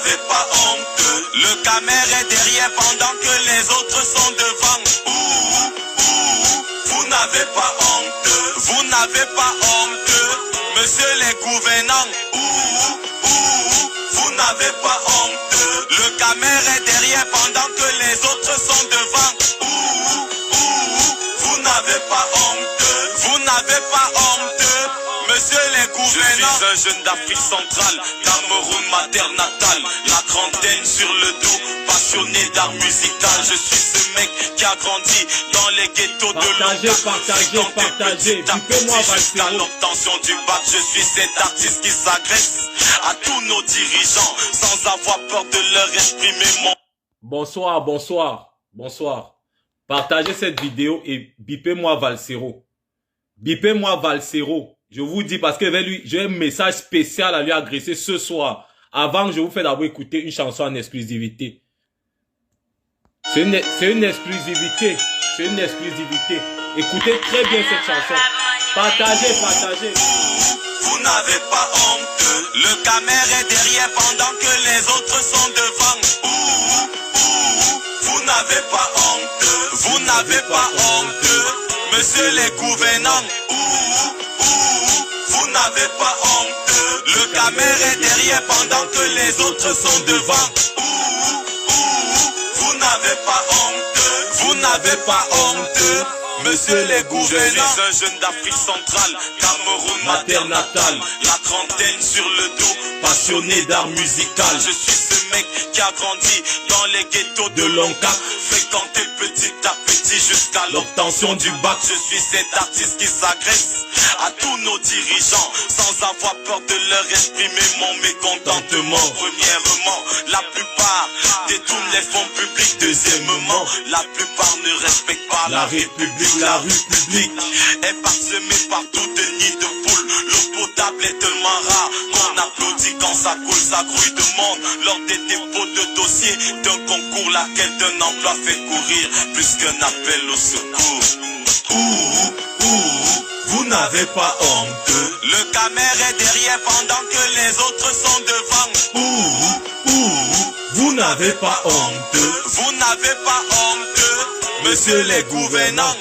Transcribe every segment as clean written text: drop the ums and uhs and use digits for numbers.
n'avez pas honte. Le caméra est derrière pendant que les autres sont devant. Vous n'avez pas honte. Vous n'avez pas honte. Monsieur les gouvernants. Vous n'avez pas honte. Le caméra est derrière pendant que les autres sont devant. Vous n'avez pas honte. Vous n'avez pas honte. Monsieur les gouvernants. Je suis un jeune d'Afrique centrale, Cameroun, ma terre natale. La trentaine sur le dos, passionné d'art musical. Je suis ce mec qui a grandi dans les ghettos de l'Oka. Partagez. Bipez-moi jusqu'à l'obtention du bac. Je suis cet artiste qui s'agresse à tous nos dirigeants sans avoir peur de leur exprimer mon... Bonsoir. Partagez cette vidéo et bipez-moi Valsero. Bipez-moi Valsero. Je vous dis parce que j'ai un message spécial à lui adresser ce soir. Avant, je vous fais d'abord écouter une chanson en exclusivité. C'est une exclusivité. Écoutez très bien cette chanson. Partagez. Vous n'avez pas honte. Le caméra est derrière pendant que les autres sont devant. Vous n'avez pas honte. Vous n'avez pas honte. Monsieur les gouvernants. Vous n'avez pas honte. Le caméra est derrière pendant que les autres sont devant. Vous n'avez pas honte. Vous n'avez pas honte. Monsieur les gouvernants. Je suis un jeune d'Afrique centrale, Cameroun, ma terre natale. La trentaine sur le dos, passionné d'art musical. Je suis ce mec qui a grandi dans les ghettos de l'Onka, fréquenté petit à petit jusqu'à l'obtention du bac. Je suis cet artiste qui s'agresse à tous nos dirigeants sans avoir peur de leur exprimer mon mécontentement. Premièrement, la plupart détournent les fonds publics. Deuxièmement, la plupart ne respectent pas la République. La rue publique est parsemée partout de nids de poules. L'eau potable est tellement rare qu'on applaudit quand ça coule, ça grouille de monde. Lors des dépôts de dossiers d'un concours, la quête d'un emploi fait courir plus qu'un appel au secours. Vous n'avez pas honte. Le caméra est derrière pendant que les autres sont devant. Vous n'avez pas honte. Vous n'avez pas honte. Monsieur les gouvernants.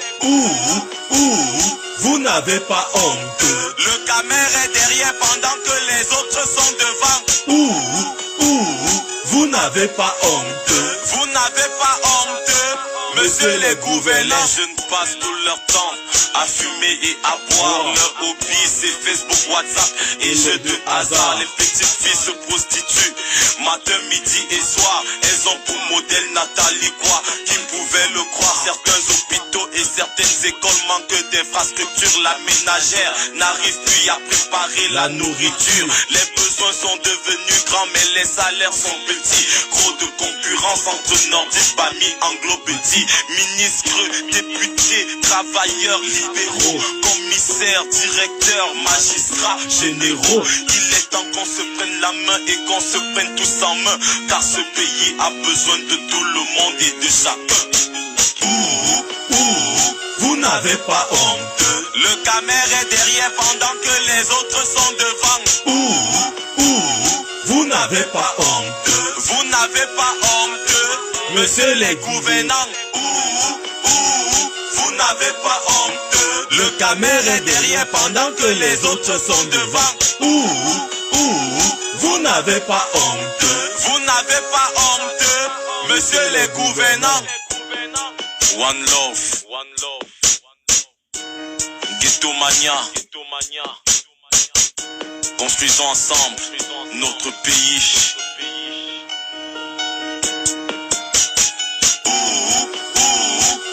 Vous n'avez pas honte. Le caméra est derrière pendant que les autres sont devant. Vous n'avez pas honte. Vous n'avez pas honte. Monsieur les gouvernants. Les jeunes passent tout leur temps à fumer et à boire. Leur hobby c'est Facebook, WhatsApp et jeux de hasard. Les petites filles se prostituent matin, midi et soir. Elles ont pour modèle Nathalie quoi. Qui pouvait le croire. Certains hôpitaux et certaines écoles manquent d'infrastructures. La ménagère n'arrive plus à préparer la nourriture. Les besoins sont devenus grands mais les salaires sont petits. Gros de concurrence entre nordistes, Bami, anglo-petits. Ministres, députés, travailleurs, libéraux, commissaires, directeurs, magistrats, généraux. Il est temps qu'on se prenne la main et qu'on se prenne tous en main. Car ce pays a besoin de tout le monde et de chacun. Vous n'avez pas honte. Le caméra est derrière pendant que les autres sont devant. Vous n'avez pas honte. Vous n'avez pas honte. Monsieur les gouvernants. Vous n'avez pas honte. Le caméra est derrière pendant que les autres sont devant. Vous n'avez pas honte. Vous n'avez pas honte. Monsieur les gouvernants. One love. Ghetto mania. Construisons ensemble notre pays.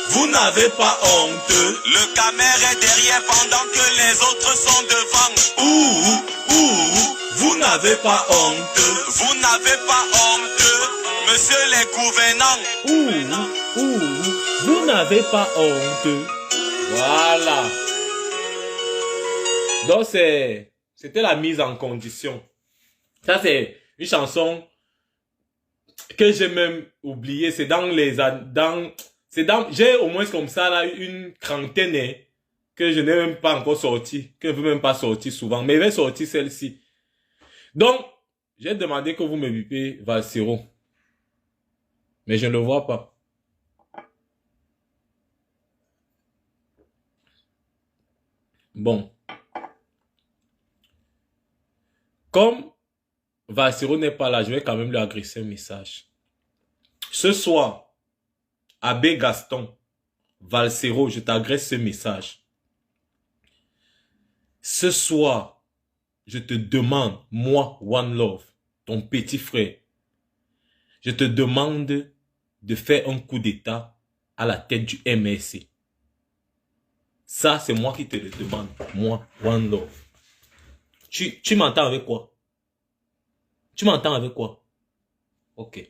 Vous n'avez pas honte. Le caméra est derrière pendant que les autres sont devant. Vous n'avez pas honte. Vous n'avez pas honte. Monsieur les gouvernants. Vous n'avez pas honte. Voilà. Donc c'était la mise en condition. Ça c'est une chanson que j'ai même oublié. C'est dans les j'ai au moins comme ça là une trentaine que je n'ai même pas encore sorti, que je ne veux même pas sortir souvent, mais elle est sortie celle-ci. Donc J'ai demandé que vous me bipez Valsero. Mais je ne le vois pas. Bon. Comme Valsero n'est pas là, je vais quand même lui agresser un message. Ce soir, Abbé Gaston, Valsero, je t'agresse ce message. Ce soir, je te demande, moi, One Love, ton petit frère, je te demande de faire un coup d'état à la tête du MRC. Ça, c'est moi qui te le demande, moi, One Love. Tu m'entends avec quoi? Tu m'entends avec quoi? Ok.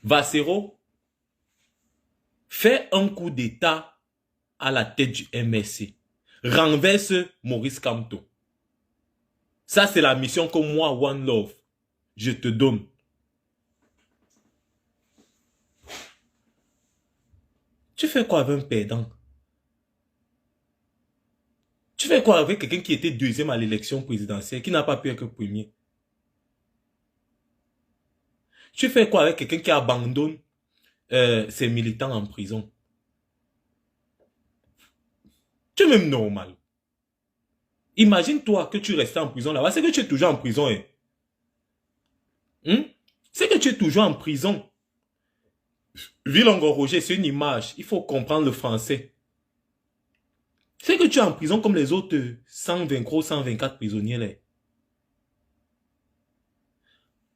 Valsero, fais un coup d'état à la tête du MRC. Renverse Maurice Kamto. Ça, c'est la mission que moi, One Love, je te donne. Tu fais quoi avec un perdant? Tu fais quoi avec quelqu'un qui était deuxième à l'élection présidentielle, qui n'a pas pu être premier? Tu fais quoi avec quelqu'un qui abandonne ses militants en prison? Tu es même normal. Imagine-toi que tu restes en prison là-bas. C'est que tu es toujours en prison. Hein? C'est que tu es toujours en prison. Vilongo Roger, c'est une image. Il faut comprendre le français. C'est que tu es en prison comme les autres 123, 124 prisonniers là.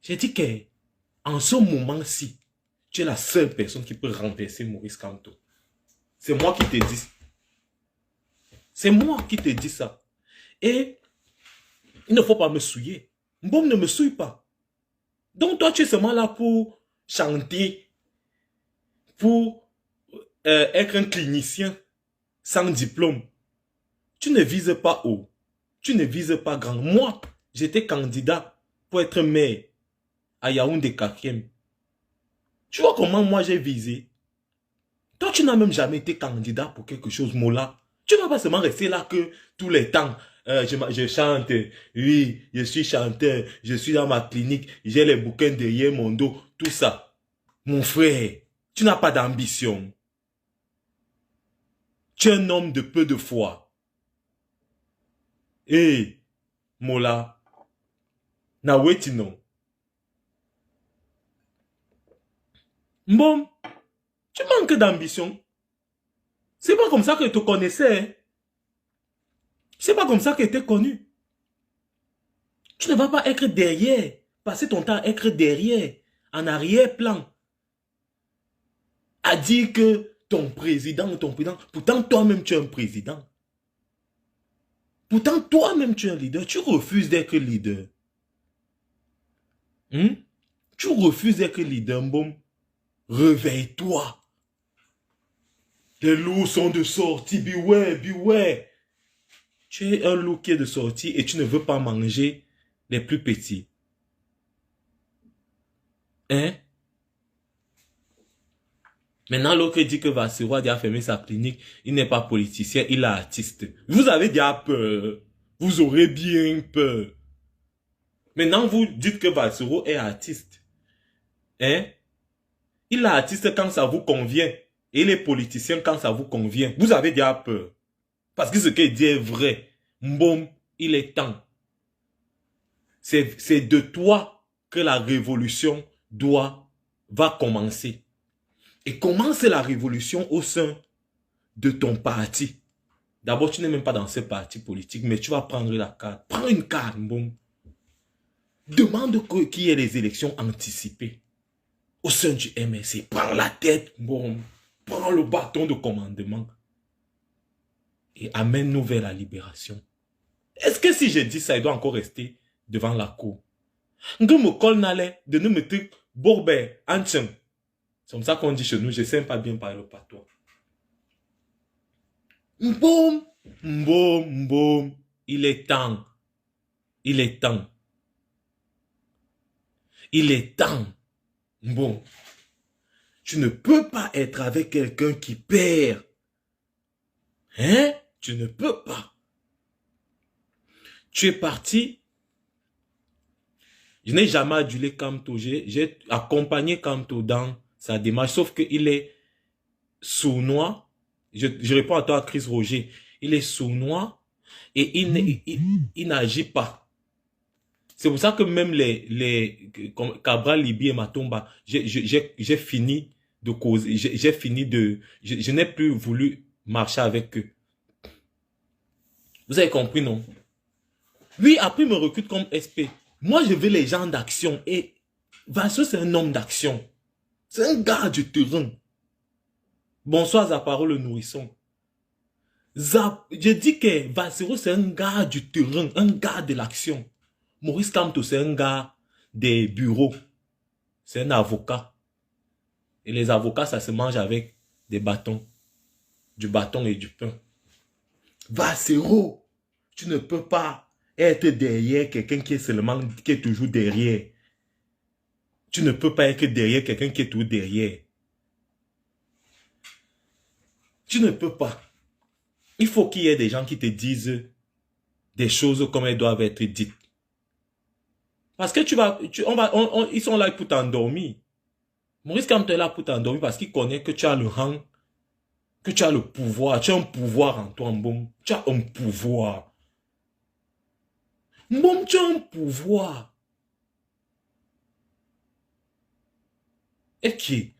J'ai dit que en ce moment-ci, tu es la seule personne qui peut renverser Maurice Kamto. C'est moi qui te dis. C'est moi qui te dis ça. Et il ne faut pas me souiller. Mbom ne me souille pas. Donc toi, tu es seulement là pour chanter, pour être un clinicien sans diplôme. Tu ne vises pas haut. Tu ne vises pas grand. Moi, j'étais candidat pour être maire à Yaoundé 4e. Tu vois comment moi j'ai visé? Toi, tu n'as même jamais été candidat pour quelque chose, Mola. Tu ne vas pas seulement rester là que tous les temps. Je chante, oui, je suis chanteur, je suis dans ma clinique, j'ai les bouquins derrière mon dos, tout ça. Mon frère, tu n'as pas d'ambition. Tu es un homme de peu de foi. Hé, Mola, na wetino. Bon, tu manques d'ambition. C'est pas comme ça que tu te connaissais. Hein? C'est pas comme ça que tu es connu. Tu ne vas pas être derrière, passer ton temps à être derrière, en arrière-plan, à dire que ton président, pourtant toi-même tu es un président. Pourtant toi-même tu es un leader, tu refuses d'être leader. Tu refuses d'être leader, bon. Réveille-toi. Les loups sont de sortie, beware, beware. Tu es un loup qui est de sortie et tu ne veux pas manger les plus petits. Hein? Maintenant, l'autre dit que Valsero a déjà fermé sa clinique. Il n'est pas politicien, il est artiste. Vous avez déjà peur. Vous aurez bien peur. Maintenant, vous dites que Valsero est artiste. Hein? Il est artiste quand ça vous convient. Et il est politicien quand ça vous convient. Vous avez déjà peur. Parce que ce qu'il dit est vrai. Mbom, il est temps. C'est de toi que la révolution va commencer. Et commence la révolution au sein de ton parti. D'abord, tu n'es même pas dans ce parti politique, mais tu vas prendre la carte. Prends une carte, Mbom. Demande qu'il y ait les élections anticipées au sein du MRC. Prends la tête, Mbom. Prends le bâton de commandement. Et amène-nous vers la libération. Est-ce que si je dis ça, il doit encore rester devant la cour? De nous mettre Bourbe, Anchen. C'est comme ça qu'on dit chez nous, je ne sais pas bien parler le patois. Mbom, mbom, mbom. Il est temps. Il est temps. Il est temps. Mbom. Tu ne peux pas être avec quelqu'un qui perd. Hein? Tu ne peux pas. Tu es parti Je n'ai jamais adulé Kamto. J'ai accompagné Kamto dans sa démarche, sauf qu'il est sournois. Je réponds à toi, Chris Roger. Il est sournois et il n'agit pas. C'est pour ça que même comme Cabral, Libye et Matomba, j'ai fini de causer, j'ai fini de, je n'ai plus voulu marcher avec eux. Vous avez compris, non? Lui, après, il me recrute comme SP. Moi, je veux les gens d'action. Et Vassou, c'est un homme d'action. C'est un gars du terrain. Bonsoir, Zaparo le nourrisson. Je dis que Vassou, c'est un gars du terrain, un gars de l'action. Maurice Kamto, c'est un gars des bureaux. C'est un avocat. Et les avocats, ça se mange avec des bâtons. Du bâton et du pain. Vassou, tu ne peux pas être derrière quelqu'un qui est toujours derrière. Tu ne peux pas être derrière quelqu'un qui est toujours derrière. Tu ne peux pas. Il faut qu'il y ait des gens qui te disent des choses comme elles doivent être dites. Parce que ils sont là pour t'endormir. Maurice Kamto est là pour t'endormir parce qu'il connaît que tu as le rang, que tu as le pouvoir. Tu as un pouvoir en toi, Mbom. Tu as un pouvoir. Mbom, tu as un pouvoir. Et qui?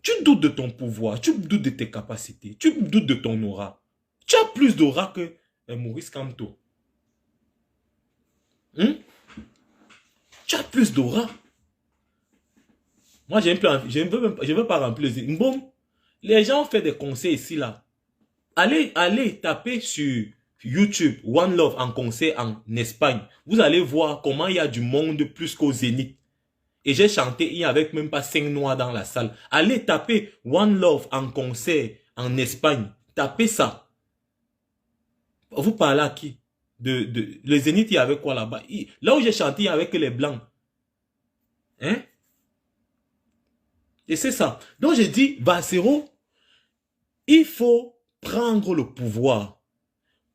Tu doutes de ton pouvoir, tu doutes de tes capacités, tu doutes de ton aura. Tu as plus d'aura que Maurice Kamto. Tu as plus d'aura. Moi, je ne veux pas remplir les... Bon, les gens ont fait des conseils ici, là. Allez taper sur YouTube One Love en concert en Espagne. Vous allez voir comment il y a du monde plus qu'au Zénith. Et j'ai chanté, il n'y avait même pas 5 noirs dans la salle. Allez taper One Love en concert en Espagne. Tapez ça. Vous parlez à qui? Le Zénith, il y avait quoi là-bas? Là où j'ai chanté, il n'y avait que les blancs. Hein? Et c'est ça. Donc j'ai dit, Bassero, il faut prendre le pouvoir.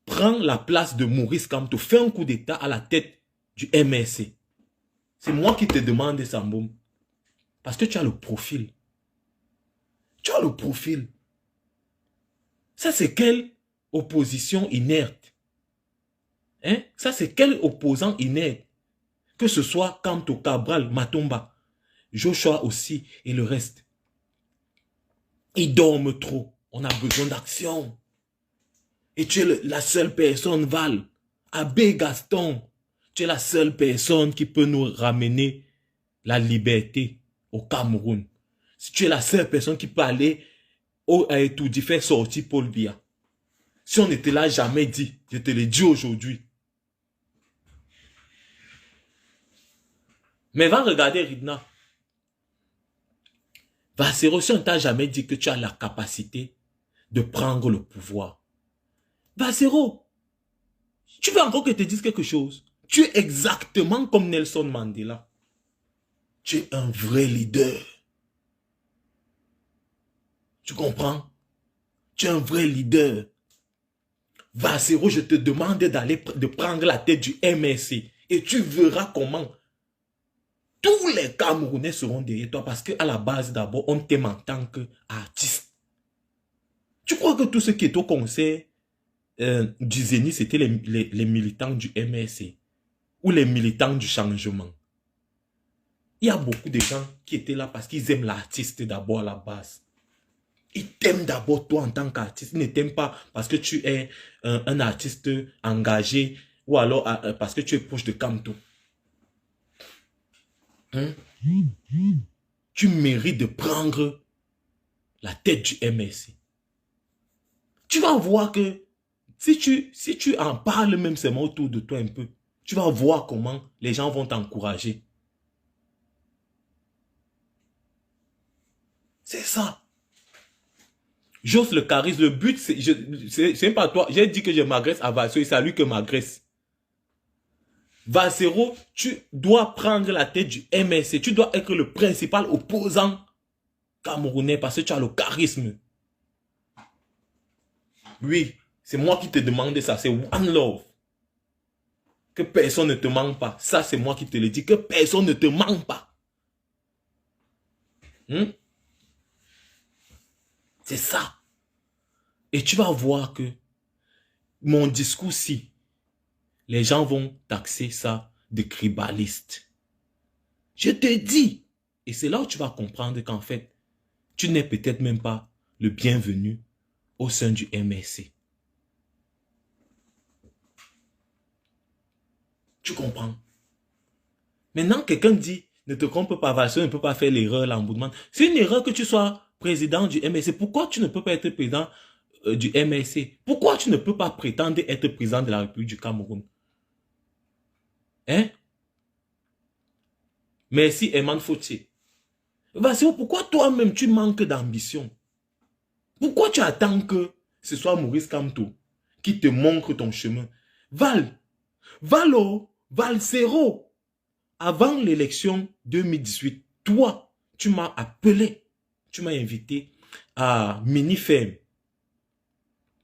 Prendre la place de Maurice Kamto. Fais un coup d'état à la tête du MRC. C'est moi qui te demande ça, Mbom. Parce que tu as le profil. Tu as le profil. Ça, c'est quelle opposition inerte? Hein? Ça, c'est quel opposant inerte? Que ce soit Kamto, Cabral, Matomba, Joshua aussi et le reste. Ils dorment trop. On a besoin d'action. Et tu es la seule personne, Val. Abbé Gaston. Tu es la seule personne qui peut nous ramener la liberté au Cameroun. Si tu es la seule personne qui peut aller à Etoudi faire sortir Paul Biya. Si on ne te l'a jamais dit, je te le dis aujourd'hui. Mais va regarder Ridna. Vassero, si on ne t'a jamais dit que tu as la capacité de prendre le pouvoir. Vassero, tu veux encore que je te dise quelque chose? Tu es exactement comme Nelson Mandela. Tu es un vrai leader. Tu comprends? Tu es un vrai leader. Vassero, je te demande de prendre la tête du MRC. Et tu verras comment tous les Camerounais seront derrière toi. Parce qu'à la base, d'abord, on t'aime en tant qu'artiste. Tu crois que tout ce qui est au conseil du Zénith, c'était les militants du MRC? Ou les militants du changement. Il y a beaucoup de gens qui étaient là parce qu'ils aiment l'artiste d'abord à la base. Ils t'aiment d'abord toi en tant qu'artiste. Ils ne t'aiment pas parce que tu es un artiste engagé ou alors parce que tu es proche de Kamto. Hein? Tu mérites de prendre la tête du MRC. Tu vas voir que si tu en parles même seulement autour de toi un peu, tu vas voir comment les gens vont t'encourager. C'est ça. J'ose le charisme. Le but, c'est pas toi. J'ai dit que je m'agresse à Vassero et c'est à lui que m'agresse. Vassero, tu dois prendre la tête du MRC. Tu dois être le principal opposant camerounais parce que tu as le charisme. Oui, c'est moi qui te demande ça. C'est One Love. Que personne ne te manque pas. Ça, c'est moi qui te le dis. Que personne ne te manque pas. C'est ça. Et tu vas voir que mon discours-ci, les gens vont taxer ça de cribaliste. Je te dis. Et c'est là où tu vas comprendre qu'en fait, tu n'es peut-être même pas le bienvenu au sein du MRC. Tu comprends? Maintenant, quelqu'un dit, ne te trompe pas, Valsero ne peut pas faire l'erreur, l'emboudement. C'est une erreur que tu sois président du MRC. Pourquoi tu ne peux pas être président du MRC? Pourquoi tu ne peux pas prétendre être président de la République du Cameroun? Hein? Merci, Eman Fautier. Valsero, pourquoi toi-même tu manques d'ambition? Pourquoi tu attends que ce soit Maurice Kamto qui te montre ton chemin? Valsero, avant l'élection 2018, toi, tu m'as appelé, tu m'as invité à Minifem.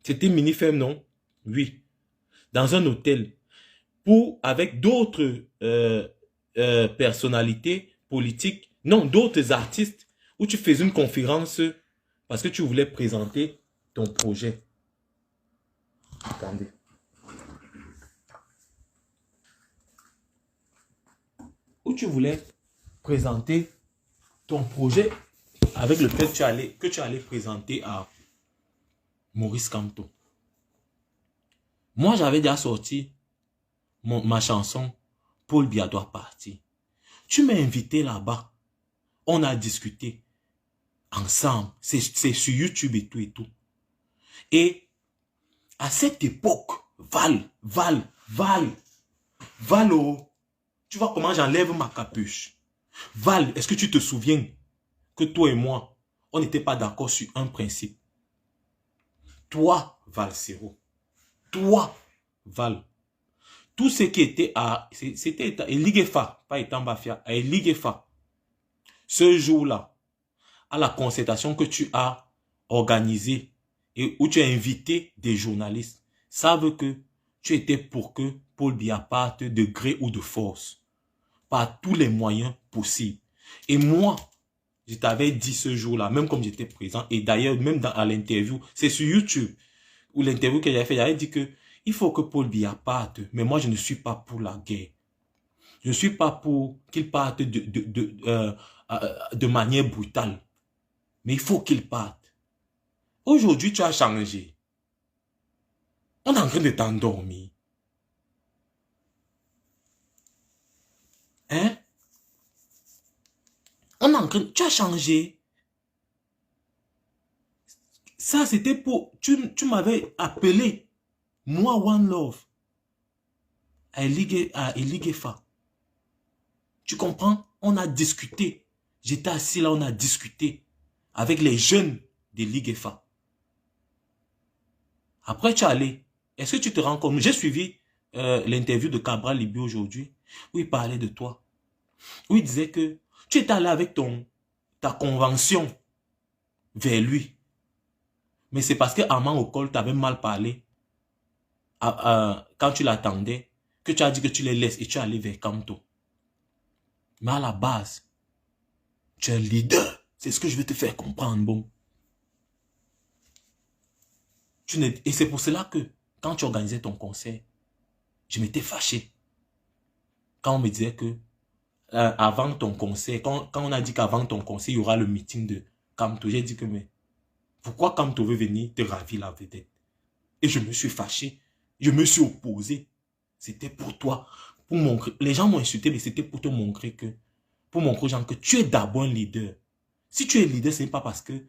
C'était Minifem, non? Oui. Dans un hôtel, avec d'autres personnalités politiques, non, d'autres artistes, où tu faisais une conférence parce que tu voulais présenter ton projet. Attendez. Où tu voulais présenter ton projet avec lequel que tu allais présenter à Maurice Kamto. Moi, j'avais déjà sorti ma chanson Paul Biya doit partir. Tu m'as invité là-bas. On a discuté ensemble. C'est sur YouTube et tout et tout. Et à cette époque, tu vois comment j'enlève ma capuche. Val, est-ce que tu te souviens que toi et moi, on n'était pas d'accord sur un principe? Toi, Valsero. Toi, Val. Tout ce qui était à... C'était Eligefa, pas Etambafia, à Eligefa. Ce jour-là, à la concertation que tu as organisée et où tu as invité des journalistes, savent que tu étais pour que Paul Biya parte de gré ou de force, par tous les moyens possibles. Et moi, je t'avais dit ce jour-là, même comme j'étais présent, et d'ailleurs, même à l'interview, c'est sur YouTube, où l'interview que j'avais fait, j'avais dit que il faut que Paul Biya parte, mais moi, je ne suis pas pour la guerre. Je ne suis pas pour qu'il parte de manière brutale. Mais il faut qu'il parte. Aujourd'hui, tu as changé. On est en train de t'endormir. Hein? On est en train... Tu as changé. Ça, c'était pour... Tu m'avais appelé. Moi, One Love. À Eligefa. Tu comprends? On a discuté. J'étais assis là, on a discuté. Avec les jeunes de Eligefa. Après, tu es allé. Est-ce que tu te rends compte? J'ai suivi l'interview de Cabral Libi aujourd'hui. Où il parlait de toi. Où il disait que tu étais allé avec ta convention vers lui. Mais c'est parce que Armand Okol t'avait mal parlé quand tu l'attendais, que tu as dit que tu les laisses et tu es allé vers Kamto. Mais à la base, tu es un leader. C'est ce que je veux te faire comprendre, bon. Et c'est pour cela que, quand tu organisais ton concert, je m'étais fâché. Quand on me disait que, avant ton concert, quand on a dit qu'avant ton concert, il y aura le meeting de Kamto, j'ai dit que, mais, pourquoi Kamto veut venir te ravir la vedette? Et je me suis fâché. Je me suis opposé. C'était pour toi. Pour montrer. Les gens m'ont insulté, mais c'était pour te montrer que, pour montrer aux gens que tu es d'abord un leader. Si tu es leader, ce n'est pas parce que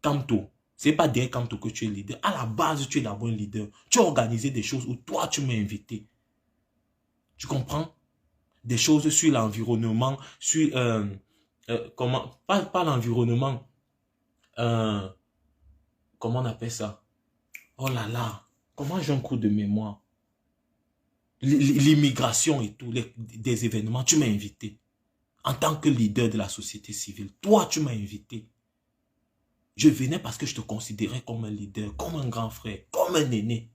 Kamto, ce n'est pas derrière Kamto que tu es leader. À la base, tu es d'abord un leader. Tu as organisé des choses où toi, tu m'as invité. Tu comprends? Des choses sur l'environnement, sur... comment... Pas l'environnement. Comment on appelle ça? Oh là là. Comment j'ai un coup de mémoire? L'immigration et tout, des événements, tu m'as invité. En tant que leader de la société civile, toi, tu m'as invité. Je venais parce que je te considérais comme un leader, comme un grand frère, comme un aîné.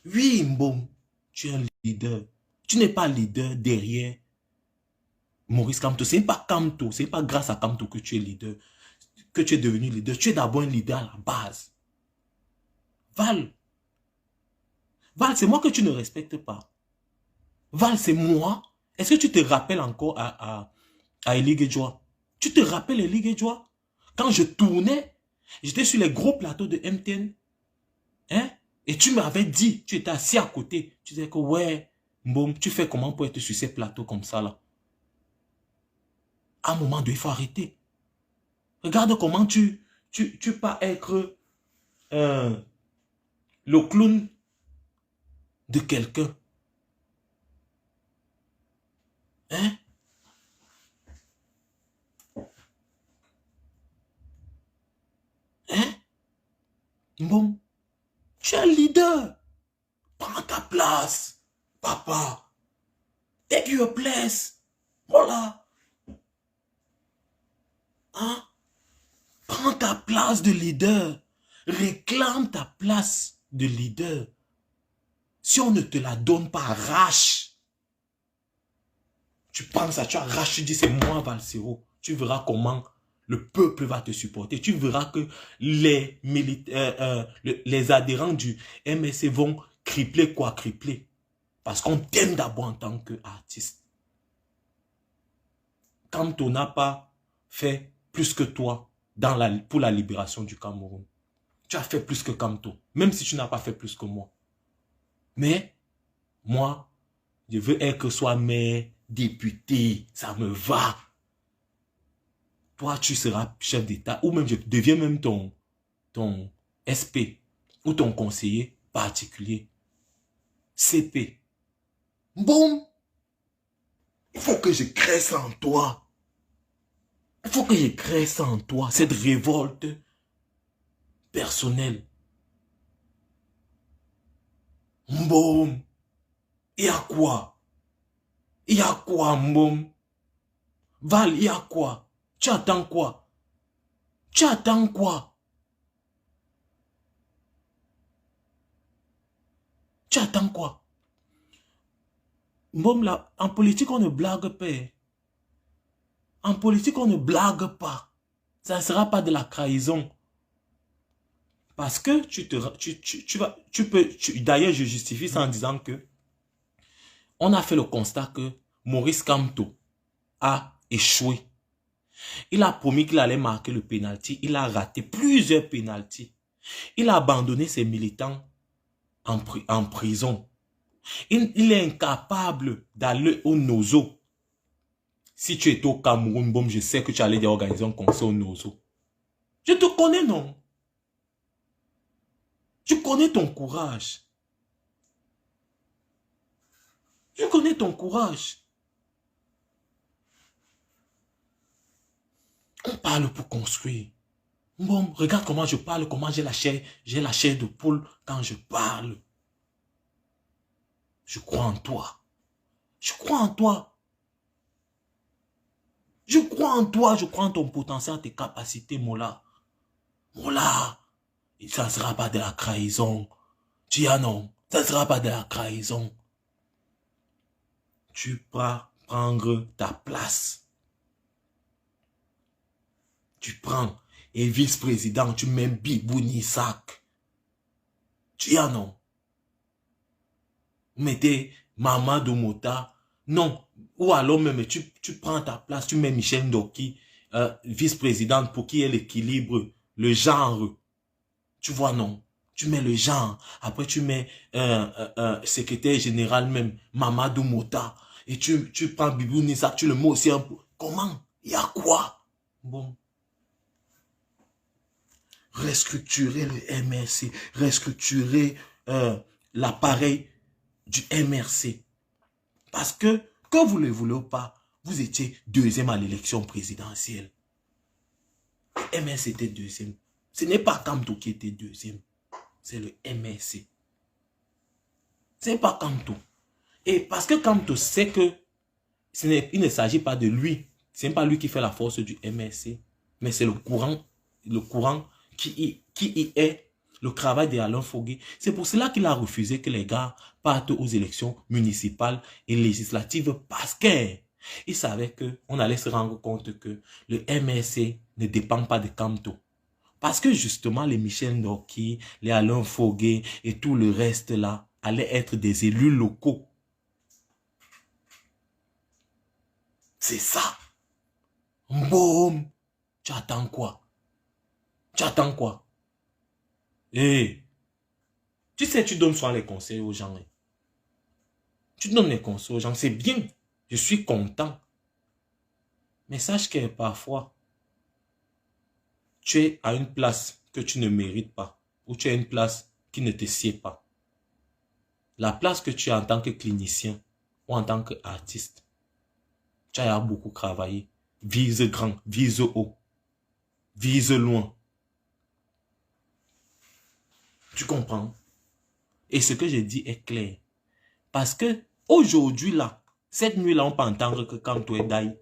Oui, Mbom, tu es un leader. Tu n'es pas leader derrière Maurice Kamto. Ce n'est pas Kamto, ce n'est pas grâce à Kamto que tu es leader, que tu es devenu leader. Tu es d'abord un leader à la base. Val, c'est moi que tu ne respectes pas. Val, c'est moi. Est-ce que tu te rappelles encore à Elie Guedjoua? Tu te rappelles Elie Guedjoua? Quand je tournais, j'étais sur les gros plateaux de MTN. Hein? Et tu m'avais dit, tu étais assis à côté. Tu disais que ouais, Mbom, tu fais comment pour être sur ces plateaux comme ça là? À un moment donné, il faut arrêter. Regarde comment tu peux être le clown de quelqu'un. Hein? Hein? Bon, tu es un leader. Prends ta place, papa. Take your place. Voilà. Hein? Prends ta place de leader. Réclame ta place de leader. Si on ne te la donne pas, arrache. Tu penses à tu arraches, tu dis c'est moi Valsero. Tu verras comment le peuple va te supporter. Tu verras que les adhérents du MSC vont cripler quoi cripler. Parce qu'on t'aime d'abord en tant qu'artiste. Quand on n'a pas fait plus que toi pour la libération du Cameroun, tu as fait plus que Kamto, même si tu n'as pas fait plus que moi. Mais, moi, je veux être soit maire, député, ça me va. Toi, tu seras chef d'État, ou même je deviens même ton SP, ou ton conseiller particulier. CP. Boum! Il faut que je crée ça en toi. Il faut que je crée ça en toi, cette révolte personnelle. Mbom. Il y a quoi? Il y a quoi, Mbom? Val, il y a quoi? Tu attends quoi? Tu attends quoi? Tu attends quoi? Mbom, là, en politique, on ne blague pas. En politique, on ne blague pas. Ça ne sera pas de la trahison. Parce que d'ailleurs, je justifie ça en disant que on a fait le constat que Maurice Kamto a échoué. Il a promis qu'il allait marquer le pénalty. Il a raté plusieurs pénaltys. Il a abandonné ses militants en prison. Il est incapable d'aller au Nozo. Si tu étais au Cameroun, bon, je sais que tu allais organiser un concert au Nozo. Je te connais, non? Je connais ton courage. Je connais ton courage. On parle pour construire. Bon, regarde comment je parle, comment j'ai la chair de poule quand je parle. Je crois en toi. Je crois en toi. Je crois en toi, je crois en ton potentiel, tes capacités, Mola. Mola, ça ne sera pas de la trahison. Tu as non, ça ne sera pas de la trahison. Tu vas prendre ta place. Tu prends et vice-président, tu mets Bibouni Sac. Tu as non. Mettez Mamadou Mota. Non. Ou alors même, tu prends ta place, tu mets Michel Ndoki, vice-présidente, pour qu'il y ait l'équilibre, le genre. Tu vois, non. Tu mets le genre. Après, tu mets secrétaire général même, Mamadou Mota. Et tu prends Bibou Nissa, tu le mets aussi un peu. Comment? Il y a quoi? Bon. Restructurer le MRC. Restructurer l'appareil du MRC. Parce que vous ne le voulez pas, vous étiez deuxième à l'élection présidentielle. MRC était deuxième. Ce n'est pas Kamto qui était deuxième. C'est le MRC. Ce n'est pas Kamto. Et parce que Kamto sait que il ne s'agit pas de lui. Ce n'est pas lui qui fait la force du MRC. Mais c'est le courant qui y est. le travail d'Alain Fogué. C'est pour cela qu'il a refusé que les gars partent aux élections municipales et législatives parce qu'il savait qu'on allait se rendre compte que le MRC ne dépend pas de Camto. Parce que justement, les Michel Norki, les Alain Fogué et tout le reste là allaient être des élus locaux. C'est ça. Boum. Tu attends quoi? Tu attends quoi? Eh, tu sais, tu donnes souvent les conseils aux gens. Tu donnes les conseils aux gens, c'est bien. Je suis content. Mais sache que parfois, tu es à une place que tu ne mérites pas. Ou tu es à une place qui ne te sied pas. La place que tu as en tant que clinicien ou en tant qu'artiste, tu as beaucoup travaillé. Vise grand, vise haut, vise loin. Tu comprends? Et ce que je dis est clair. Parce que aujourd'hui là, cette nuit-là, on peut entendre que quand tu es d'aïe,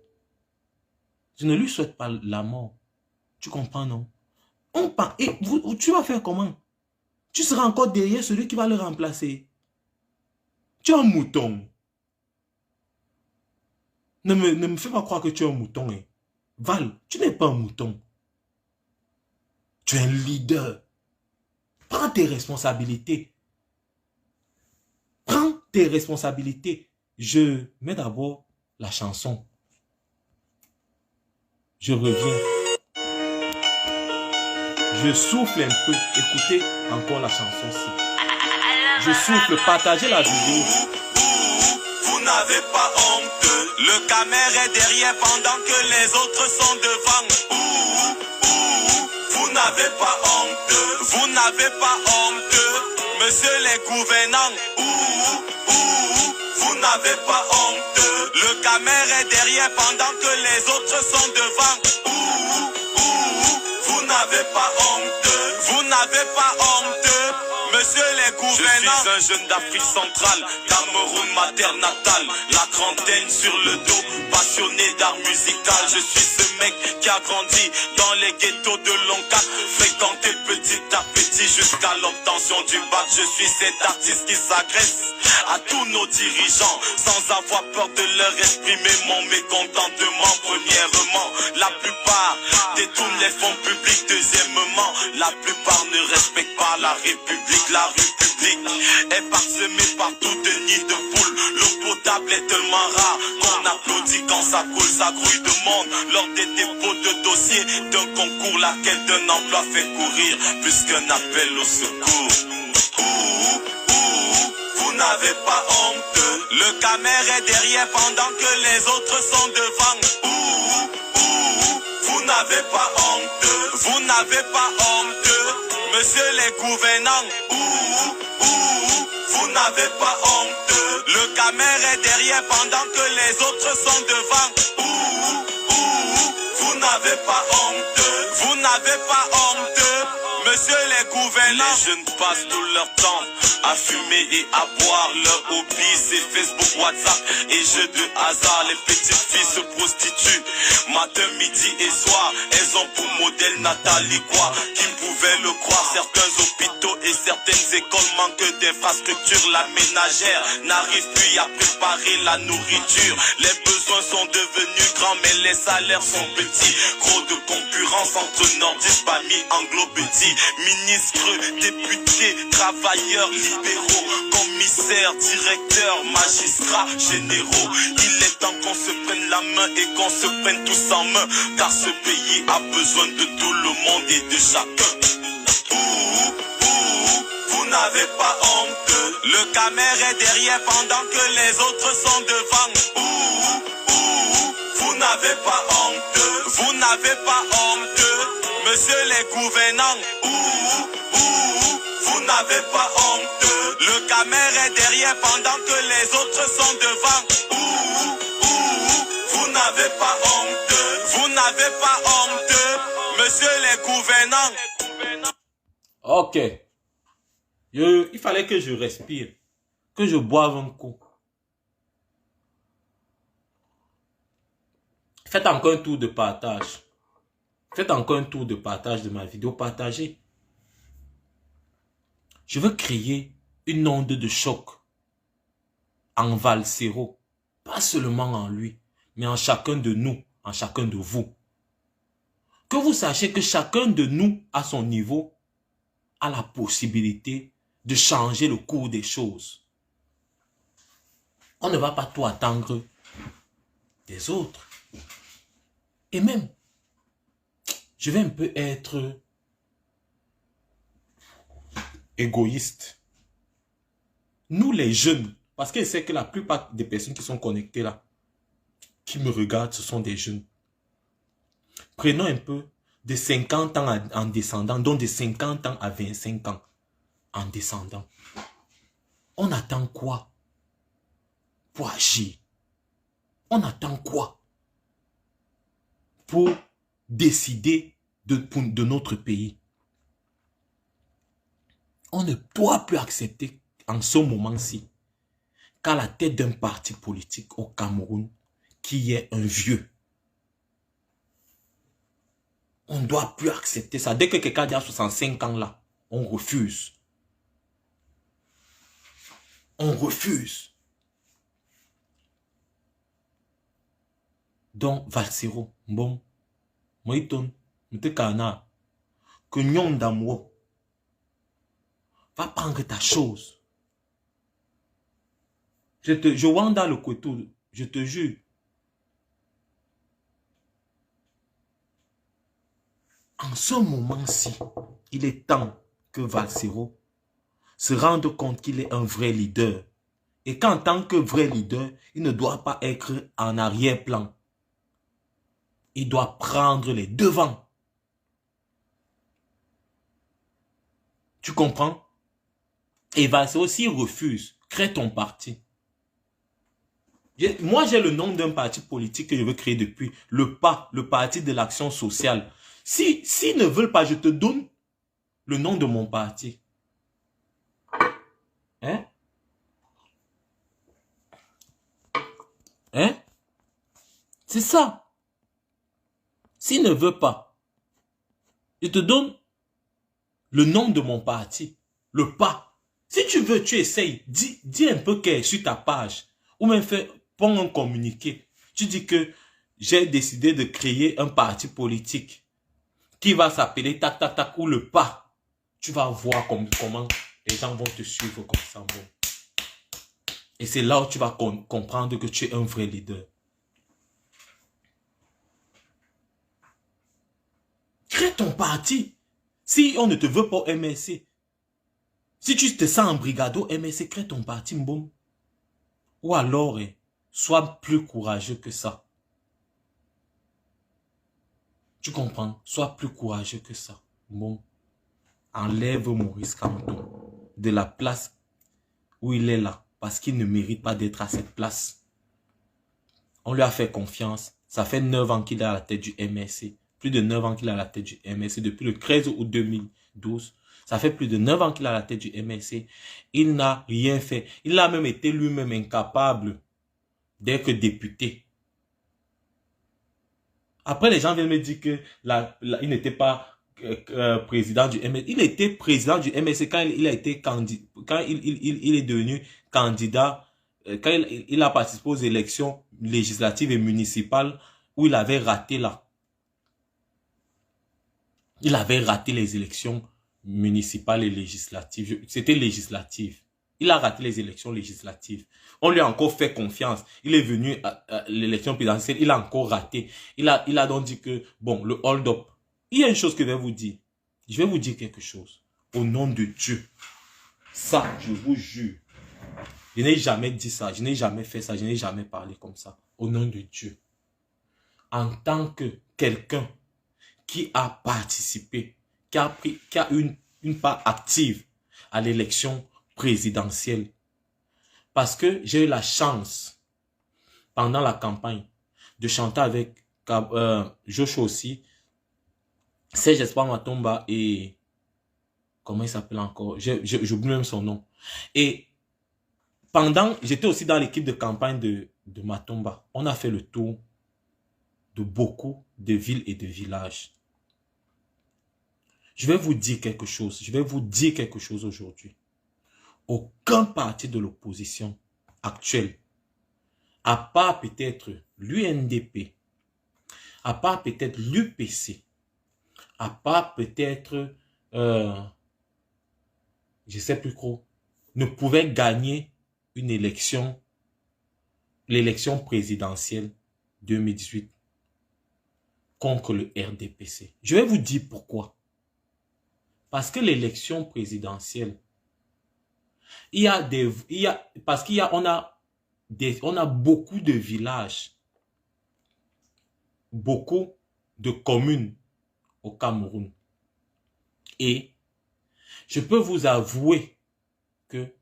je ne lui souhaite pas la mort. Tu comprends, non? Et tu vas faire comment? Tu seras encore derrière celui qui va le remplacer. Tu es un mouton. Ne me fais pas croire que tu es un mouton. Hein. Val, tu n'es pas un mouton. Tu es un leader. Prends tes responsabilités. Prends tes responsabilités. Je mets d'abord la chanson. Je reviens. Je souffle un peu. Écoutez encore la chanson-ci. Je souffle. Partagez la vidéo. Vous n'avez pas honte. Le caméra est derrière pendant que les autres sont devant. Vous n'avez pas honte. Vous n'avez pas honte. Monsieur les gouvernants. Vous n'avez pas honte. Le caméra est derrière pendant que les autres sont devant. Vous n'avez pas honte. Vous n'avez pas honte. Monsieur les gouvernants. Je suis un jeune d'Afrique centrale, Cameroun ma terre natale. La trentaine sur le dos, passionné d'art musical. Je suis ce mec qui a grandi dans les ghettos de Loncat, fréquenté petit à petit jusqu'à l'obtention du bac. Je suis cet artiste qui s'agresse à tous nos dirigeants sans avoir peur de leur exprimer mon mécontentement. Premièrement, la plupart détournent les fonds publics. Deuxièmement, la plupart ne respectent pas la République. La rue publique est parsemée partout de nids de poules. L'eau potable est tellement rare qu'on applaudit quand ça coule. Ça grouille de monde lors des dépôts de dossiers d'un concours. La quête d'un emploi fait courir plus qu'un appel au secours. Vous n'avez pas honte. Le caméra est derrière pendant que les autres sont devant. Vous n'avez pas honte. Vous n'avez pas honte. Monsieur les gouvernants, vous n'avez pas honte. Le caméra est derrière pendant que les autres sont devant. Vous n'avez pas honte. Vous n'avez pas honte. Monsieur les gouvernants. Les jeunes passent tout leur temps à fumer et à boire. Leur hobby c'est Facebook, WhatsApp et jeux de hasard. Les petites filles se prostituent matin, midi et soir. Elles ont pour modèle Nathalie quoi. Qui pouvait le croire. Certains hôpitaux et certaines écoles manquent d'infrastructures. La ménagère n'arrive plus à préparer la nourriture. Les besoins sont devenus grands mais les salaires sont petits. Gros de concurrence entre nordistes, familles anglo-petits. Ministres, députés, travailleurs, libéraux, commissaires, directeurs, magistrats, généraux. Il est temps qu'on se prenne la main et qu'on se prenne tous en main. Car ce pays a besoin de tout le monde et de chacun. Vous n'avez pas honte. Le caméra est derrière pendant que les autres sont devant. Vous n'avez pas honte. Vous n'avez pas honte. Monsieur les gouvernants, vous n'avez pas honte. Le caméra est derrière pendant que les autres sont devant. Vous n'avez pas honte. Vous n'avez pas honte. Monsieur les gouvernants. Ok. Il fallait que je respire. Que je boive un coup. Faites encore un tour de partage. Faites encore un tour de partage de ma vidéo. Partagez. Je veux créer une onde de choc en Valsero. Pas seulement en lui, mais en chacun de nous, en chacun de vous. Que vous sachiez que chacun de nous, à son niveau, a la possibilité de changer le cours des choses. On ne va pas tout attendre des autres. Et même, je vais un peu être égoïste. Nous les jeunes, parce que je sais que la plupart des personnes qui sont connectées là, qui me regardent, ce sont des jeunes. Prenons un peu de 50 ans en descendant, donc de 50 ans à 25 ans en descendant. On attend quoi pour agir? On attend quoi pour décider de notre pays? On ne doit plus accepter en ce moment-ci qu'à la tête d'un parti politique au Cameroun, qui est un vieux. On ne doit plus accepter ça. Dès que quelqu'un a 65 ans là, on refuse. On refuse. Donc, Valsero, bon, Moïton, Mtekana, que Nyon d'amour, va prendre ta chose. Je wanda le couteau, je te jure. En ce moment-ci, il est temps que Valsero se rende compte qu'il est un vrai leader. Et qu'en tant que vrai leader, il ne doit pas être en arrière-plan. Il doit prendre les devants. Tu comprends? Et Valsero, s'il refuse, crée ton parti. Moi, j'ai le nom d'un parti politique que je veux créer depuis. Le PA, le Parti de l'Action Sociale. S'ils ne veulent pas, je te donne le nom de mon parti. Hein? Hein? C'est ça. S'ils ne veulent pas, je te donne le nom de mon parti. Le PA. Si tu veux, tu essayes. Dis un peu qu'elle est sur ta page. Ou même prends un communiqué. Tu dis que j'ai décidé de créer un parti politique qui va s'appeler tac tac tac ou le PA. Tu vas voir comment les gens vont te suivre comme ça. Bon. Et c'est là où tu vas comprendre que tu es un vrai leader. Crée ton parti. Si on ne te veut pas au MSC, si tu te sens en brigado MSC, crée ton parti, boum. Ou alors, sois plus courageux que ça. Tu comprends? Sois plus courageux que ça. Bon. Enlève Maurice Kamto de la place où il est là. Parce qu'il ne mérite pas d'être à cette place. On lui a fait confiance. Ça fait 9 ans qu'il est à la tête du MSC. Plus de 9 ans qu'il est à la tête du MSC. Depuis le 13 août 2012. Ça fait plus de 9 ans qu'il est à la tête du MSC. Il n'a rien fait. Il a même été lui-même incapable d'être député. Après, les gens viennent me dire que il n'était pas président du MSC. Il était président du MSC quand il a été candidat, quand il est devenu candidat, quand il a participé aux élections législatives et municipales où il avait raté là. Il avait raté les élections municipales et législatives. C'était législative. Il a raté les élections législatives. On lui a encore fait confiance. Il est venu à l'élection présidentielle. Il a encore raté. Il a donc dit que, bon, le hold-up. Il y a une chose que je vais vous dire. Je vais vous dire quelque chose. Au nom de Dieu. Ça, je vous jure. Je n'ai jamais dit ça. Je n'ai jamais fait ça. Je n'ai jamais parlé comme ça. Au nom de Dieu. En tant que quelqu'un qui a participé, qui a une part active à l'élection présidentielle. Parce que j'ai eu la chance, pendant la campagne, de chanter avec Joshua aussi, Serge Espoir Matomba et... Comment il s'appelle encore? J'oublie même son nom. Et j'étais aussi dans l'équipe de campagne de Matomba. On a fait le tour de beaucoup de villes et de villages. Je vais vous dire quelque chose. Je vais vous dire quelque chose aujourd'hui. aucun parti de l'opposition actuelle, à part peut-être l'UNDP, à part peut-être l'UPC, à part peut-être, je ne sais plus trop, ne pouvait gagner une élection, l'élection présidentielle 2018 contre le RDPC. Je vais vous dire pourquoi. Parce que l'élection présidentielle, on a beaucoup de villages, beaucoup de communes au Cameroun. Et je peux vous avouer que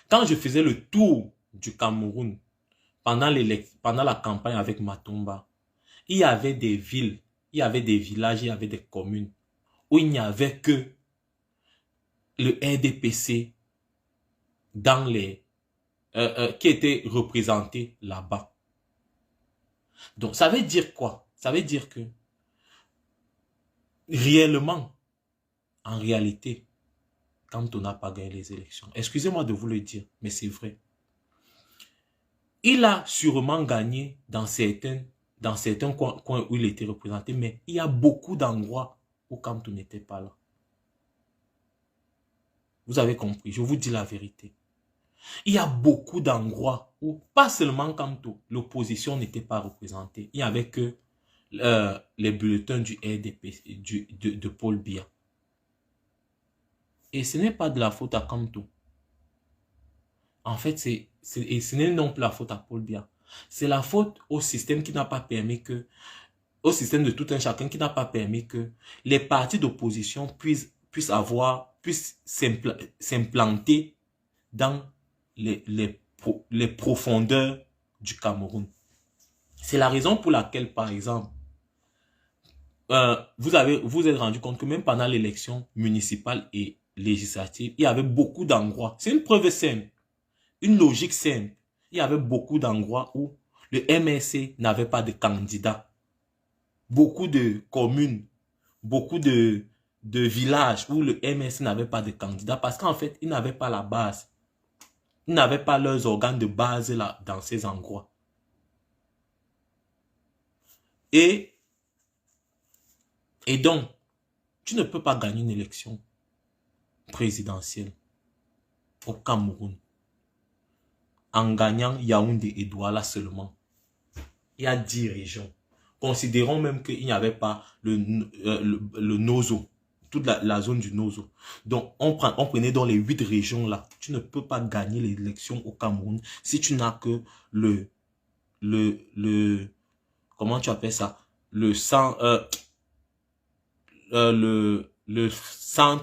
quand je faisais le tour du Cameroun pendant la campagne avec Matumba, il y avait des villes, il y avait des villages, il y avait des communes où il n'y avait que le RDPC dans les qui était représenté là-bas. Donc, ça veut dire quoi? Ça veut dire que réellement, en réalité, quand on n'a pas gagné les élections, excusez-moi de vous le dire, mais c'est vrai. Il a sûrement gagné dans certains coins où il était représenté, mais il y a beaucoup d'endroits où Kamto n'était pas là. Vous avez compris, je vous dis la vérité. Il y a beaucoup d'endroits où, pas seulement Kamto, l'opposition n'était pas représentée. Il n'y avait que les bulletins du RDP, de Paul Biya. Et ce n'est pas de la faute à Kamto. En fait, et ce n'est non plus la faute à Paul Biya. C'est la faute au système qui n'a pas permis que, au système de tout un chacun qui n'a pas permis que les partis d'opposition puissent s'implanter dans les profondeurs du Cameroun. C'est la raison pour laquelle, par exemple, vous êtes rendu compte que même pendant l'élection municipale et législative, il y avait beaucoup d'endroits. C'est une preuve simple, une logique simple. Il y avait beaucoup d'endroits où le MRC n'avait pas de candidat. Beaucoup de communes, beaucoup de villages où le MRC n'avait pas de candidat parce qu'en fait, ils n'avaient pas la base. Ils n'avaient pas leurs organes de base là, dans ces endroits. Et donc, tu ne peux pas gagner une élection présidentielle au Cameroun en gagnant Yaoundé et Douala seulement. Il y a 10 régions. Considérons même qu'il n'y avait pas le Nozo, toute la zone du Nozo. Donc, on prenait dans les 8 régions là. Tu ne peux pas gagner l'élection au Cameroun si tu n'as que comment tu appelles ça? Le centre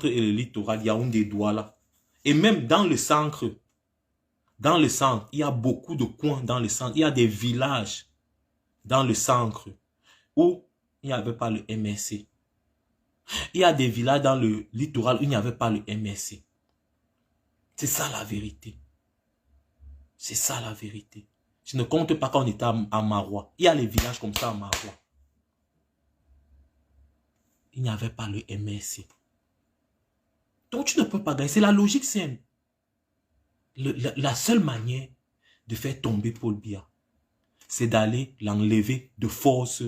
et le littoral, Yaoundé, Douala. Et même dans le centre, il y a beaucoup de coins dans le centre. Il y a des villages dans le centre où il n'y avait pas le MRC. Il y a des villages dans le littoral où il n'y avait pas le MRC. C'est ça la vérité. C'est ça la vérité. Je ne compte pas quand on était à Marois. Il y a les villages comme ça à Marois. Il n'y avait pas le MRC. Donc tu ne peux pas gagner. C'est la logique simple. La seule manière de faire tomber Paul Biya, c'est d'aller l'enlever de force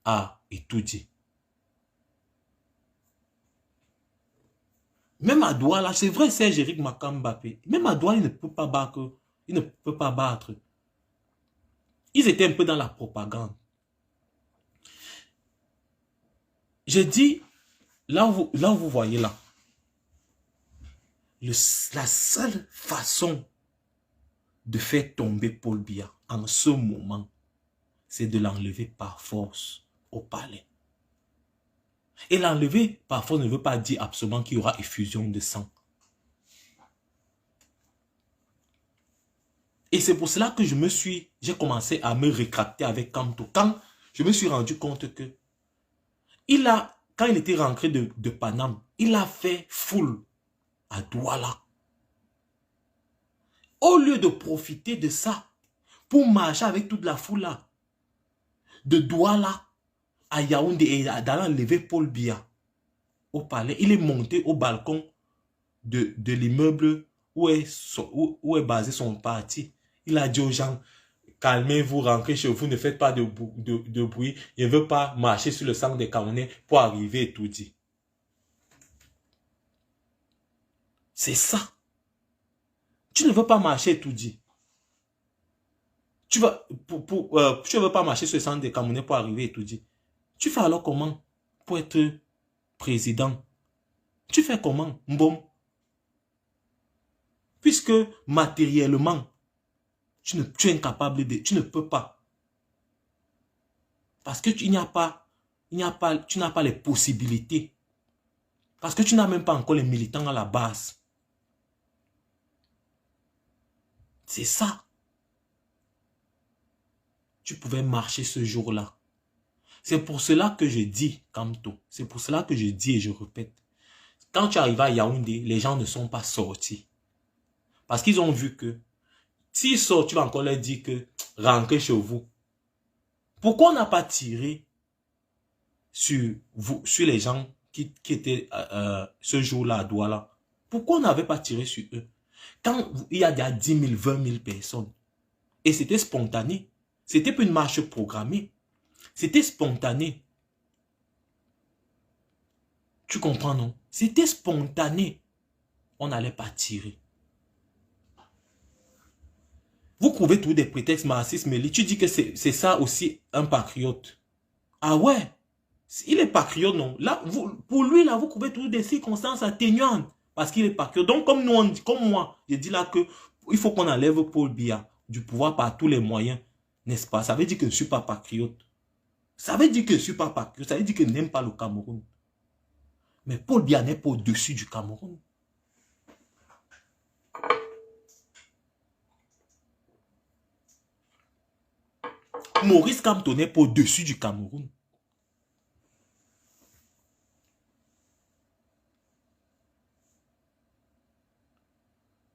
à Etoudie. Même à Douala, c'est vrai, Serge Éric Makambapé, même à Douala, il ne peut pas battre. Ils étaient un peu dans la propagande. Je dis, là où vous voyez là, la seule façon de faire tomber Paul Biya en ce moment, c'est de l'enlever par force au palais. Et l'enlever par force ne veut pas dire absolument qu'il y aura effusion de sang. Et c'est pour cela que j'ai commencé à me rétracter avec Kamto. Quand je me suis rendu compte que quand il était rentré de Paname, il a fait foule à Douala. Au lieu de profiter de ça pour marcher avec toute la foule là, de Douala à Yaoundé et d'aller lever Paul Biya au palais, il est monté au balcon de l'immeuble où est basé son parti. Il a dit aux gens, calmez-vous, rentrez chez vous, ne faites pas de bruit. Il ne veut pas marcher sur le sang des Camerounais pour arriver et tout dit. C'est ça. Tu ne veux pas marcher et tout dit. Tu ne veux pas marcher sur le sang des Camerounais pour arriver et tout dit. Tu fais alors comment pour être président? Tu fais comment, Mbom? Puisque matériellement, tu es incapable de... Tu ne peux pas. Parce que tu n'as pas les possibilités. Parce que tu n'as même pas encore les militants à la base. C'est ça. Tu pouvais marcher ce jour-là. C'est pour cela que je dis, Kamto, c'est pour cela que je dis et je répète. Quand tu arrives à Yaoundé, les gens ne sont pas sortis. Parce qu'ils ont vu que, s'ils sortent, tu vas encore leur dire que, rentrez chez vous. Pourquoi on n'a pas tiré sur les gens qui étaient ce jour-là à Douala? Pourquoi on n'avait pas tiré sur eux? Quand il y a déjà 10 000, 20 000 personnes, et c'était spontané, c'était pas une marche programmée, c'était spontané. Tu comprends, non? C'était spontané. On n'allait pas tirer. Vous trouvez tous des prétextes marxistes, mais tu dis que c'est ça aussi un patriote. Ah ouais? Il est patriote, non? Là, pour lui, là, vous trouvez toujours des circonstances atténuantes. Parce qu'il est patriote. Donc, comme moi, je dis là que il faut qu'on enlève Paul Biya du pouvoir par tous les moyens. N'est-ce pas? Ça veut dire que je ne suis pas patriote. Ça veut dire que je ne suis pas patriote. Ça veut dire que je n'aime pas le Cameroun. Mais Paul Biya n'est pas au-dessus du Cameroun. Maurice Kamto n'est pas au-dessus du Cameroun.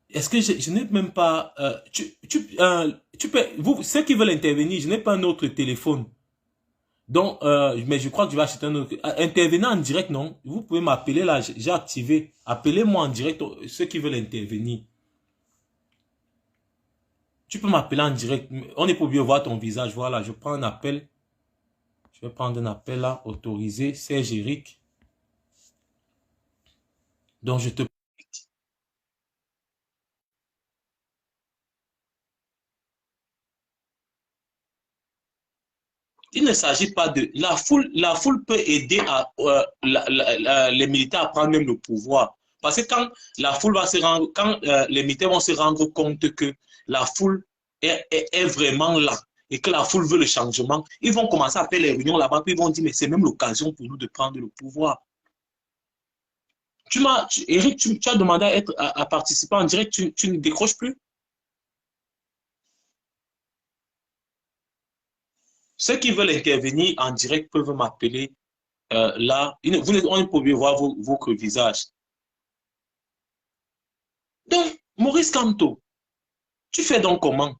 Est-ce que je n'ai même pas... ceux qui veulent intervenir, je n'ai pas un autre téléphone. Donc, mais je crois que je vais acheter un autre. Intervenant en direct, non. Vous pouvez m'appeler là, j'ai activé. Appelez-moi en direct, ceux qui veulent intervenir. Tu peux m'appeler en direct. On est pour bien voir ton visage. Voilà, je prends un appel. Je vais prendre un appel là, autorisé. Serge Eric. Donc, je te... Il ne s'agit pas de... La foule peut aider les militaires à prendre même le pouvoir. Parce que quand la foule va se rendre... Quand les militaires vont se rendre compte que la foule est vraiment là et que la foule veut le changement, ils vont commencer à faire les réunions là-bas, puis ils vont dire, mais c'est même l'occasion pour nous de prendre le pouvoir. Eric, tu as demandé à participer en direct, tu ne décroches plus? Ceux qui veulent intervenir en direct peuvent m'appeler là. On ne peut pas voir votre visage. Donc, Maurice Kamto, tu fais donc comment?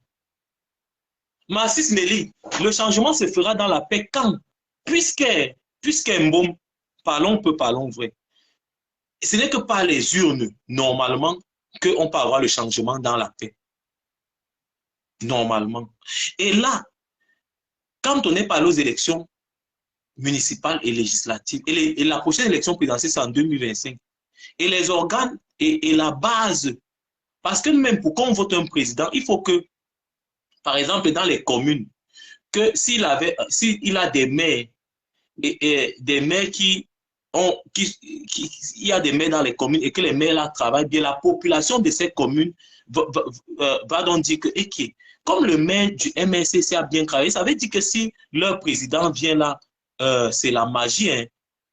Massis Nelly, le changement se fera dans la paix quand? Puisque Mbom, parlons peu, parlons vrai. Ce n'est que par les urnes, normalement, qu'on peut avoir le changement dans la paix. Normalement. Et là, quand on est parlé aux élections municipales et législatives, et la prochaine élection présidentielle, c'est en 2025, et les organes et la base, parce que même pour qu'on vote un président, il faut que, par exemple, dans les communes, que s'il a des maires, et des maires il y a des maires dans les communes et que les maires là travaillent bien, la population de ces communes va donc dire que, okay, comme le maire du MRCC a bien travaillé, ça veut dire que si leur président vient là, c'est la magie, hein,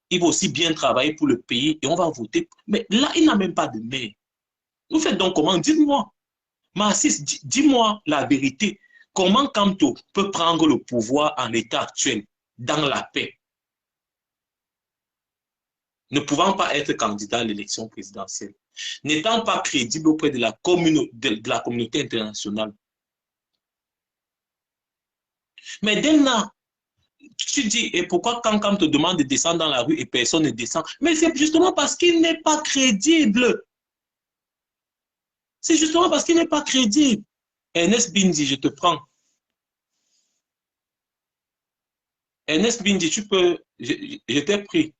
il va aussi bien travailler pour le pays et on va voter. Mais là, il n'a même pas de maire. Vous faites donc comment? Dites-moi. Massis, dis-moi la vérité. Comment Kamto peut prendre le pouvoir en l'état actuel, dans la paix, ne pouvant pas être candidat à l'élection présidentielle, n'étant pas crédible auprès de la communauté internationale? Mais dès là, tu dis, et pourquoi quand Kamto te demande de descendre dans la rue et personne ne descend? Mais c'est justement parce qu'il n'est pas crédible. C'est justement parce qu'il n'est pas crédible. Ernest Bindi, je te prends. Ernest Bindi, tu peux... Je t'ai pris.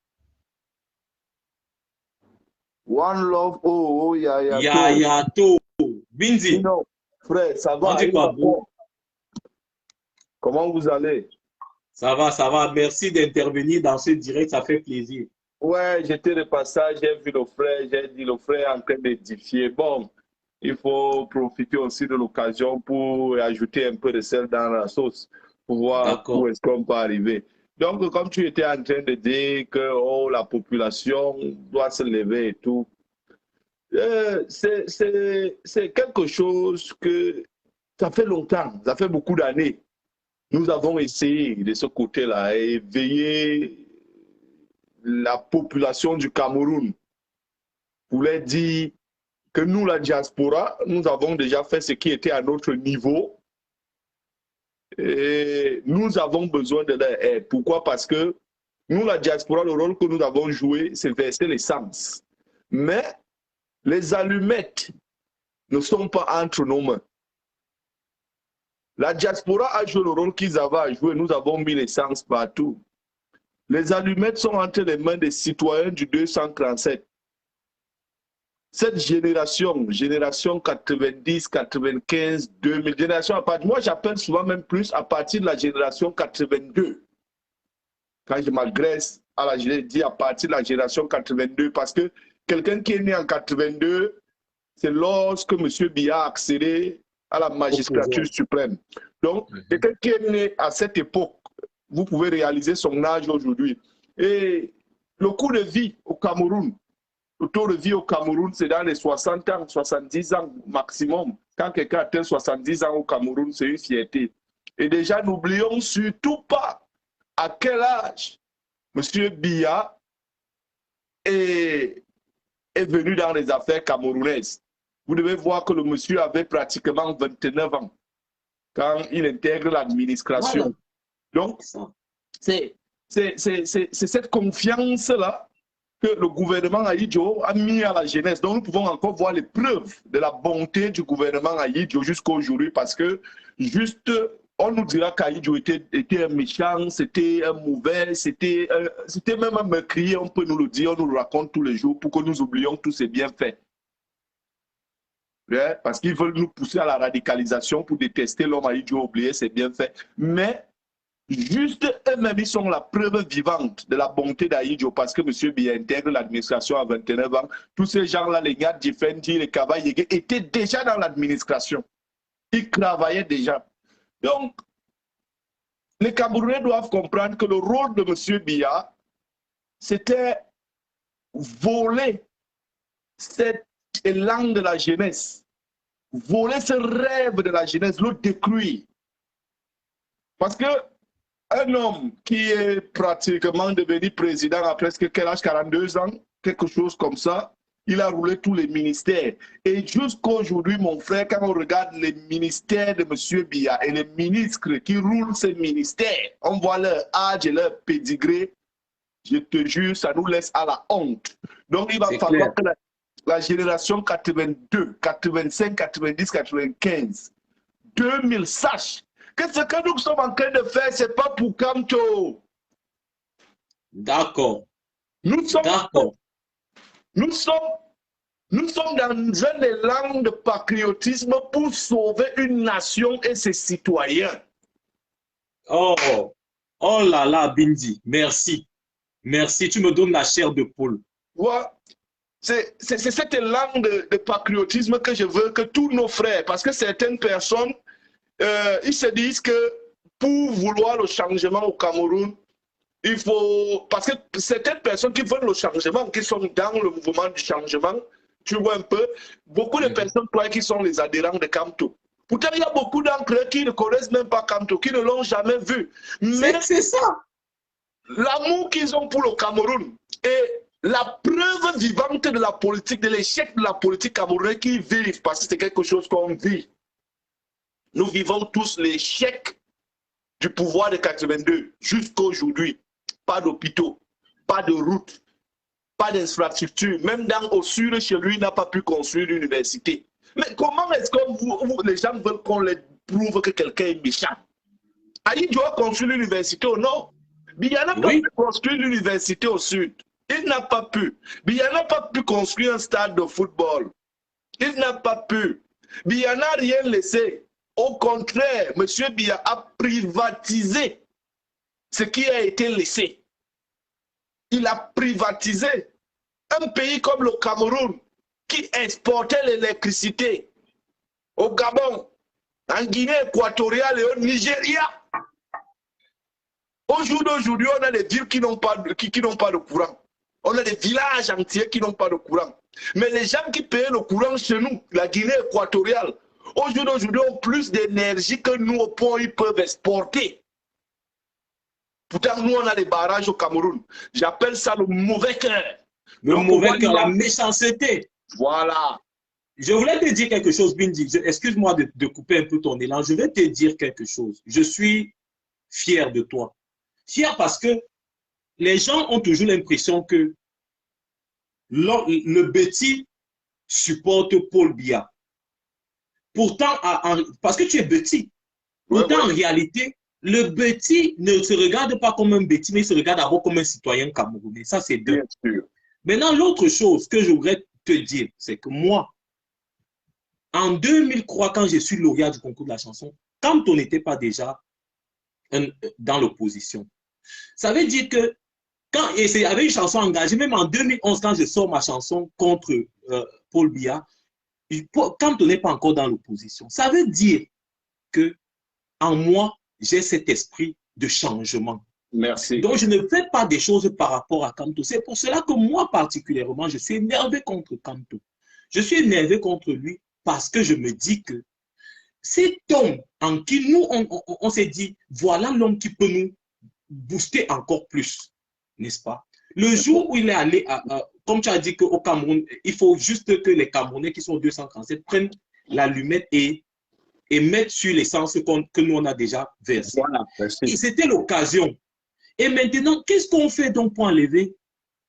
One Love, oh, Yaya Yayato. Bindi. Non, frère, ça On va. dit quoi, beau? Comment vous allez? Ça va, ça va. Merci d'intervenir dans ce direct, ça fait plaisir. Ouais, j'étais de passage, j'ai vu le frère, j'ai dit le frère est en train d'édifier. Bon, il faut profiter aussi de l'occasion pour ajouter un peu de sel dans la sauce, pour voir où est-ce qu'on peut arriver. Donc, comme tu étais en train de dire que oh, la population doit se lever et tout, c'est quelque chose que ça fait longtemps, ça fait beaucoup d'années. Nous avons essayé de ce côté-là, éveiller la population du Cameroun. Voulait dire que nous, la diaspora, nous avons déjà fait ce qui était à notre niveau. Et nous avons besoin de leur aide. Pourquoi? Parce que nous, la diaspora, le rôle que nous avons joué, c'est verser l'essence. Mais les allumettes ne sont pas entre nos mains. La diaspora a joué le rôle qu'ils avaient à jouer. Nous avons mis l'essence partout. Les allumettes sont entre les mains des citoyens du 237. Cette génération 90, 95, 2000, génération à partir, moi j'appelle souvent même plus à partir de la génération 82. Quand je m'agresse à la génération, je dis à partir de la génération 82, parce que quelqu'un qui est né en 82, c'est lorsque M. Biya a accédé à la magistrature suprême. Donc, quelqu'un qui est né à cette époque, vous pouvez réaliser son âge aujourd'hui. Et le coût de vie au Cameroun, le taux de vie au Cameroun, c'est dans les 60 ans, 70 ans maximum. Quand quelqu'un atteint 70 ans au Cameroun, c'est une fierté. Et déjà, n'oublions surtout pas à quel âge M. Biya est venu dans les affaires camerounaises. Vous devez voir que le monsieur avait pratiquement 29 ans quand il intègre l'administration. Voilà. Donc, c'est cette confiance-là que le gouvernement Ahidjo a mis à la jeunesse. Donc, nous pouvons encore voir les preuves de la bonté du gouvernement Ahidjo jusqu'à aujourd'hui, parce que juste, on nous dira qu'Ahidjo était un méchant, c'était un mauvais, c'était même un meurtrier, on peut nous le dire, on nous le raconte tous les jours pour que nous oublions tous ces bienfaits. Ouais, parce qu'ils veulent nous pousser à la radicalisation pour détester l'homme Ahidjo, oublier ses bienfaits. Mais juste eux-mêmes, ils sont la preuve vivante de la bonté d'Ahidjo, parce que M. Biya intègre l'administration à 29 ans. Tous ces gens-là, les Nyat Difendi, les Kaba-Yégué, étaient déjà dans l'administration. Ils travaillaient déjà. Donc, les Camerounais doivent comprendre que le rôle de M. Biya, c'était voler cet élan de la jeunesse, voler ce rêve de la jeunesse, le détruire. Parce que un homme qui est pratiquement devenu président à presque quel âge, 42 ans, quelque chose comme ça, il a roulé tous les ministères. Et jusqu'à aujourd'hui, mon frère, quand on regarde les ministères de M. Biya et les ministres qui roulent ces ministères, on voit leur âge et leur pédigré, je te jure, ça nous laisse à la honte. Donc il va falloir que la génération 82, 85, 90, 95, 2000 sache que ce que nous sommes en train de faire, ce n'est pas pour Kamto. D'accord. Nous sommes dans un élan de patriotisme pour sauver une nation et ses citoyens. Oh là là, Bindi, merci. Merci, tu me donnes la chair de poule. Ouais. C'est cet élan de patriotisme que je veux que tous nos frères, parce que certaines personnes, ils se disent que pour vouloir le changement au Cameroun, il faut... Parce que certaines personnes qui veulent le changement, qui sont dans le mouvement du changement, tu vois un peu, beaucoup de personnes croient qu'ils sont les adhérents de Kamto. Pourtant, il y a beaucoup d'entre eux qui ne connaissent même pas Kamto, qui ne l'ont jamais vu. Mais c'est ça. L'amour qu'ils ont pour le Cameroun et la preuve vivante de la politique, de l'échec de la politique camerounaise qu'ils vivent, parce que c'est quelque chose qu'on vit. Nous vivons tous l'échec du pouvoir de 82 jusqu'à aujourd'hui. Pas d'hôpitaux, pas de routes, pas d'infrastructures. Même dans au sud, chez lui, il n'a pas pu construire l'université. Mais comment est-ce que les gens veulent qu'on les prouve que quelqu'un est méchant? Ahidjo a construit l'université au nord. Biya n'a pas pu construire l'université au sud. Il n'a pas pu. Biya n'a pas pu construire un stade de football. Il n'a pas pu. Biya n'a rien laissé. Au contraire, M. Biya a privatisé ce qui a été laissé. Il a privatisé un pays comme le Cameroun qui exportait l'électricité au Gabon, en Guinée équatoriale et au Nigeria. Au jour d'aujourd'hui, on a des villes qui n'ont pas de courant. On a des villages entiers qui n'ont pas de courant. Mais les gens qui payent le courant chez nous, la Guinée équatoriale, au jour d'aujourd'hui, ont plus d'énergie que nous, au point ils peuvent exporter. Pourtant, nous, on a des barrages au Cameroun. J'appelle ça le mauvais cœur. Le mauvais cœur, la méchanceté. Voilà. Je voulais te dire quelque chose, Bindi. Excuse-moi de couper un peu ton élan. Je vais te dire quelque chose. Je suis fier de toi. Fier parce que les gens ont toujours l'impression que le Betty supporte Paul Biya. Pourtant, parce que tu es Betty. Pourtant, en réalité, le Betty ne se regarde pas comme un Betty, mais il se regarde d'abord comme un citoyen camerounais. Ça, c'est deux. Maintenant, l'autre chose que je voudrais te dire, c'est que moi, en 2003, quand je suis lauréat du concours de la chanson, quand on n'était pas déjà dans l'opposition, ça veut dire que quand il y avait une chanson engagée, même en 2011, quand je sors ma chanson contre Paul Biya, quand on n'est pas encore dans l'opposition, ça veut dire que en moi, j'ai cet esprit de changement. Merci. Donc, je ne fais pas des choses par rapport à Kanto. C'est pour cela que moi, particulièrement, je suis énervé contre Kanto. Je suis énervé contre lui parce que je me dis que cet homme en qui nous, on s'est dit, voilà l'homme qui peut nous booster encore plus, n'est-ce pas? Le jour où il est allé, comme tu as dit qu'au Cameroun, il faut juste que les Camerounais qui sont 237 prennent l'allumette et mettent sur l'essence que nous on a déjà versé. Voilà, c'était l'occasion. Et maintenant, qu'est-ce qu'on fait donc pour enlever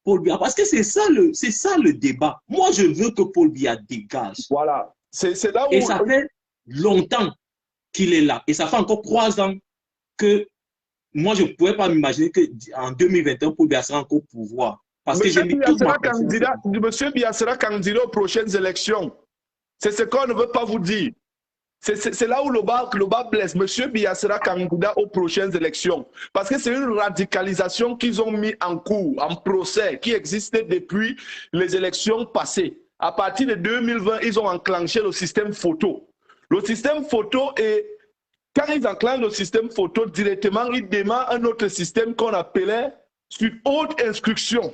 Paul Biya? Parce que c'est ça le débat. Moi, je veux que Paul Biya dégage. Voilà. C'est là où... Et ça fait longtemps qu'il est là. Et ça fait encore 3 ans que moi, je ne pouvais pas m'imaginer qu'en 2021, Paul Biya sera encore au pouvoir. Parce que j'ai mis tout ma confiance. Monsieur Biya sera candidat aux prochaines élections. C'est ce qu'on ne veut pas vous dire. C'est là où le bas blesse. Monsieur Biya sera candidat aux prochaines élections. Parce que c'est une radicalisation qu'ils ont mis en cours, en procès, qui existait depuis les élections passées. À partir de 2020, ils ont enclenché le système photo. Le système photo est... Quand ils enclenchent le système photo, directement, ils démarrent un autre système qu'on appelait sur haute instruction.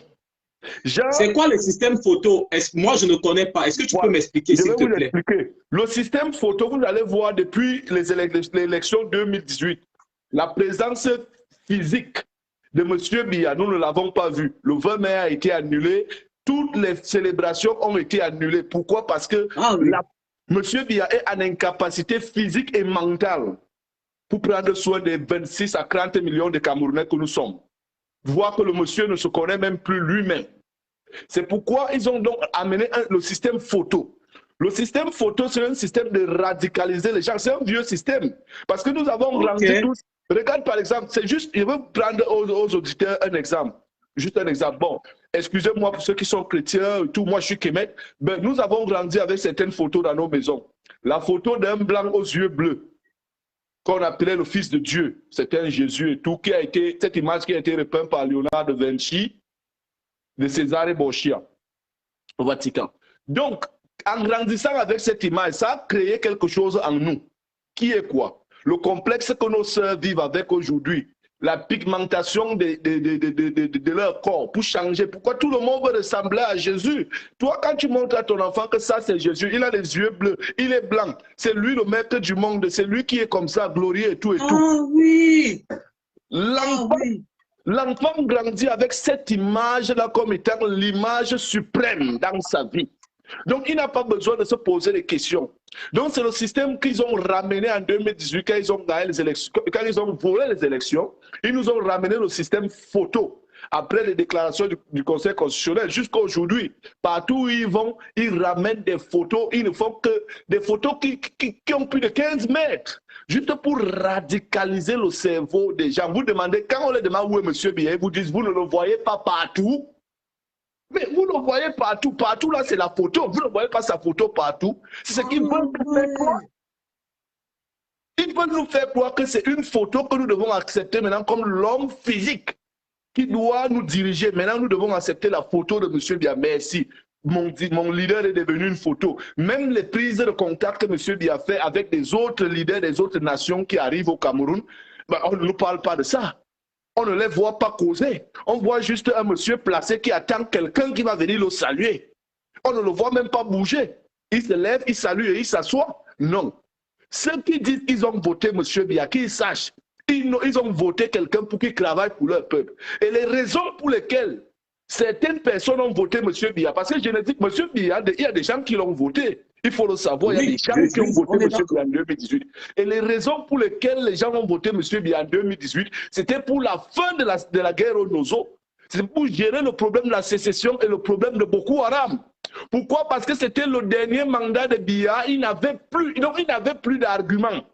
C'est quoi le système photo? Moi, je ne connais pas. Est-ce que tu peux m'expliquer, s'il te plaît? Le système photo, vous allez voir depuis les élections 2018, la présence physique de M. Biya, nous ne l'avons pas vu. Le 20 mai a été annulé. Toutes les célébrations ont été annulées. Pourquoi? Parce que M. Biya est en incapacité physique et mentale pour prendre soin des 26 à 30 millions de Camerounais que nous sommes. Voir que le monsieur ne se connaît même plus lui-même. C'est pourquoi ils ont donc amené le système photo. Le système photo, c'est un système de radicaliser les gens. C'est un vieux système. Parce que nous avons grandi tous. Regarde par exemple, c'est juste, je veux prendre aux auditeurs un exemple. Juste un exemple. Bon, excusez-moi pour ceux qui sont chrétiens et tout, moi je suis Kemet. Ben, nous avons grandi avec certaines photos dans nos maisons. La photo d'un blanc aux yeux bleus, qu'on appelait le Fils de Dieu, c'était un Jésus et tout, cette image qui a été repeinte par Léonard de Vinci, de César Borgia, au Vatican. Donc, en grandissant avec cette image, ça a créé quelque chose en nous, qui est quoi? Le complexe que nos sœurs vivent avec aujourd'hui, la pigmentation de leur corps pour changer. Pourquoi tout le monde veut ressembler à Jésus? Toi, quand tu montres à ton enfant que ça c'est Jésus, il a les yeux bleus, il est blanc, c'est lui le maître du monde, c'est lui qui est comme ça, glorieux et tout et tout. Ah oui! L'enfant grandit avec cette image-là comme étant l'image suprême dans sa vie. Donc, il n'a pas besoin de se poser des questions. Donc, c'est le système qu'ils ont ramené en 2018 quand ils ont gagné les élections, quand ils ont volé les élections. Ils nous ont ramené le système photo. après les déclarations du Conseil constitutionnel, jusqu'à aujourd'hui, partout où ils vont, ils ramènent des photos, ils ne font que des photos qui ont plus de 15 mètres, juste pour radicaliser le cerveau des gens. Vous demandez, quand on les demande où est M. Biya, ils vous disent, vous ne le voyez pas partout. Mais vous le voyez partout, partout là c'est la photo, vous ne voyez pas sa photo partout. C'est ce qu'ils veulent faire croire. Ils veulent nous faire croire que c'est une photo que nous devons accepter maintenant comme l'homme physique qui doit nous diriger. Maintenant, nous devons accepter la photo de M. Biya. Merci. Mon leader est devenu une photo. Même les prises de contact que M. Biya fait avec des autres leaders des autres nations qui arrivent au Cameroun, ben, on ne nous parle pas de ça. On ne les voit pas causer. On voit juste un monsieur placé qui attend quelqu'un qui va venir le saluer. On ne le voit même pas bouger. Il se lève, il salue et il s'assoit. Non. Ceux qui disent qu'ils ont voté M. Biya, qu'ils sachent, ils ont voté quelqu'un pour qu'il travaille pour leur peuple. Et les raisons pour lesquelles certaines personnes ont voté M. Biya, parce que je ne dis que M. Biya, il y a des gens qui l'ont voté. Il faut le savoir, il y a des gens qui ont voté M. Biya en 2018. Et les raisons pour lesquelles les gens ont voté M. Biya en 2018, c'était pour la fin de la guerre au Nozo. C'est pour gérer le problème de la sécession et le problème de Boko Haram. Pourquoi? Parce que c'était le dernier mandat de Biya, il n'avait plus d'arguments.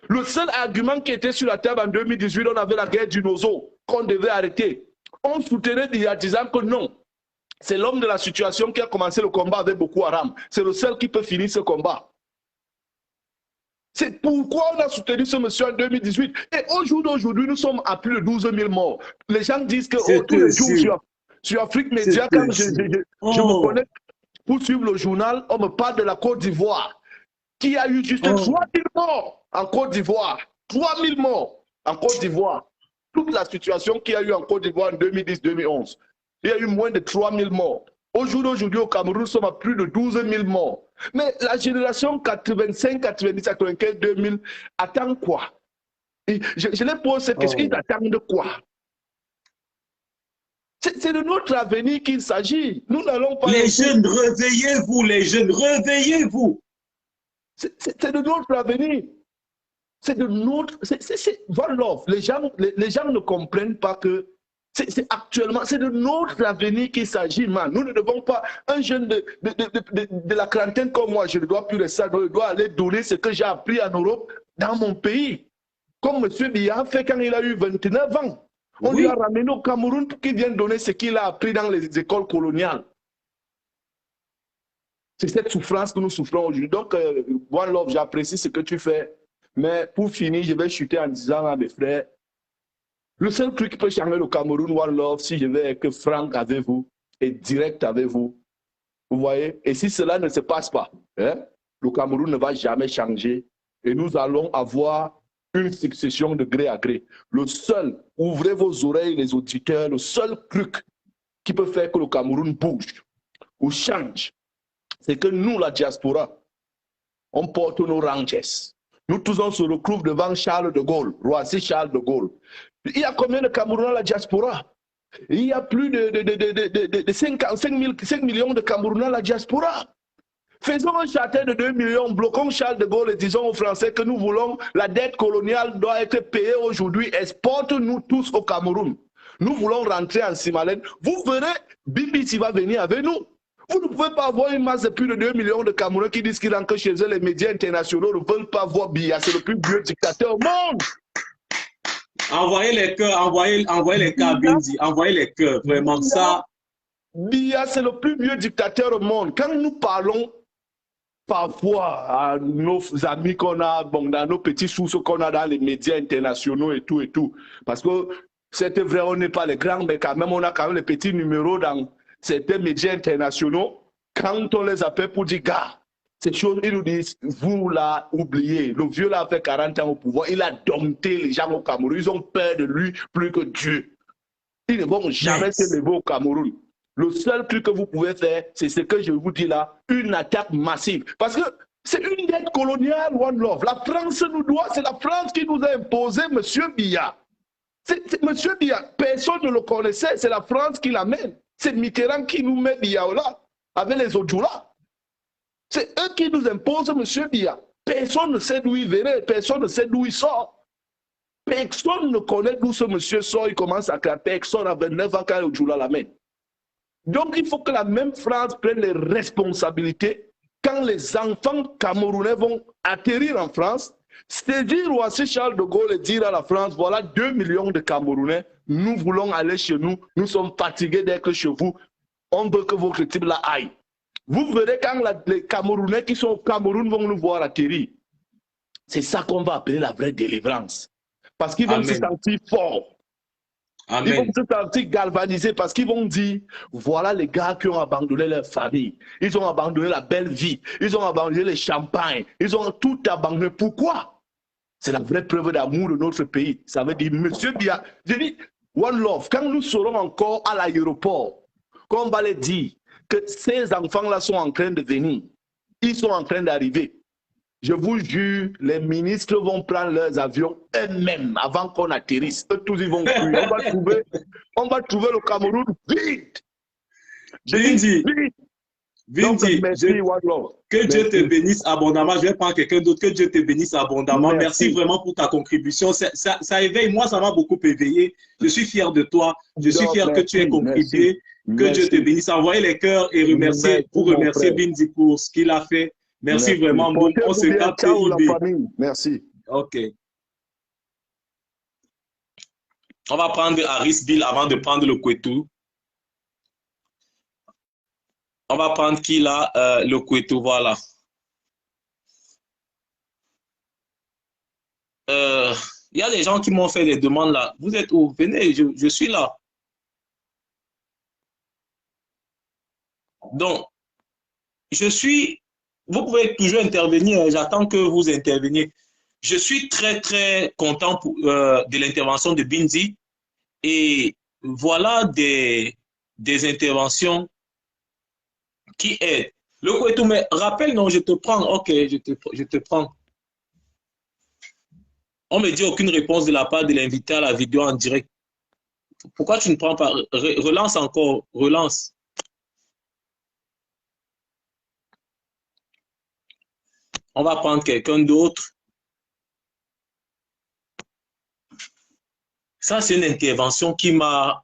Le seul argument qui était sur la table en 2018, on avait la guerre du Nozo, qu'on devait arrêter. On soutenait Biya disant que non, c'est l'homme de la situation qui a commencé le combat avec Boko Haram. C'est le seul qui peut finir ce combat. C'est pourquoi on a soutenu ce monsieur en 2018. Et au jour d'aujourd'hui, nous sommes à plus de 12 000 morts. Les gens disent que tous les jours sur Afrique Média, quand je me connecte pour suivre le journal, on me parle de la Côte d'Ivoire, qui a eu juste 3 000 morts en Côte d'Ivoire. 3 000 morts en Côte d'Ivoire. Toute la situation qu'il y a eu en Côte d'Ivoire en 2010-2011. Il y a eu moins de 3 000 morts. Au jour d'aujourd'hui, au Cameroun, nous sommes à plus de 12 000 morts. Mais la génération 85, 90, 95, 2000 attend quoi? Et je les pose cette question. Ils attendent de quoi? C'est de notre avenir qu'il s'agit. Nous n'allons pas... Les jeunes, réveillez-vous, les jeunes, réveillez-vous. C'est de notre avenir. C'est de notre... One love. Les gens ne comprennent pas que actuellement, c'est de notre avenir qu'il s'agit, man. Nous ne devons pas, un jeune de la quarantaine comme moi, je ne dois plus de ça, je dois aller donner ce que j'ai appris en Europe dans mon pays. Comme M. Biya fait quand il a eu 29 ans. On lui a ramené au Cameroun pour qu'il vienne donner ce qu'il a appris dans les écoles coloniales. C'est cette souffrance que nous souffrons aujourd'hui. Donc, One Love, j'apprécie ce que tu fais. Mais pour finir, je vais chuter en disant à mes frères, le seul truc qui peut changer le Cameroun, One Love, si je vais être franc avec vous et direct avec vous, vous voyez, et si cela ne se passe pas, hein, le Cameroun ne va jamais changer et nous allons avoir une succession de gré à gré. Le seul, ouvrez vos oreilles les auditeurs, le seul truc qui peut faire que le Cameroun bouge ou change, c'est que nous, la diaspora, on porte nos ranges. Nous tous on se retrouve devant Charles de Gaulle, Roissy Charles de Gaulle. Il y a combien de Camerounais à la diaspora? Il y a plus de 5 millions de Camerounais à la diaspora. Faisons un charter de 2 millions, bloquons Charles de Gaulle et disons aux Français que nous voulons, la dette coloniale doit être payée aujourd'hui, exporte-nous tous au Cameroun. Nous voulons rentrer en Simalène. Vous verrez, Bibi va venir avec nous. Vous ne pouvez pas avoir une masse de plus de 2 millions de Camerounais qui disent qu'ils rentrent chez eux. Les médias internationaux ne veulent pas voir Biya. C'est le plus vieux dictateur au monde. Envoyez les cœurs, envoyez les cœurs, Bindi. Envoyez les cœurs. Vraiment, ça. Biya, c'est le plus vieux dictateur au monde. Quand nous parlons parfois à nos amis qu'on a, bon, dans nos petits sources qu'on a dans les médias internationaux et tout, parce que c'est vrai, on n'est pas les grands, mais quand même, on a quand même les petits numéros dans certains médias internationaux. Quand on les appelle pour dire, gars, ces choses, ils nous disent, vous là, oubliez, le vieux là a fait 40 ans au pouvoir, il a dompté les gens au Cameroun, ils ont peur de lui plus que Dieu. Ils ne vont jamais se lever au Cameroun. Le seul truc que vous pouvez faire, c'est ce que je vous dis là, une attaque massive. Parce que c'est une dette coloniale, One Love. La France nous doit, c'est la France qui nous a imposé M. Biya. M. Biya, personne ne le connaissait, c'est la France qui l'amène. C'est Mitterrand qui nous met Biya là, avec les Odjoula. C'est eux qui nous imposent M. Biya. Personne ne sait d'où il venait, personne ne sait d'où il sort. Personne ne connaît d'où ce monsieur sort, il commence à créer. Personne à 29 ans quand il joue à la main. Donc il faut que la même France prenne les responsabilités quand les enfants camerounais vont atterrir en France. C'est dire aussi Charles de Gaulle et dire à la France, voilà 2 millions de Camerounais, nous voulons aller chez nous, nous sommes fatigués d'être chez vous, on veut que votre type là aille. Vous verrez quand les Camerounais qui sont au Cameroun vont nous voir atterrir. C'est ça qu'on va appeler la vraie délivrance. Parce qu'ils vont se sentir forts. Amen. Ils vont se sentir galvanisés parce qu'ils vont dire, voilà les gars qui ont abandonné leur famille. Ils ont abandonné la belle vie. Ils ont abandonné les champagnes. Ils ont tout abandonné. Pourquoi? C'est la vraie preuve d'amour de notre pays. Ça veut dire, monsieur Bia, je dis, One Love, quand nous serons encore à l'aéroport, qu'on va les dire que ces enfants-là sont en train de venir, ils sont en train d'arriver. Je vous jure, les ministres vont prendre leurs avions eux-mêmes avant qu'on atterrisse. Eux tous, ils vont fuir. On va trouver le Cameroun vide. Bindi, que Dieu te bénisse abondamment. Je vais prendre quelqu'un d'autre. Que Dieu te bénisse abondamment. Merci vraiment pour ta contribution. Ça éveille. Moi, ça m'a beaucoup éveillé. Je suis fier de toi. Je suis fier que tu aies contribué. Que Dieu te bénisse. Envoyez les cœurs et remercier Bindi pour ce qu'il a fait. Merci vraiment. On se capte. Merci. OK. On va prendre Harris Bill avant de prendre le Kwetu. On va prendre qui là? Le Kwetu, voilà. Il y a des gens qui m'ont fait des demandes là. Vous êtes où? Venez, je suis là. Donc, vous pouvez toujours intervenir, j'attends que vous interveniez. Je suis très, très content de l'intervention de Bindi. Et voilà des interventions qui aident. Le Kwetu, mais rappelle, non, je te prends. OK, je te prends. On me dit aucune réponse de la part de l'invité à la vidéo en direct. Pourquoi tu ne prends pas? Relance encore, relance. On va prendre quelqu'un d'autre. Ça, c'est une intervention qui m'a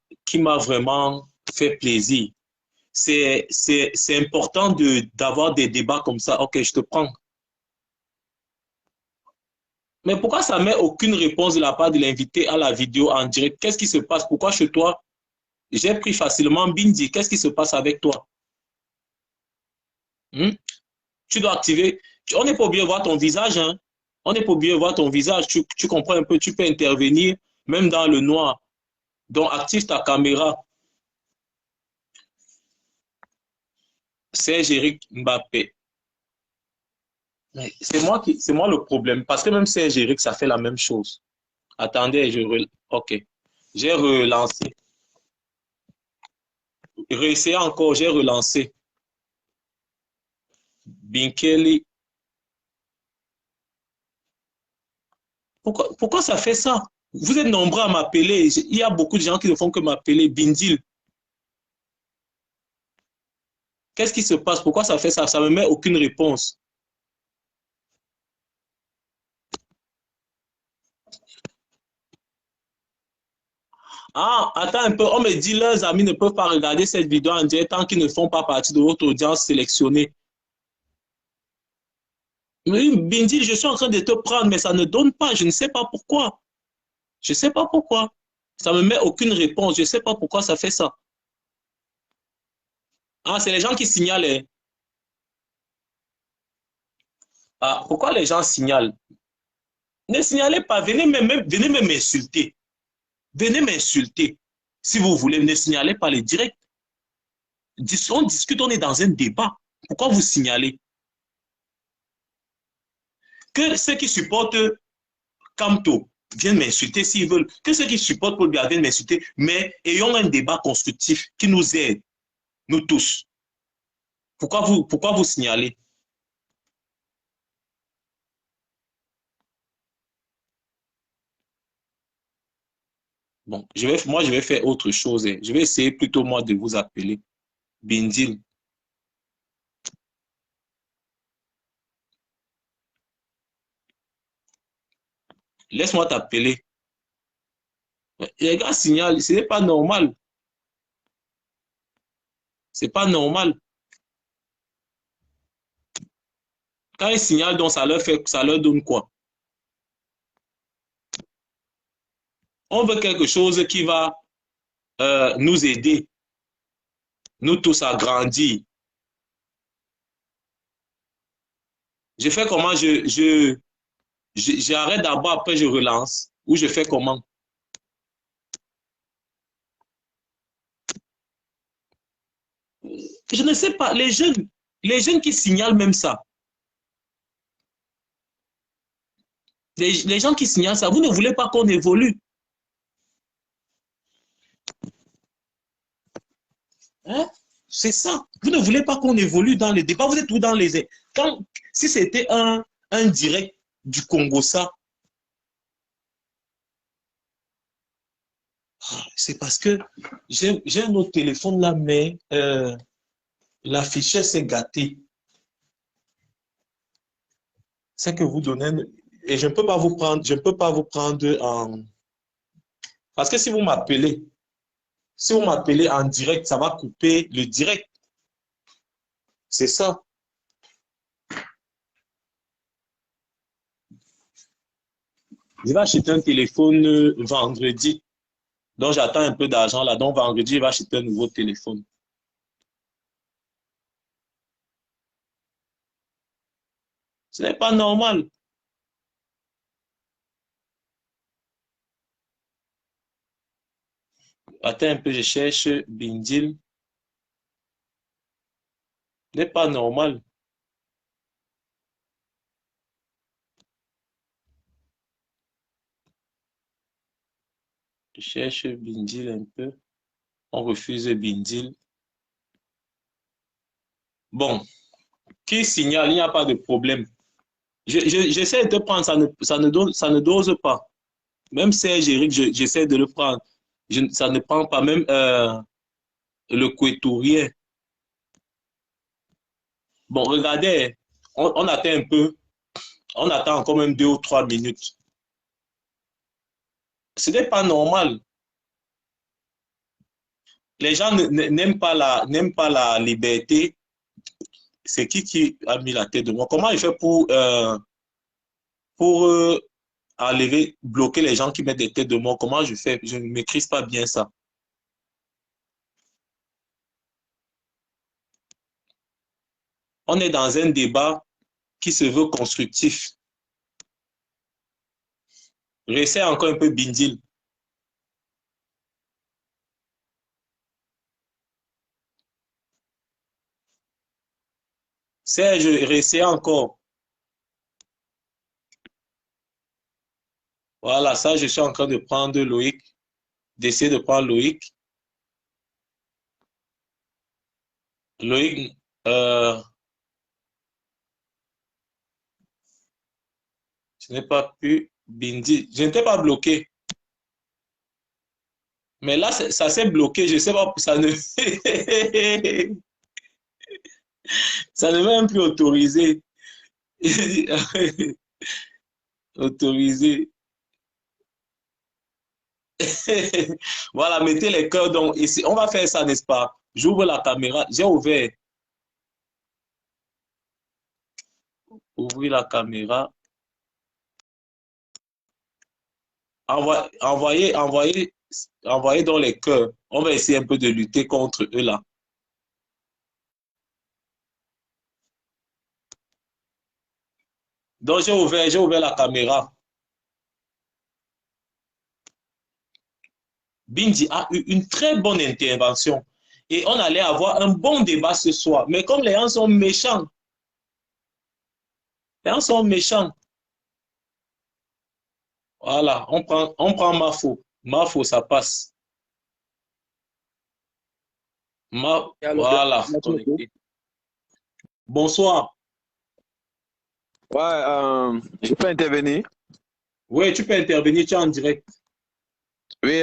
vraiment fait plaisir. C'est important d'avoir des débats comme ça. OK, je te prends. Mais pourquoi ça ne met aucune réponse de la part de l'invité à la vidéo en direct? Qu'est-ce qui se passe? Pourquoi chez toi? J'ai pris facilement Bindi. Qu'est-ce qui se passe avec toi? Tu dois activer. On n'est pas obligé de voir ton visage. Hein? On n'est pas obligé de voir ton visage. Tu comprends un peu. Tu peux intervenir même dans le noir. Donc, active ta caméra. Serge-Éric Mbappé. C'est moi le problème. Parce que même Serge-Éric, ça fait la même chose. Attendez, OK. J'ai relancé. Réessayez encore, j'ai relancé. Binkeli. Pourquoi ça fait ça? Vous êtes nombreux à m'appeler. Il y a beaucoup de gens qui ne font que m'appeler Bindil. Qu'est-ce qui se passe? Pourquoi ça fait ça? Ça ne me met aucune réponse. Ah, attends un peu. On me dit leurs amis ne peuvent pas regarder cette vidéo en direct tant qu'ils ne font pas partie de votre audience sélectionnée. Oui, Bindi, je suis en train de te prendre, mais ça ne donne pas. Je ne sais pas pourquoi. Je ne sais pas pourquoi. Ça ne me met aucune réponse. Je ne sais pas pourquoi ça fait ça. Ah, c'est les gens qui signalent. Hein. Ah, pourquoi les gens signalent? Ne signalez pas. Venez même m'insulter. Venez m'insulter. Si vous voulez, ne signalez pas les directs. On discute, on est dans un débat. Pourquoi vous signalez? Que ceux qui supportent Kamto viennent m'insulter s'ils veulent. Que ceux qui supportent Paul Biya viennent m'insulter. Mais ayons un débat constructif qui nous aide, nous tous. Pourquoi vous signalez? Bon, moi, je vais faire autre chose. Je vais essayer plutôt, moi, de vous appeler Bindil. Laisse-moi t'appeler. Les gars signalent, ce n'est pas normal. C'est pas normal. Quand ils signalent, donc ça leur donne quoi? On veut quelque chose qui va nous aider, nous tous à grandir. Je fais comment? J'arrête d'abord, après je relance. Ou je fais comment? Je ne sais pas. Les jeunes qui signalent même ça. Les gens qui signalent ça, vous ne voulez pas qu'on évolue. Hein? C'est ça. Vous ne voulez pas qu'on évolue dans les débats. Vous êtes tout dans les... Si c'était un direct du Congo, ça, c'est parce que j'ai un autre téléphone là, mais l'afficheur s'est gâté. C'est que vous donnez... Et je ne peux pas vous prendre en... Parce que si vous m'appelez en direct, ça va couper le direct. C'est ça. Je vais acheter un téléphone vendredi. Donc, j'attends un peu d'argent là. Donc, vendredi, je vais acheter un nouveau téléphone. Ce n'est pas normal. Attends un peu, je cherche Bindil. Ce n'est pas normal. Je cherche Bindil un peu. On refuse Bindil. Bon. Qui signale, il n'y a pas de problème. J'essaie de te prendre, ça ne dose pas. Même Serge Eric, j'essaie de le prendre. Ça ne prend pas même le couetourien. Bon, regardez, on attend un peu. On attend encore même 2 ou 3 minutes. Ce n'est pas normal. Les gens n'aiment pas la liberté. C'est qui a mis la tête de moi? Comment je fais pour enlever, bloquer les gens qui mettent des têtes de moi? Comment je fais? Je ne maîtrise pas bien ça. On est dans un débat qui se veut constructif. Réessaie encore un peu Bindil. Serge, réessaie encore. Voilà, ça, je suis en train de prendre Loïc, d'essayer de prendre Loïc. Loïc, je n'ai pas pu Bindi. Je n'étais pas bloqué. Mais là, ça s'est bloqué. Je ne sais pas, ça ne... ça ne m'a même plus autorisé. Autorisé. Voilà, mettez les cœurs. Donc, ici, on va faire ça, n'est-ce pas? J'ouvre la caméra. J'ai ouvert. Ouvrir la caméra. Envoyez dans les cœurs. On va essayer un peu de lutter contre eux là. Donc, j'ai ouvert la caméra. Bindi a eu une très bonne intervention. Et on allait avoir un bon débat ce soir. Mais comme les gens sont méchants, Voilà, on prend Mafo. Mafo, ça passe. Voilà. Bonsoir. Ouais, je peux intervenir? Oui, tu peux intervenir, tu es en direct. Oui,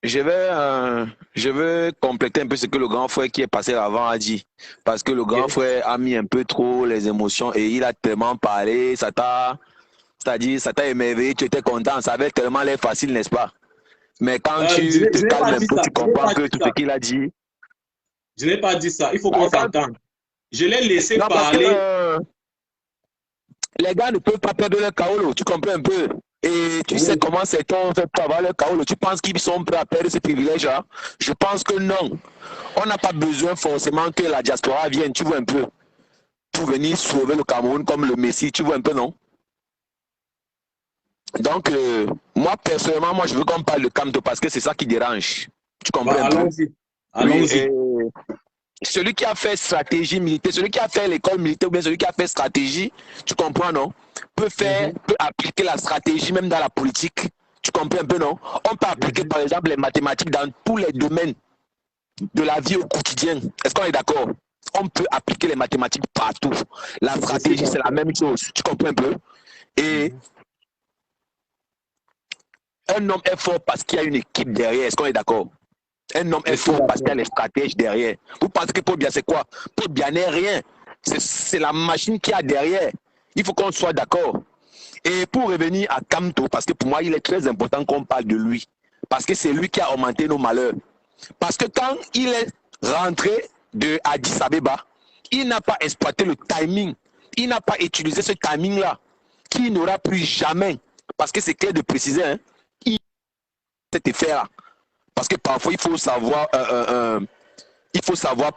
je veux compléter un peu ce que le grand frère qui est passé avant a dit. Parce que le grand frère a mis un peu trop les émotions et il a tellement parlé, c'est-à-dire, ça t'a émerveillé, tu étais content, ça avait tellement l'air facile, n'est-ce pas? Mais quand tu te calmes un peu, tu comprends que tout ce qu'il a dit. Je n'ai pas dit ça. Il faut qu'on s'entende. Je l'ai laissé parler. Les gars ne peuvent pas perdre leur Kaolo, tu comprends un peu. Et tu sais comment certains fait pour avoir leur Kaolo. Tu penses qu'ils sont prêts à perdre ce privilège-là? Je pense que non. On n'a pas besoin forcément que la diaspora vienne, tu vois un peu, pour venir sauver le Cameroun comme le Messie, tu vois un peu, non? Donc, moi, personnellement, moi, je veux qu'on parle de Kamto parce que c'est ça qui dérange. Tu comprends un peu? Allons-y. Allons-y. Celui qui a fait stratégie militaire, celui qui a fait l'école militaire ou bien celui qui a fait stratégie, tu comprends, non? Peut appliquer la stratégie même dans la politique. Tu comprends un peu, non? On peut appliquer, par exemple, les mathématiques dans tous les domaines de la vie au quotidien. Est-ce qu'on est d'accord? On peut appliquer les mathématiques partout. La stratégie, c'est la même chose. Tu comprends un peu? Et un homme est fort parce qu'il y a une équipe derrière. Est-ce qu'on est d'accord? Un homme est fort parce qu'il y a les stratèges derrière. Vous pensez que Paul Biya, c'est quoi? Paul Biya n'est rien. C'est la machine qu'il y a derrière. Il faut qu'on soit d'accord. Et pour revenir à Kamto, parce que pour moi, il est très important qu'on parle de lui. Parce que c'est lui qui a augmenté nos malheurs. Parce que quand il est rentré de Addis Abeba, il n'a pas exploité le timing. Il n'a pas utilisé ce timing-là, qui n'aura plus jamais. Parce que c'est clair de préciser, hein, cet effet-là. Parce que parfois, il faut savoir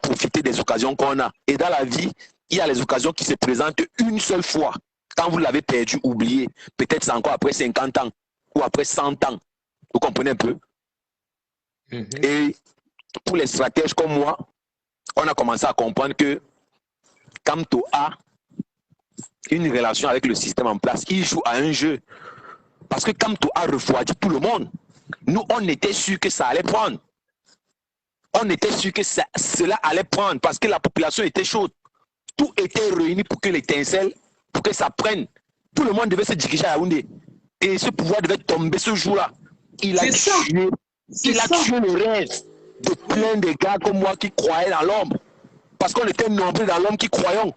profiter des occasions qu'on a. Et dans la vie, il y a les occasions qui se présentent une seule fois. Quand vous l'avez perdu, oubliez. Peut-être c'est encore après 50 ans ou après 100 ans. Vous comprenez un peu? Et pour les stratèges comme moi, on a commencé à comprendre que Kamto a une relation avec le système en place. Il joue à un jeu. Parce que Kamto a refroidi tout le monde. Nous, on était sûr que ça allait prendre. On était sûr que cela allait prendre parce que la population était chaude. Tout était réuni pour que l'étincelle, pour que ça prenne. Tout le monde devait se diriger à Yaoundé. Et ce pouvoir devait tomber ce jour-là. Il a tué le rêve de plein de gars comme moi qui croyaient dans l'ombre. Parce qu'on était nombreux dans l'ombre qui croyons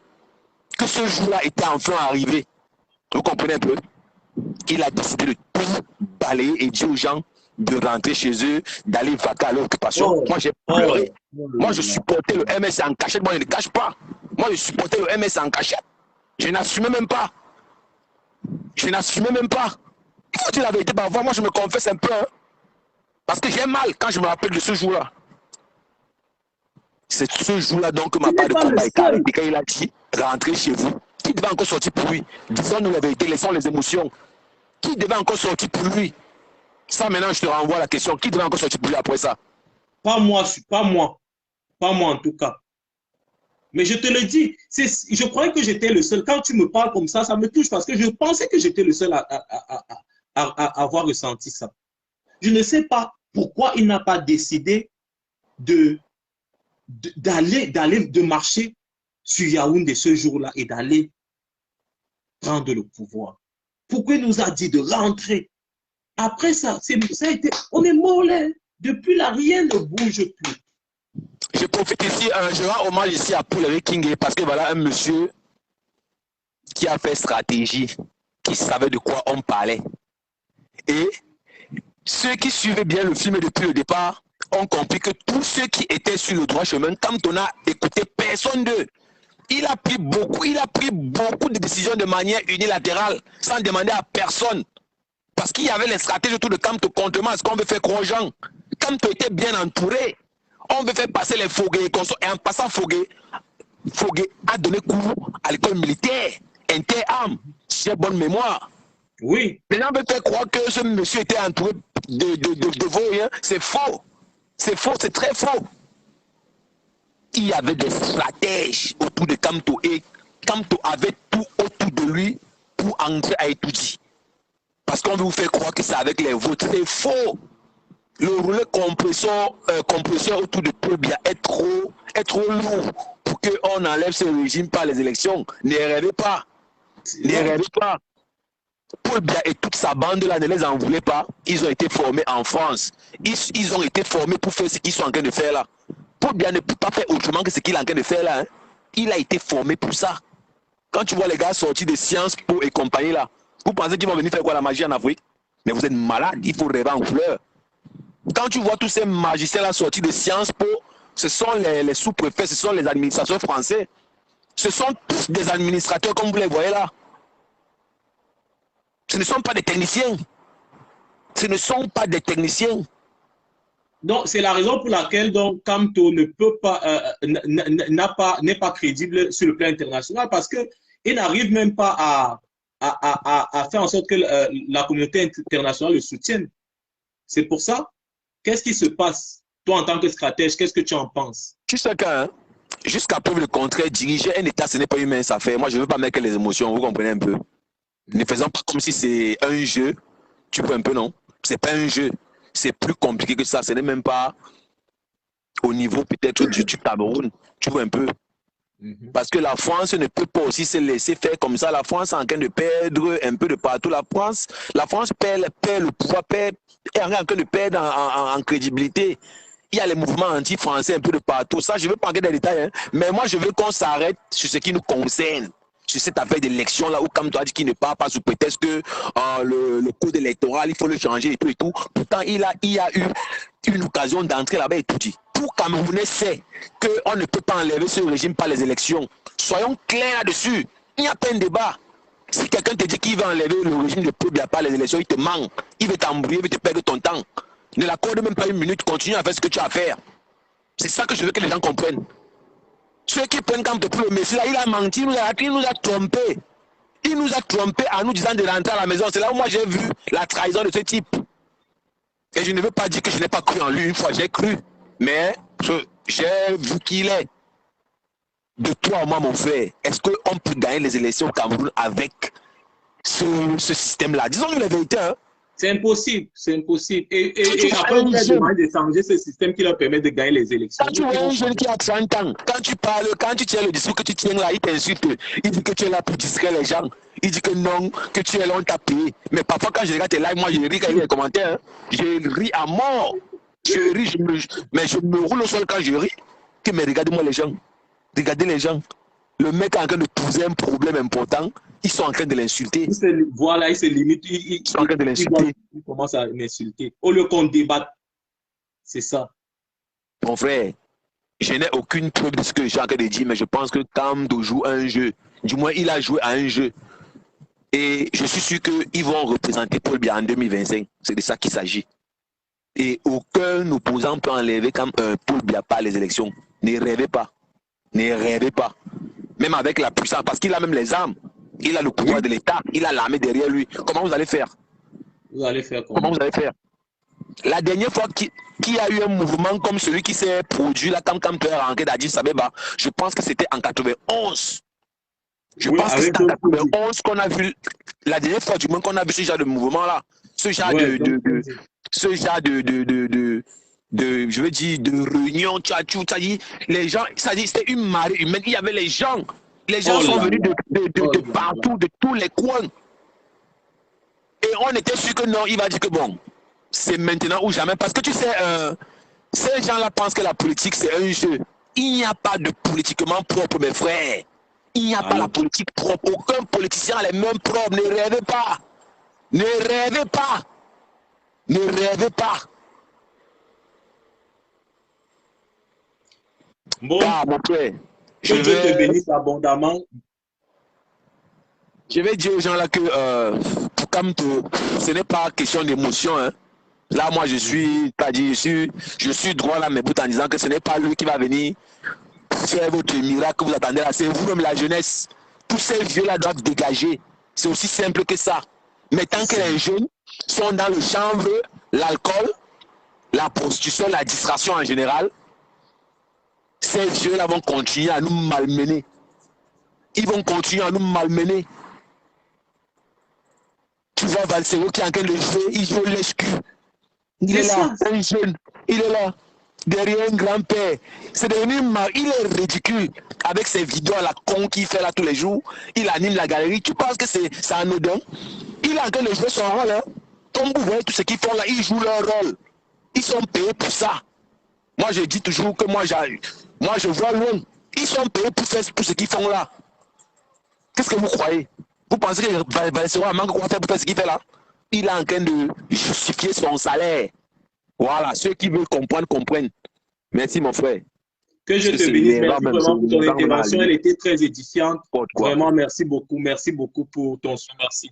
que ce jour-là était enfin arrivé. Vous comprenez un peu? Il a décidé de tout balayer et dire aux gens de rentrer chez eux, d'aller vaquer à l'occupation. Moi, j'ai pleuré. Moi, je supportais le MS en cachette. Moi, je ne cache pas. Moi, je supportais le MS en cachette. Je n'assumais même pas. Je n'assumais même pas. Il faut dire la vérité parfois. Moi, je me confesse un peu. Hein, parce que j'ai mal quand je me rappelle de ce jour-là. C'est ce jour-là donc que ma part de combat est carré. Et quand il a dit, rentrez chez vous. Qui devait encore sortir pour lui? Disons-nous la vérité, laissons les émotions. Qui devait encore sortir pour lui? Ça, maintenant, je te renvoie à la question. Qui devait encore sortir pour lui après ça? Pas moi, pas moi. Pas moi, en tout cas. Mais je te le dis, je croyais que j'étais le seul. Quand tu me parles comme ça me touche parce que je pensais que j'étais le seul à avoir ressenti ça. Je ne sais pas pourquoi il n'a pas décidé de marcher sur Yaoundé ce jour-là et d'aller prendre le pouvoir. Pourquoi il nous a dit de rentrer? Après ça, on est mort là. Depuis là, rien ne bouge plus. Je profite ici, je rends hommage ici à Paul King parce que voilà un monsieur qui a fait stratégie, qui savait de quoi on parlait. Et ceux qui suivaient bien le film depuis le départ ont compris que tous ceux qui étaient sur le droit chemin, quand on a écouté personne d'eux, il a pris beaucoup de décisions de manière unilatérale, sans demander à personne. Parce qu'il y avait les stratégies autour de Kamto contre moi, ce qu'on veut faire croire aux gens. Kamto était bien entouré. On veut faire passer les Fogué. Et en passant Fogué a donné cours à l'école militaire, inter-armes, si j'ai bonne mémoire. Oui. Maintenant, on veut faire croire que ce monsieur était entouré de vauriens. C'est faux. C'est faux, c'est très faux. Il y avait des stratèges autour de Kamto et Kamto avait tout autour de lui pour entrer à Etoudi. Parce qu'on veut vous faire croire que c'est avec les vôtres. C'est faux. Le roulet compresseur autour de Paul Biya est trop lourd pour qu'on enlève ce régime par les élections. Ne rêvez pas. Ne rêvez pas. Paul Biya et toute sa bande là ne les en voulaient pas. Ils ont été formés en France. Ils ont été formés pour faire ce qu'ils sont en train de faire là. Paul Biya ne peut pas faire autrement que ce qu'il est en train de faire là. Hein. Il a été formé pour ça. Quand tu vois les gars sortis de Sciences Po et compagnie là, vous pensez qu'ils vont venir faire quoi la magie en Afrique? Mais vous êtes malade, il faut rêver en fleurs. Quand tu vois tous ces magiciens-là sortis de Sciences Po, ce sont les sous-préfets, ce sont les administrateurs français. Ce sont tous des administrateurs comme vous les voyez là. Ce ne sont pas des techniciens. Ce ne sont pas des techniciens. Donc, c'est la raison pour laquelle donc, Kamto ne peut pas, n'est pas crédible sur le plan international parce qu'il n'arrive même pas à faire en sorte que la communauté internationale le soutienne. C'est pour ça. Qu'est-ce qui se passe? Toi, en tant que stratège, qu'est-ce que tu en penses? Tu sais qu'un, jusqu'à preuve le contraire, diriger un État, ce n'est pas une mince affaire. Moi, je ne veux pas mettre les émotions, vous comprenez un peu. Ne faisons pas comme si c'est un jeu. Tu vois un peu, non? C'est pas un jeu. C'est plus compliqué que ça. Ce n'est même pas au niveau peut-être du Cameroun. Tu vois un peu. Parce que la France ne peut pas aussi se laisser faire comme ça. La France est en train de perdre un peu de partout. La France perd le pouvoir, est en train de perdre en crédibilité. Il y a les mouvements anti-français un peu de partout. Ça, je ne veux pas entrer dans les détails. Hein. Mais moi, je veux qu'on s'arrête sur ce qui nous concerne. Sur cette affaire d'élection là où, comme tu as dit, qu'il ne part pas sous prétexte que le code électoral, il faut le changer et tout et tout. Pourtant, il y a eu une occasion d'entrer là-bas et tout dit. Tout Camerounais sait qu'on ne peut pas enlever ce régime par les élections. Soyons clairs là-dessus. Il n'y a pas de débat. Si quelqu'un te dit qu'il va enlever le régime de peuple par les élections, il te ment. Il veut t'embrouiller, il veut te perdre ton temps. Ne l'accorde même pas une minute, continue à faire ce que tu as à faire. C'est ça que je veux que les gens comprennent. Ceux qui prennent comme pour le Messie, là, il a menti, il nous a trompé. Il nous a trompé en nous disant de rentrer à la maison. C'est là où moi j'ai vu la trahison de ce type. Et je ne veux pas dire que je n'ai pas cru en lui une fois, j'ai cru. Mais j'ai vu qu'il est. De toi à moi, mon frère, est-ce qu'on peut gagner les élections au Cameroun avec ce système-là? Disons-nous la vérité, hein. C'est impossible, c'est impossible. Et après, on a demandé de changer ce système qui leur permet de gagner les élections. Quand tu vois un jeune qui a 30 ans, quand tu parles, quand tu tiens le discours que tu tiens là, il t'insulte. Il dit que tu es là pour distraire les gens. Il dit que non, que tu es là, on t'a payé. Mais parfois, quand je regarde tes lives, moi, je ris quand il y a des commentaires. Hein. Je ris à mort. Je ris, mais je me roule au sol quand je ris. Mais regardez-moi les gens. Regardez les gens. Le mec est en train de poser un problème important. Ils sont en train de l'insulter. Voilà, il se limite. Ils sont en train de l'insulter. Il commence à l'insulter. Au lieu qu'on débatte. C'est ça. Mon frère, je n'ai aucune preuve de ce que j'ai en train de dire, mais je pense que Kamdo joue à un jeu. Du moins, il a joué à un jeu. Et je suis sûr qu'ils vont représenter Paul Biya en 2025. C'est de ça qu'il s'agit. Et aucun opposant peut enlever comme Paul Biya par les élections. Ne rêvez pas. Ne rêvez pas. Même avec la puissance, parce qu'il a même les armes. Il a le pouvoir de l'État, il a l'armée derrière lui. Comment vous allez faire? Vous allez faire comment vous allez faire? La dernière fois qu'il y a eu un mouvement comme celui qui s'est produit là, quand tu es rentré d'Addis Abeba, je pense que c'était en 91. Je pense que c'était en 91 qu'on a vu, la dernière fois du moins qu'on a vu ce genre de mouvement-là. Ce genre je veux dire, de réunion, tu as dit, les gens, ça dit, c'était une marée humaine, il y avait les gens sont venus de partout, de tous les coins. Et on était sûr que non, il va dire que bon, c'est maintenant ou jamais. Parce que tu sais, ces gens-là pensent que la politique, c'est un jeu. Il n'y a pas de politiquement propre, mes frères. Il n'y a pas la politique propre. Aucun politicien a les mêmes propres. Ne rêvez pas. Ne rêvez pas. Ne rêvez pas. Bon, mon frère. Je vais te bénir abondamment. Je vais dire aux gens là que pour Kamto, ce n'est pas question d'émotion. Hein. Là, moi, je suis droit là, mais tout en disant que ce n'est pas lui qui va venir faire votre miracle que vous attendez là. C'est vous-même la jeunesse. Tous ces vieux-là doivent dégager. C'est aussi simple que ça. Mais tant que les jeunes sont dans le chanvre, l'alcool, la prostitution, la distraction en général, ces vieux-là vont continuer à nous malmener. Ils vont continuer à nous malmener. Tu vois Valsero qui est en train de jouer, il joue l'escu. Il est là, un jeune, il est là, derrière un grand-père. C'est devenu marrant, il est ridicule avec ses vidéos à la con qu'il fait là tous les jours. Il anime la galerie, tu penses que c'est anodin? Il est en train de jouer son rôle. Hein. Comme vous voyez tout ce qu'ils font là, ils jouent leur rôle. Ils sont payés pour ça. Moi je dis toujours que moi je vois loin. Ils sont payés pour faire tout ce qu'ils font là. Qu'est-ce que vous croyez? Vous pensez que Valsero a manqué quoi faire pour faire ce qu'il fait là? Il est en train de justifier son salaire. Voilà, ceux qui veulent comprendre, comprennent. Merci, mon frère. Que je te bénisse. Merci vraiment pour ton intervention. Elle était très édifiante. Vraiment, merci beaucoup. Merci beaucoup pour ton soin. Merci.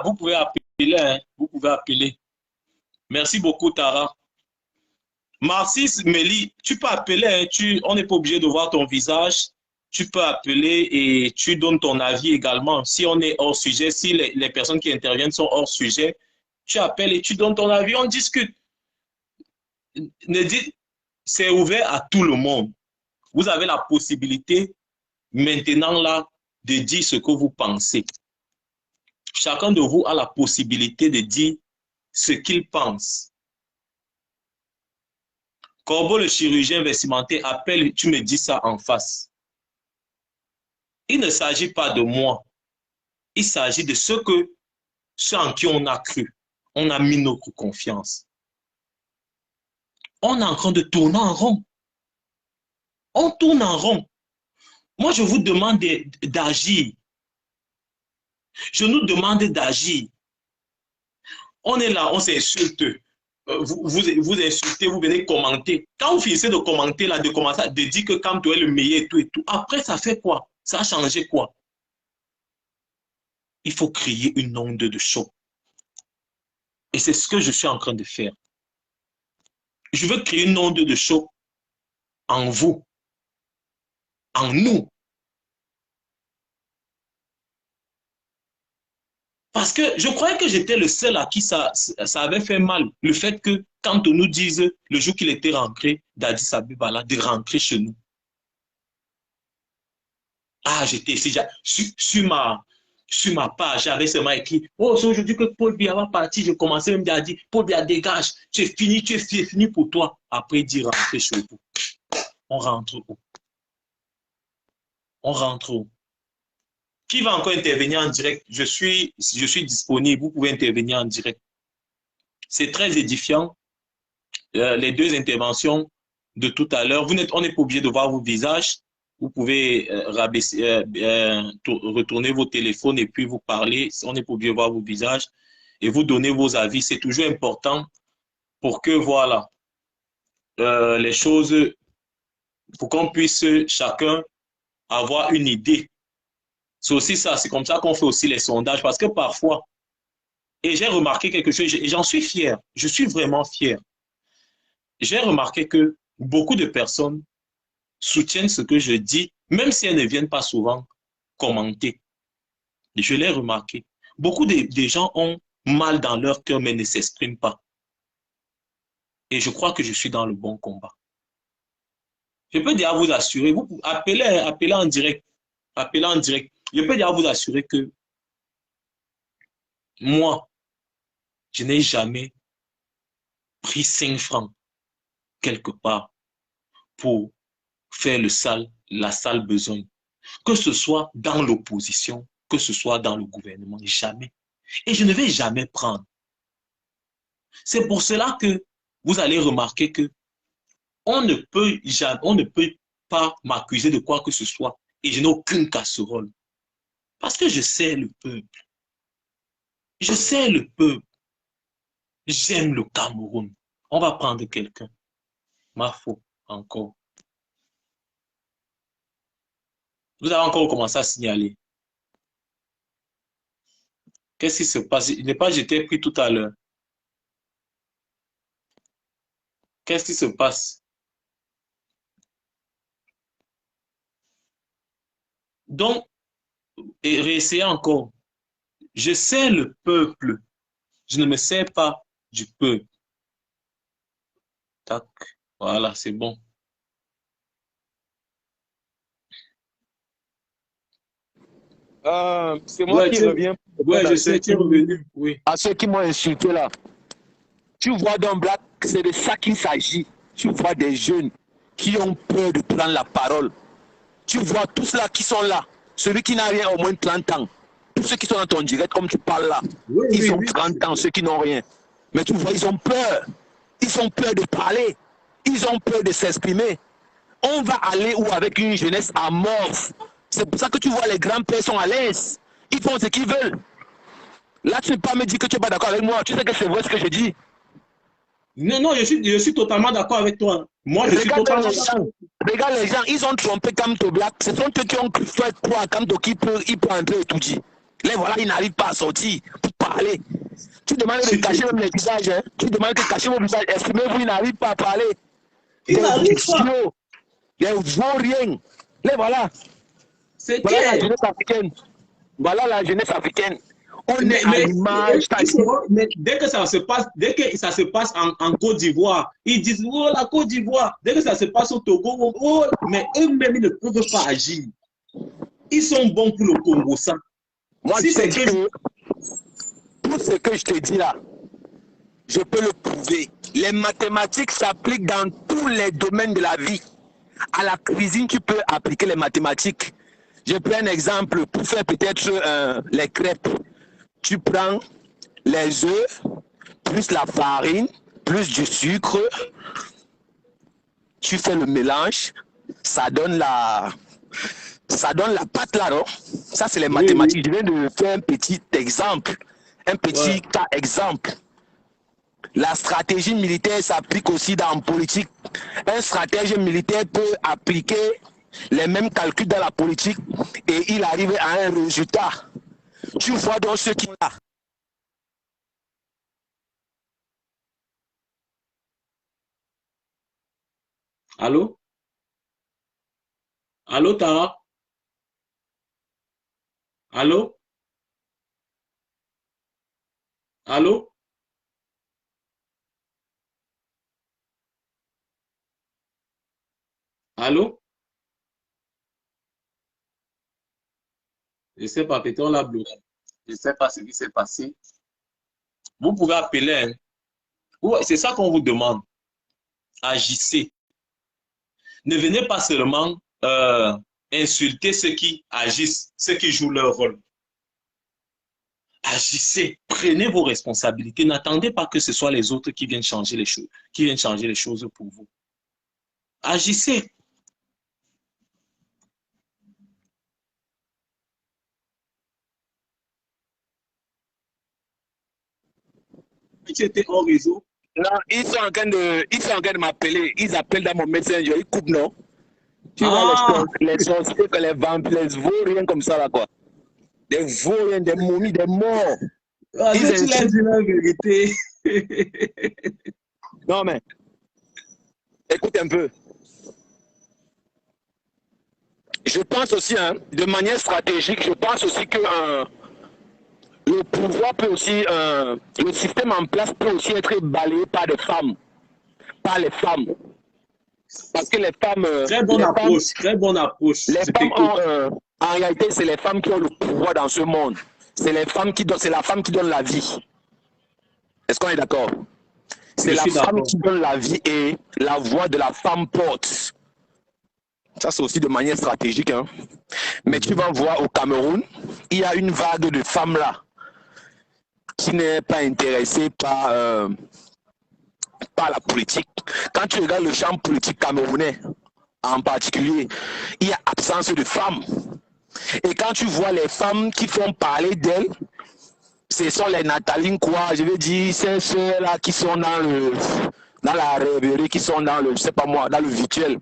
Vous pouvez appeler. Hein? Vous pouvez appeler. Merci beaucoup, Tara. Marcis, Mélie, tu peux appeler. Hein? On n'est pas obligé de voir ton visage. Tu peux appeler et tu donnes ton avis également. Si on est hors sujet, si les personnes qui interviennent sont hors sujet, tu appelles et tu donnes ton avis. On discute. C'est ouvert à tout le monde. Vous avez la possibilité maintenant là de dire ce que vous pensez. Chacun de vous a la possibilité de dire ce qu'il pense. Corbeau le chirurgien vestimentaire appelle, tu me dis ça en face. Il ne s'agit pas de moi. Il s'agit de ceux en qui on a cru. On a mis notre confiance. On est en train de tourner en rond. On tourne en rond. Moi, je vous demande d'agir. Je nous demande d'agir. On est là, on s'insulte. Vous insultez, vous venez commenter. Quand vous finissez de commenter, là, de commencer à dire que Kamto est le meilleur et tout et tout, après, ça fait quoi? Ça a changé quoi? Il faut créer une onde de choc. Et c'est ce que je suis en train de faire. Je veux créer une onde de choc en vous, en nous. Parce que je croyais que j'étais le seul à qui ça avait fait mal. Le fait que quand on nous dise, le jour qu'il était rentré d'Addis Abeba, de rentrer chez nous. Ah, j'étais ici, sur ma page, j'avais seulement écrit, oh, c'est aujourd'hui que Paul Biya va partir. Je commençais même à dire, Paul Biya, dégage, tu es fini pour toi. Après, dire rentrer chez vous. On rentre où? On rentre où? Qui va encore intervenir en direct? Je suis disponible, vous pouvez intervenir en direct. C'est très édifiant. Les deux interventions de tout à l'heure, on n'est pas obligé de voir vos visages. Vous pouvez retourner vos téléphones et puis vous parler. On n'est pas obligé de voir vos visages et vous donner vos avis. C'est toujours important pour que, voilà, les choses, pour qu'on puisse chacun avoir une idée. C'est aussi ça, c'est comme ça qu'on fait aussi les sondages, parce que parfois, et j'ai remarqué quelque chose, et j'en suis fier, je suis vraiment fier. J'ai remarqué que beaucoup de personnes soutiennent ce que je dis, même si elles ne viennent pas souvent commenter. Je l'ai remarqué. Beaucoup de gens ont mal dans leur cœur, mais ne s'expriment pas. Et je crois que je suis dans le bon combat. Je peux déjà vous assurer, vous appelez en direct. Appelez en direct. Je peux déjà vous assurer que moi, je n'ai jamais pris 5 francs quelque part pour faire la sale besogne. Que ce soit dans l'opposition, que ce soit dans le gouvernement, jamais. Et je ne vais jamais prendre. C'est pour cela que vous allez remarquer que on ne peut pas m'accuser de quoi que ce soit et je n'ai aucune casserole. Parce que je sais le peuple. Je sais le peuple. J'aime le Cameroun. On va prendre quelqu'un. Mafo, encore. Vous avez encore commencé à signaler. Qu'est-ce qui se passe? Il n'est pas j'étais pris tout à l'heure. Qu'est-ce qui se passe? Donc, et réessayer encore. Je sais le peuple. Je ne me sers pas du peuple. Tac. Voilà, c'est bon. C'est moi qui reviens. Ouais, je sais, tu es revenu. Oui. À ceux qui m'ont insulté là. Tu vois dans Black, c'est de ça qu'il s'agit. Tu vois des jeunes qui ont peur de prendre la parole. Tu vois tous ceux-là qui sont là. Celui qui n'a rien au moins 30 ans. Tous ceux qui sont dans ton direct, comme tu parles là. Oui, ils ont 30 ans, ceux qui n'ont rien. Mais tu vois, ils ont peur. Ils ont peur de parler. Ils ont peur de s'exprimer. On va aller où avec une jeunesse amorphe. C'est pour ça que tu vois, les grands-pères sont à l'aise. Ils font ce qu'ils veulent. Là, tu ne peux pas me dire que tu n'es pas d'accord avec moi. Tu sais que c'est vrai ce que je dis. Non, non, je suis totalement d'accord avec toi. Moi, je suis totalement d'accord. Regarde les gens, ils ont trompé Kamto Black. Ce sont eux qui ont fait croire à Kamto qu'il peut entrer et tout dire. Là, voilà, il n'arrive pas à sortir pour parler. Tu demandes de cacher même les visages. Hein? Tu demandes de cacher vos visages. Exprimez-vous, il n'arrive pas à parler. Il n'arrive pas. Il ne vaut rien. Là, voilà. C'est voilà clair. la jeunesse africaine. Voilà la jeunesse africaine. On est à l'image. Mais dès que ça se passe en Côte d'Ivoire, ils disent oh la Côte d'Ivoire. Dès que ça se passe au Togo, oh, mais eux-mêmes ils ne peuvent pas agir. Ils sont bons pour le Congo, ça. Moi, si c'est que tout ce que je te dis là, je peux le prouver. Les mathématiques s'appliquent dans tous les domaines de la vie. À la cuisine, tu peux appliquer les mathématiques. Je prends un exemple pour faire peut-être les crêpes. Tu prends les œufs, plus la farine, plus du sucre. Tu fais le mélange. Ça donne la pâte là, non? Ça, c'est les mathématiques. Je viens de faire un petit exemple. Un petit cas exemple. La stratégie militaire s'applique aussi dans la politique. Un stratège militaire peut appliquer les mêmes calculs dans la politique et il arrive à un résultat. Tu vois donc ceux qui sont là. Allô? Allô, Tara? Allô? Allô? Allô? Je ne sais pas, peut-être on l'a bloqué. Je ne sais pas ce qui s'est passé. Vous pouvez appeler. Hein. C'est ça qu'on vous demande. Agissez. Ne venez pas seulement insulter ceux qui agissent, ceux qui jouent leur rôle. Agissez, prenez vos responsabilités. N'attendez pas que ce soit les autres qui viennent changer les choses, pour vous. Agissez. Tu étais hors réseau. Non, ils sont en train de m'appeler. Ils appellent dans mon messenger. Ils coupent, non? Tu vois les sorciers, les vampires, les vauriens comme ça, là, quoi. Des vauriens, des momies, des morts. Ah, tu l'as dit la vérité. Non, mais, écoute un peu. Je pense aussi, hein, de manière stratégique, je pense aussi que le pouvoir peut aussi, le système en place peut aussi être balayé par des femmes, par les femmes. Parce que les femmes... Très bonne approche, très bonne approche. Les femmes ont, en réalité, c'est les femmes qui ont le pouvoir dans ce monde. C'est les femmes qui donnent, c'est la femme qui donne la vie. Est-ce qu'on est d'accord? C'est la femme qui donne la vie et la voix de la femme porte. Ça, c'est aussi de manière stratégique. Hein. Mais tu vas voir au Cameroun, il y a une vague de femmes là qui n'est pas intéressée par la politique. Quand tu regardes le champ politique camerounais, en particulier, il y a absence de femmes. Et quand tu vois les femmes qui font parler d'elles, ce sont les Nathalie quoi, je veux dire, ces ceux-là qui sont dans la rêverie, qui sont dans le, je sais pas moi, dans le virtuel.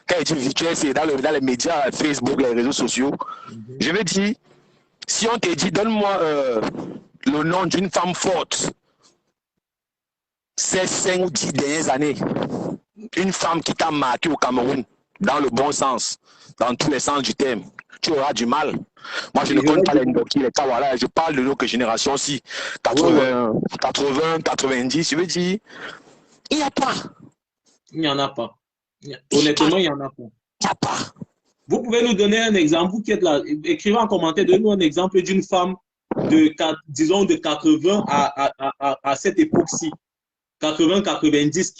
Quand je dis virtuel, c'est dans les médias, Facebook, les réseaux sociaux. Je veux dire, si on te dit, donne-moi le nom d'une femme forte, ces 5 ou 10 dernières années, une femme qui t'a marqué au Cameroun, dans le bon sens, dans tous les sens du terme, tu auras du mal. Moi, je ne compte pas les Ndoki, les Kawala, je parle de notre génération aussi, 80, 90, je veux dire, il n'y a pas. Il n'y en a pas. Honnêtement, il n'y en a pas. Il n'y a pas. Vous pouvez nous donner un exemple, vous qui êtes là, écrivez en commentaire, donnez-nous un exemple d'une femme de, disons, de 80 à cette époque-ci. 80-90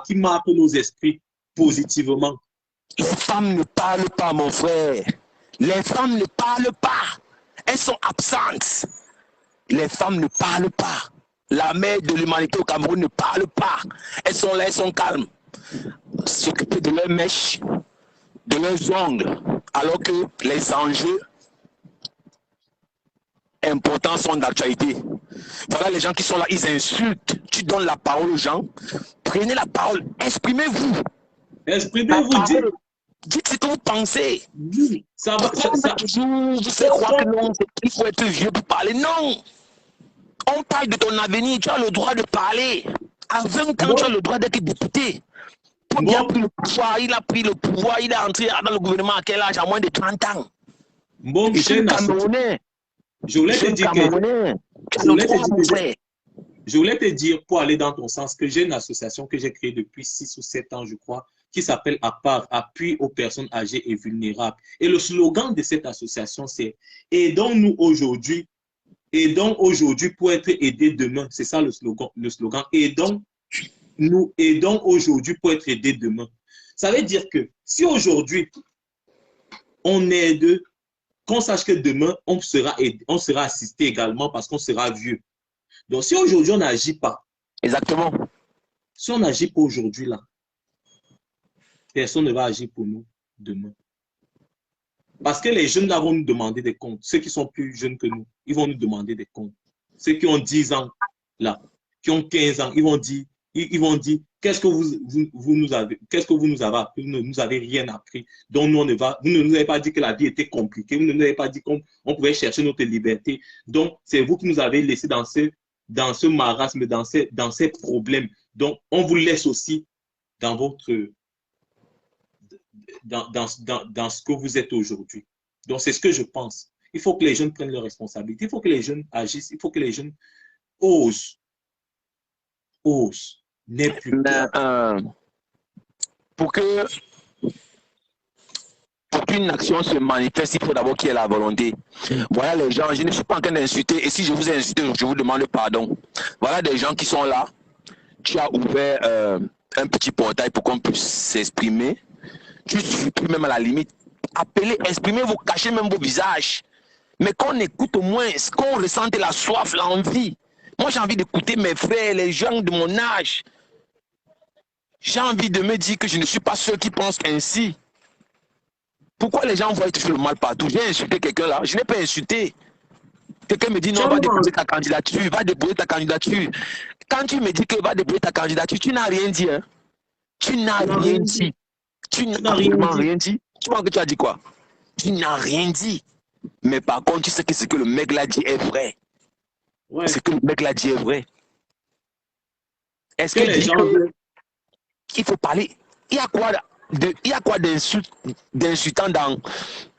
qui marque nos esprits positivement. Les femmes ne parlent pas, mon frère. Les femmes ne parlent pas. Elles sont absentes. Les femmes ne parlent pas. La mère de l'humanité au Cameroun ne parle pas. Elles sont là, elles sont calmes. S'occuper de leurs mèches, de leurs ongles, alors que les enjeux importants sont d'actualité. Voilà les gens qui sont là, ils insultent. Tu donnes la parole aux gens. Prenez la parole, exprimez-vous. Exprimez-vous, dites ce que vous pensez. Ça va, vous faites croire que non, il faut être vieux pour parler. Non. On parle de ton avenir, tu as le droit de parler. À 20 ans, tu as le droit d'être député. Il a pris le pouvoir, il est entré dans le gouvernement à quel âge? À moins de 30 ans. Bon, je voulais te dire je voulais te dire, pour aller dans ton sens, que j'ai une association que j'ai créée depuis 6 ou 7 ans, je crois, qui s'appelle APAR, Appui aux personnes âgées et vulnérables. Et le slogan de cette association, c'est « Aidons-nous aujourd'hui, aidons aujourd'hui pour être aidés demain ». C'est ça le slogan. Nous aidons aujourd'hui pour être aidés demain. Ça veut dire que si aujourd'hui, on aide, qu'on sache que demain, on sera assisté également parce qu'on sera vieux. Donc, si aujourd'hui, on n'agit pas. Exactement. Si on n'agit pas aujourd'hui, là, personne ne va agir pour nous demain. Parce que les jeunes là vont nous demander des comptes. Ceux qui sont plus jeunes que nous, ils vont nous demander des comptes. Ceux qui ont 10 ans, là, qui ont 15 ans, ils vont dire, qu'est-ce que vous nous avez appris? Vous ne nous avez rien appris. Donc, vous ne nous avez pas dit que la vie était compliquée. Vous ne nous avez pas dit qu'on pouvait chercher notre liberté. Donc, c'est vous qui nous avez laissé dans ce marasme, dans ces problèmes. Donc, on vous laisse aussi dans ce que vous êtes aujourd'hui. Donc, c'est ce que je pense. Il faut que les jeunes prennent leurs responsabilités. Il faut que les jeunes agissent. Il faut que les jeunes osent. N'est plus pour qu'une action se manifeste, il faut d'abord qu'il y ait la volonté. Voilà les gens, je ne suis pas en train d'insulter, et si je vous ai insulté, je vous demande pardon. Voilà des gens qui sont là. Tu as ouvert un petit portail pour qu'on puisse s'exprimer. Tu supprimes même à la limite. Appelez, exprimez-vous, cachez même vos visages. Mais qu'on écoute au moins, qu'on ressente la soif, l'envie. Moi, j'ai envie d'écouter mes frères, les gens de mon âge. J'ai envie de me dire que je ne suis pas ceux qui pensent ainsi. Pourquoi les gens voient toujours le mal partout? J'ai insulté quelqu'un là, je n'ai pas insulté. Quelqu'un me dit non, va déposer ta candidature, va déposer ta candidature. Quand tu me dis que va déposer ta candidature, tu n'as rien dit. Hein? Tu n'as rien dit. Tu n'as rien dit. Tu vois que tu as dit quoi? Tu n'as rien dit. Mais par contre, tu sais que ce que le mec l'a dit est vrai. Ouais. Ce que le mec l'a dit est vrai. Est-ce qu'il dit qu'il faut parler? Il y a quoi d'insultant dans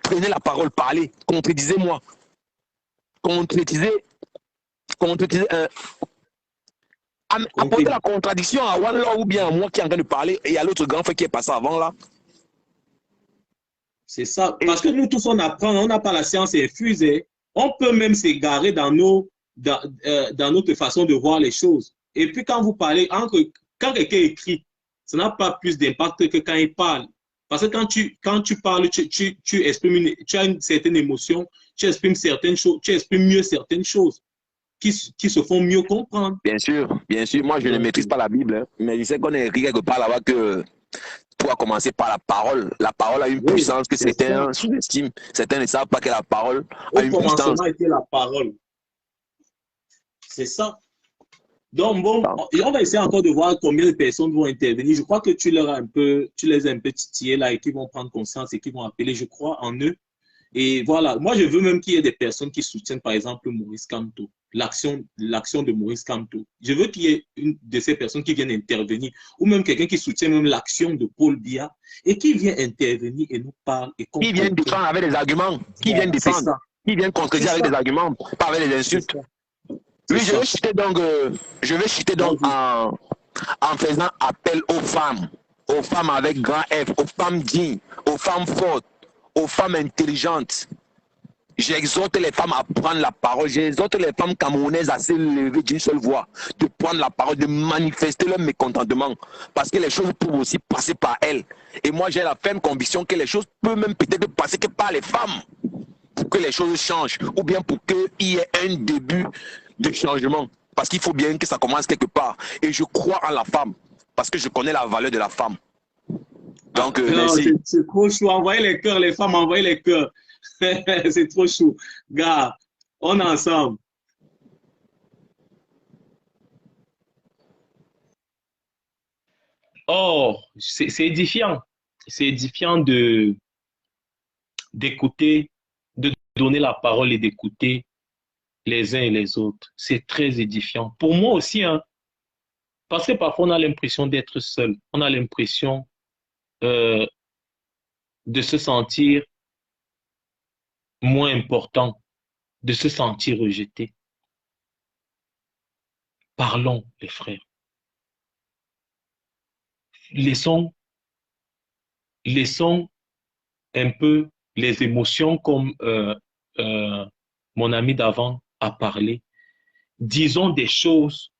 prenez la parole, parler, contredisez-moi. Apporter la contradiction à One Law ou bien à moi qui est en train de parler et à l'autre grand frère qui est passé avant là. C'est ça. Parce que nous tous, on apprend, on n'a pas la science infusée. On peut même s'égarer dans notre façon de voir les choses. Et puis quand vous parlez, quand quelqu'un écrit, ça n'a pas plus d'impact que quand il parle. Parce que quand tu parles, tu as une certaine émotion, tu exprimes certaines choses, tu exprimes mieux certaines choses qui se font mieux comprendre. Bien sûr. Moi, je ne maîtrise pas la Bible, hein, mais je sais qu'on est écrit quelque part là-bas que tout a commencé par la parole. La parole a une puissance que certains sous-estiment. Certains ne savent pas que la parole a une puissance. Au commencement était la parole. C'est ça. Donc, bon, on va essayer encore de voir combien de personnes vont intervenir. Je crois que tu les as un peu titillés là et qui vont prendre conscience et qui vont appeler, je crois, en eux. Et voilà, moi, je veux même qu'il y ait des personnes qui soutiennent, par exemple, Maurice Kamto, l'action de Maurice Kamto. Je veux qu'il y ait une de ces personnes qui viennent intervenir, ou même quelqu'un qui soutient même l'action de Paul Biya et qui vient intervenir et nous parle. Et qui vient défendre avec des arguments, qui vient défendre, qui vient contredire avec des arguments, pas avec des insultes. Oui, je vais citer donc en faisant appel aux femmes avec grand F, aux femmes dignes, aux femmes fortes, aux femmes intelligentes. J'exhorte les femmes à prendre la parole. J'exhorte les femmes camerounaises à se lever d'une seule voix, de prendre la parole, de manifester leur mécontentement. Parce que les choses peuvent aussi passer par elles. Et moi, j'ai la ferme conviction que les choses peuvent même peut-être passer que par les femmes pour que les choses changent. Ou bien pour qu'il y ait un début de changement. Parce qu'il faut bien que ça commence quelque part. Et je crois en la femme. Parce que je connais la valeur de la femme. Donc, merci. C'est trop chaud. Envoyez les cœurs, les femmes, envoyez les cœurs. C'est trop chaud. Gars, On est ensemble. Oh, c'est édifiant. C'est édifiant de d'écouter, de donner la parole et d'écouter les uns et les autres. C'est très édifiant. Pour moi aussi, hein, parce que parfois on a l'impression d'être seul. On a l'impression euh, de se sentir moins important, de se sentir rejeté. Parlons, les frères. Laissons, laissons un peu les émotions comme euh, mon ami d'avant a parlé. Disons des choses,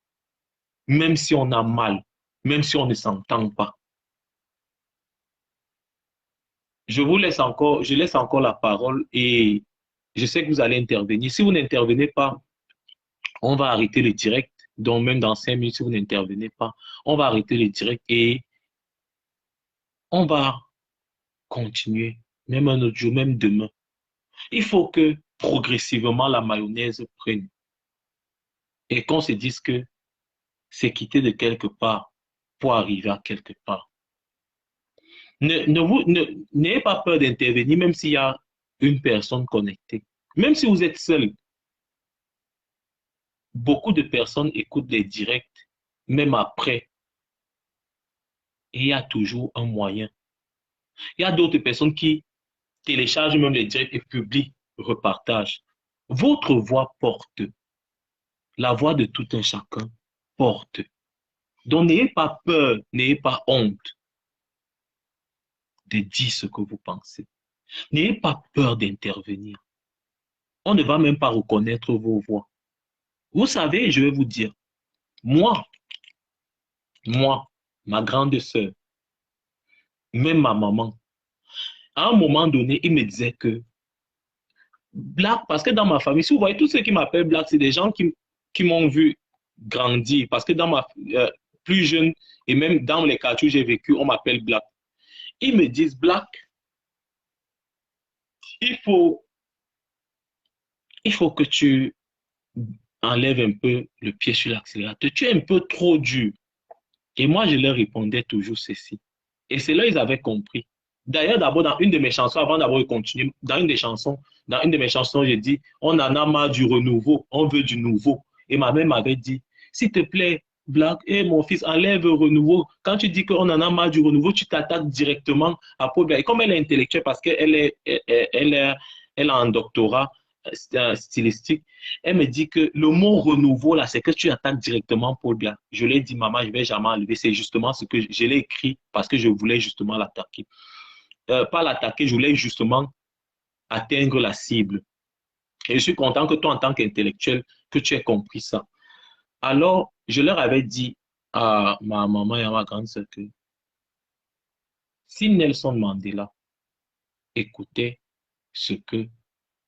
même si on a mal, même si on ne s'entend pas. Je laisse encore la parole et je sais que vous allez intervenir. Si vous n'intervenez pas, on va arrêter le direct. Donc, même dans 5 minutes, si vous n'intervenez pas, on va arrêter le direct et on va continuer, même un autre jour, même demain. Il faut que progressivement la mayonnaise prenne et qu'on se dise que c'est quitter de quelque part pour arriver à quelque part. N'ayez pas peur d'intervenir, même s'il y a une personne connectée. Même si vous êtes seul, beaucoup de personnes écoutent les directs, même après. Et il y a toujours un moyen. Il y a d'autres personnes qui téléchargent même les directs et publient, repartagent. Votre voix porte. La voix de tout un chacun porte. Donc n'ayez pas peur, n'ayez pas honte de dire ce que vous pensez. N'ayez pas peur d'intervenir. On ne va même pas reconnaître vos voix. Vous savez, je vais vous dire, moi, ma grande sœur, même ma maman, à un moment donné, il me disait que Black, parce que dans ma famille, si vous voyez, tous ceux qui m'appellent Black, c'est des gens qui m'ont vu grandir. Parce que dans ma plus jeune, et même dans les quartiers où j'ai vécu, on m'appelle Black. Ils me disent, Black, il faut que tu enlèves un peu le pied sur l'accélérateur. Tu es un peu trop dur. Et moi, je leur répondais toujours ceci. Et c'est là qu'ils avaient compris. D'ailleurs, d'abord, dans une de mes chansons, avant d'avoir continué, dans une de mes chansons, j'ai dit, on en a marre du renouveau, on veut du nouveau. Et ma mère m'avait dit, s'il te plaît, Black, mon fils, enlève le renouveau. Quand tu dis qu'on en a marre du renouveau, tu t'attaques directement à Paul Biya. Et comme elle est intellectuelle, parce qu'elle a un doctorat stylistique, elle me dit que le mot renouveau, là, c'est que tu attaques directement Paul Biya. Je lui ai dit, maman, je ne vais jamais enlever. C'est justement ce que je l'ai écrit parce que je voulais justement l'attaquer. Pas l'attaquer, je voulais justement atteindre la cible. Et je suis content que toi, en tant qu'intellectuel, que tu aies compris ça. Alors, je leur avais dit à ma maman et à ma grande sœur que si Nelson Mandela écoutait ce que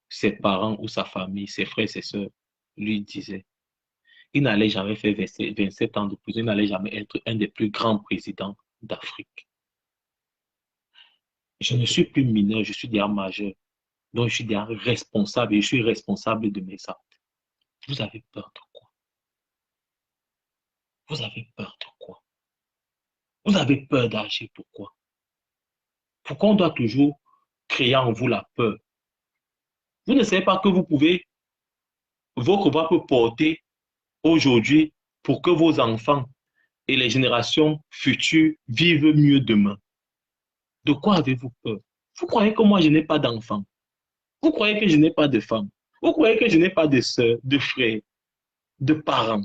ses parents ou sa famille, ses frères et ses sœurs lui disaient, il n'allait jamais faire 27 ans de prison, il n'allait jamais être un des plus grands présidents d'Afrique. Je ne suis plus mineur, je suis déjà majeur. Donc, je suis déjà responsable et je suis responsable de mes actes. Vous avez peur de quoi? Vous avez peur de quoi? Vous avez peur d'agir, pourquoi? Pourquoi on doit toujours créer en vous la peur? Vous ne savez pas que vous pouvez, votre voix peut porter aujourd'hui pour que vos enfants et les générations futures vivent mieux demain. De quoi avez-vous peur? Vous croyez que moi, je n'ai pas d'enfants? Vous croyez que je n'ai pas de femme? Vous croyez que je n'ai pas de sœurs, de frères, de parents,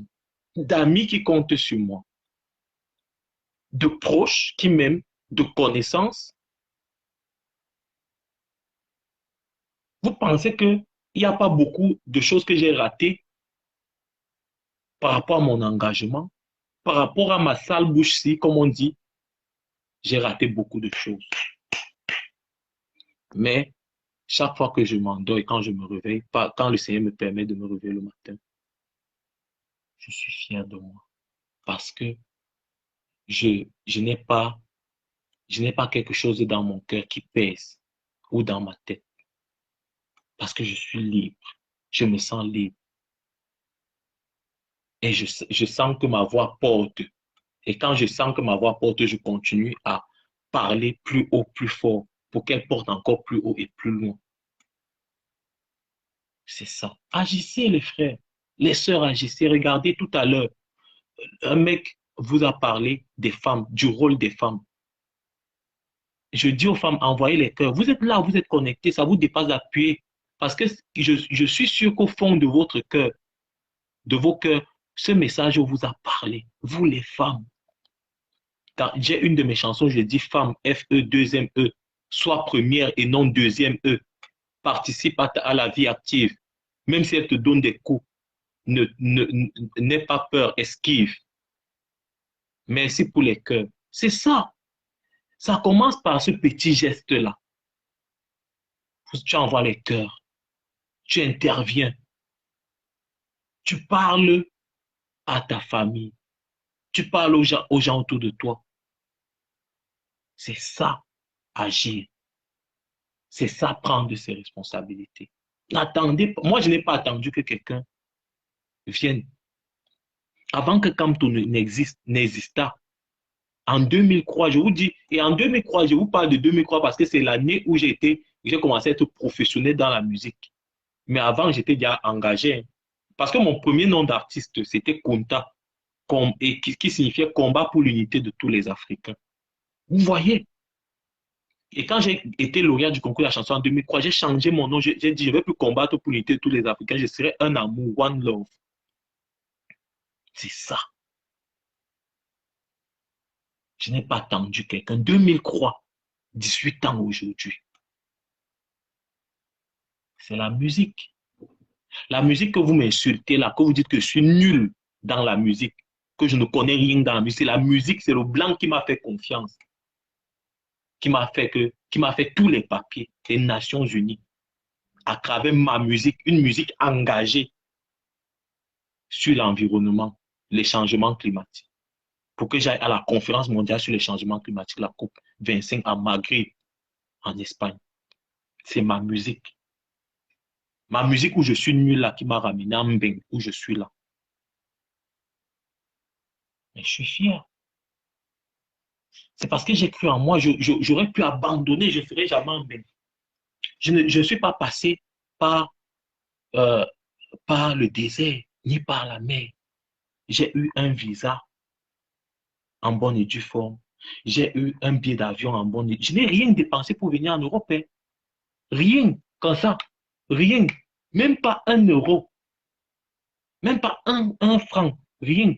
d'amis qui comptent sur moi, de proches qui m'aiment, de connaissances? Vous pensez qu'il n'y a pas beaucoup de choses que j'ai ratées par rapport à mon engagement, par rapport à ma sale bouche-ci, comme on dit? J'ai raté beaucoup de choses. Mais chaque fois que je m'endors et quand je me réveille, quand le Seigneur me permet de me réveiller le matin, je suis fier de moi. Parce que je n'ai pas quelque chose dans mon cœur qui pèse ou dans ma tête. Parce que je suis libre. je me sens libre. Et je sens que ma voix porte. Et quand je sens que ma voix porte, je continue à parler plus haut, plus fort, pour qu'elle porte encore plus haut et plus loin. C'est ça. Agissez, les frères. Les sœurs, agissez. Regardez tout à l'heure, un mec vous a parlé des femmes, du rôle des femmes. Je dis aux femmes, envoyez les cœurs. Vous êtes là, vous êtes connectés, ça vous dépasse d'appuyer. Parce que je suis sûr qu'au fond de votre cœur, de vos cœurs, ce message vous a parlé. Vous, les femmes. Quand j'ai une de mes chansons, je dis femme, F-E, deuxième E, soit première et non deuxième E. Participe à la vie active. Même si elle te donne des coups, n'aie pas peur, esquive. Merci pour les cœurs. C'est ça. Ça commence par ce petit geste-là. Tu envoies les cœurs. Tu interviens. Tu parles à ta famille. Tu parles aux gens autour de toi. C'est ça, agir. C'est ça, prendre ses responsabilités. N'attendez pas. Moi, je n'ai pas attendu que quelqu'un vienne. Avant que Camto n'existât, en 2003, je vous dis, et en 2003, je vous parle de 2003 parce que c'est l'année où j'ai commencé à être professionnel dans la musique. Mais avant, j'étais déjà engagé. Parce que mon premier nom d'artiste, c'était Kunta, et qui signifiait combat pour l'unité de tous les Africains. Vous voyez? Et quand j'ai été lauréat du concours de la chanson en 2003, j'ai changé mon nom. J'ai dit, je ne vais plus combattre pour l'unité de tous les Africains. Je serai un amour, one love. C'est ça. Je n'ai pas attendu quelqu'un. 2003, 18 ans aujourd'hui. C'est la musique. La musique que vous m'insultez là, que vous dites que je suis nul dans la musique, que je ne connais rien dans la musique. C'est la musique, c'est le blanc qui m'a fait confiance. Qui m'a fait tous les papiers des Nations Unies à travers ma musique, une musique engagée sur l'environnement, les changements climatiques. Pour que j'aille à la conférence mondiale sur les changements climatiques, la COP 25 à Madrid, en Espagne. C'est ma musique. Ma musique où je suis nul là, qui m'a ramené à Mbeng, où je suis là. Mais je suis fier. C'est parce que j'ai cru en moi, j'aurais pu abandonner, je ne serais jamais en Mbeng. Je ne suis pas passé par le désert, ni par la mer. J'ai eu un visa en bonne et due forme. J'ai eu un billet d'avion en bonne et due. Je n'ai rien dépensé pour venir en Europe. Hein. Rien, comme ça. Rien. Même pas 1 euro. Même pas un franc. Rien.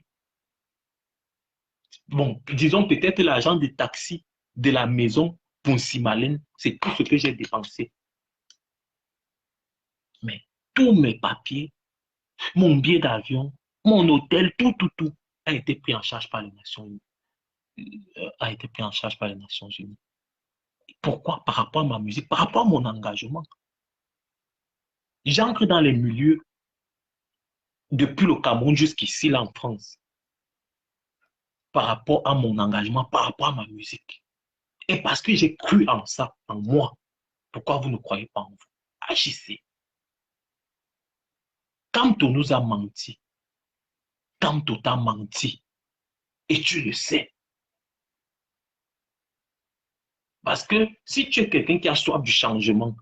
Bon, disons peut-être l'argent des taxis de la maison pour Simalène. C'est tout ce que j'ai dépensé. Mais tous mes papiers, mon billet d'avion, mon hôtel, tout a été pris en charge par les Nations Unies. A été pris en charge par les Nations Unies. Pourquoi? Par rapport à ma musique, par rapport à mon engagement. J'entre dans les milieux depuis le Cameroun jusqu'ici, là en France. Par rapport à mon engagement, par rapport à ma musique. Et parce que j'ai cru en ça, en moi. Pourquoi vous ne croyez pas en vous? Agissez. Quand on nous a menti, quand on t'a menti, et tu le sais. Parce que si tu es quelqu'un qui a soif du changement,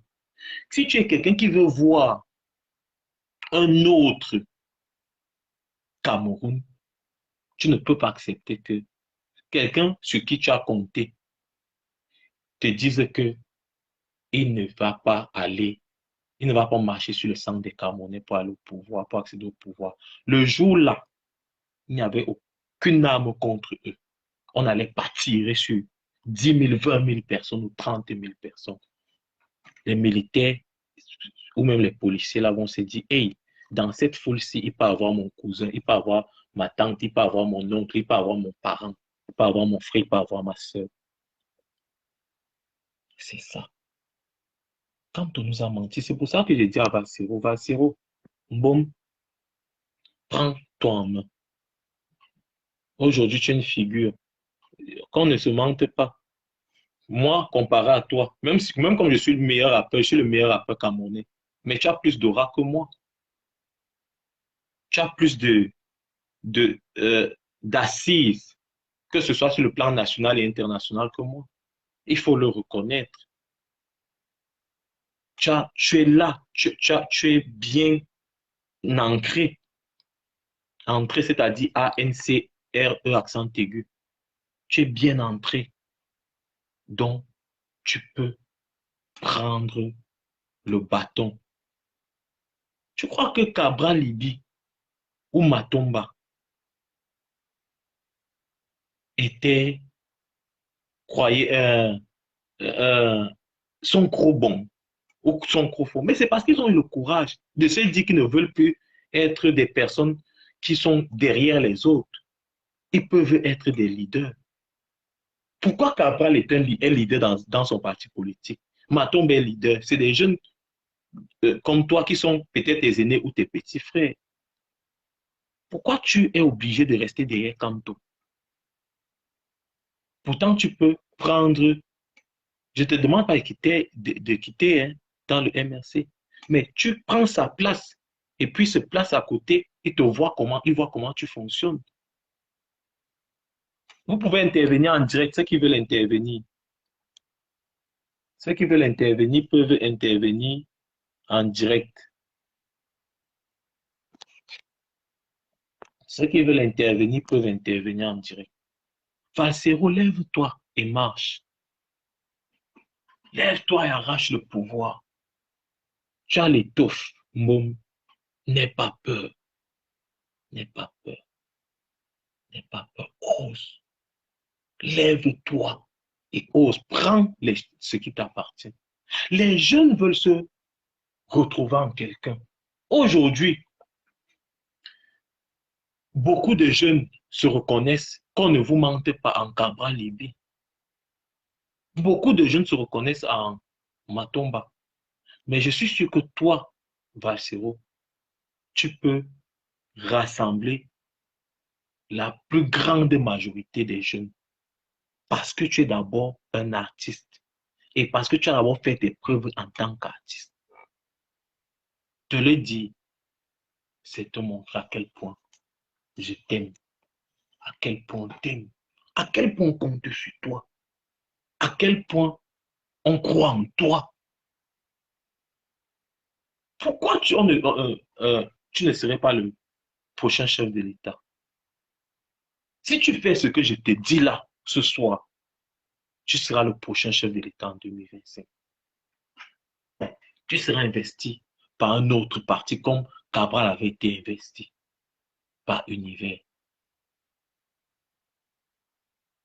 si tu es quelqu'un qui veut voir un autre Cameroun, tu ne peux pas accepter que quelqu'un sur qui tu as compté te dise que il ne va pas aller, il ne va pas marcher sur le sang des Camerounais pour aller au pouvoir, pour accéder au pouvoir. Le jour-là, il n'y avait aucune arme contre eux. On n'allait pas tirer sur 10 000, 20 000 personnes ou 30 000 personnes. Les militaires ou même les policiers là vont se dire, hey, dans cette foule-ci, il peut avoir mon cousin, il peut avoir ma tante, il peut avoir mon oncle, il peut avoir mon parent, il peut avoir mon frère, il peut avoir ma soeur. C'est ça. Quand on nous a menti, c'est pour ça que j'ai dit à Valsero, bon, prends-toi en main. Aujourd'hui, tu es une figure. Qu'on ne se mente pas. Moi, comparé à toi, même comme je suis le meilleur rappeur, je suis le meilleur rappeur camerounais, mais tu as plus d'aura que moi. tu as plus d'assises, que ce soit sur le plan national et international que moi. Il faut le reconnaître. Tu es là, tu es bien ancré. Ancré, c'est-à-dire A-N-C-R-E, accent aigu. Tu es bien entré. Donc, tu peux prendre le bâton. Tu crois que Cabral Libi ou Matomba étaient, sont trop bons ou sont trop faux? Mais c'est parce qu'ils ont eu le courage de se dire qu'ils ne veulent plus être des personnes qui sont derrière les autres. Ils peuvent être des leaders. Pourquoi Cabral est un leader dans son parti politique? Matomba est leader. C'est des jeunes comme toi qui sont peut-être tes aînés ou tes petits frères. Pourquoi tu es obligé de rester derrière Kanto? Pourtant, tu peux prendre... Je ne te demande pas de quitter hein, dans le MRC, mais tu prends sa place et puis se place à côté et il voit comment tu fonctionnes. Vous pouvez intervenir en direct, ceux qui veulent intervenir. Ceux qui veulent intervenir peuvent intervenir en direct. Ceux qui veulent intervenir peuvent intervenir en direct. Valsero, lève-toi et marche. Lève-toi et arrache le pouvoir. Tu as l'étoffe, Mom. N'aie pas peur. N'aie pas peur. N'aie pas peur. Ose. Lève-toi et ose. Prends ce qui t'appartient. Les jeunes veulent se retrouver en quelqu'un. Aujourd'hui, beaucoup de jeunes se reconnaissent qu'on ne vous mente pas en Cabral Libi. Beaucoup de jeunes se reconnaissent en Matomba. Mais je suis sûr que toi, Valsero, tu peux rassembler la plus grande majorité des jeunes parce que tu es d'abord un artiste et parce que tu as d'abord fait tes preuves en tant qu'artiste. Te le dis, c'est te montrer à quel point je t'aime, à quel point on t'aime, à quel point on compte sur toi, à quel point on croit en toi. Pourquoi tu ne serais pas le prochain chef de l'État? Si tu fais ce que je te dis là, ce soir, tu seras le prochain chef de l'État en 2025. Tu seras investi par un autre parti comme Cabral avait été investi par Univers.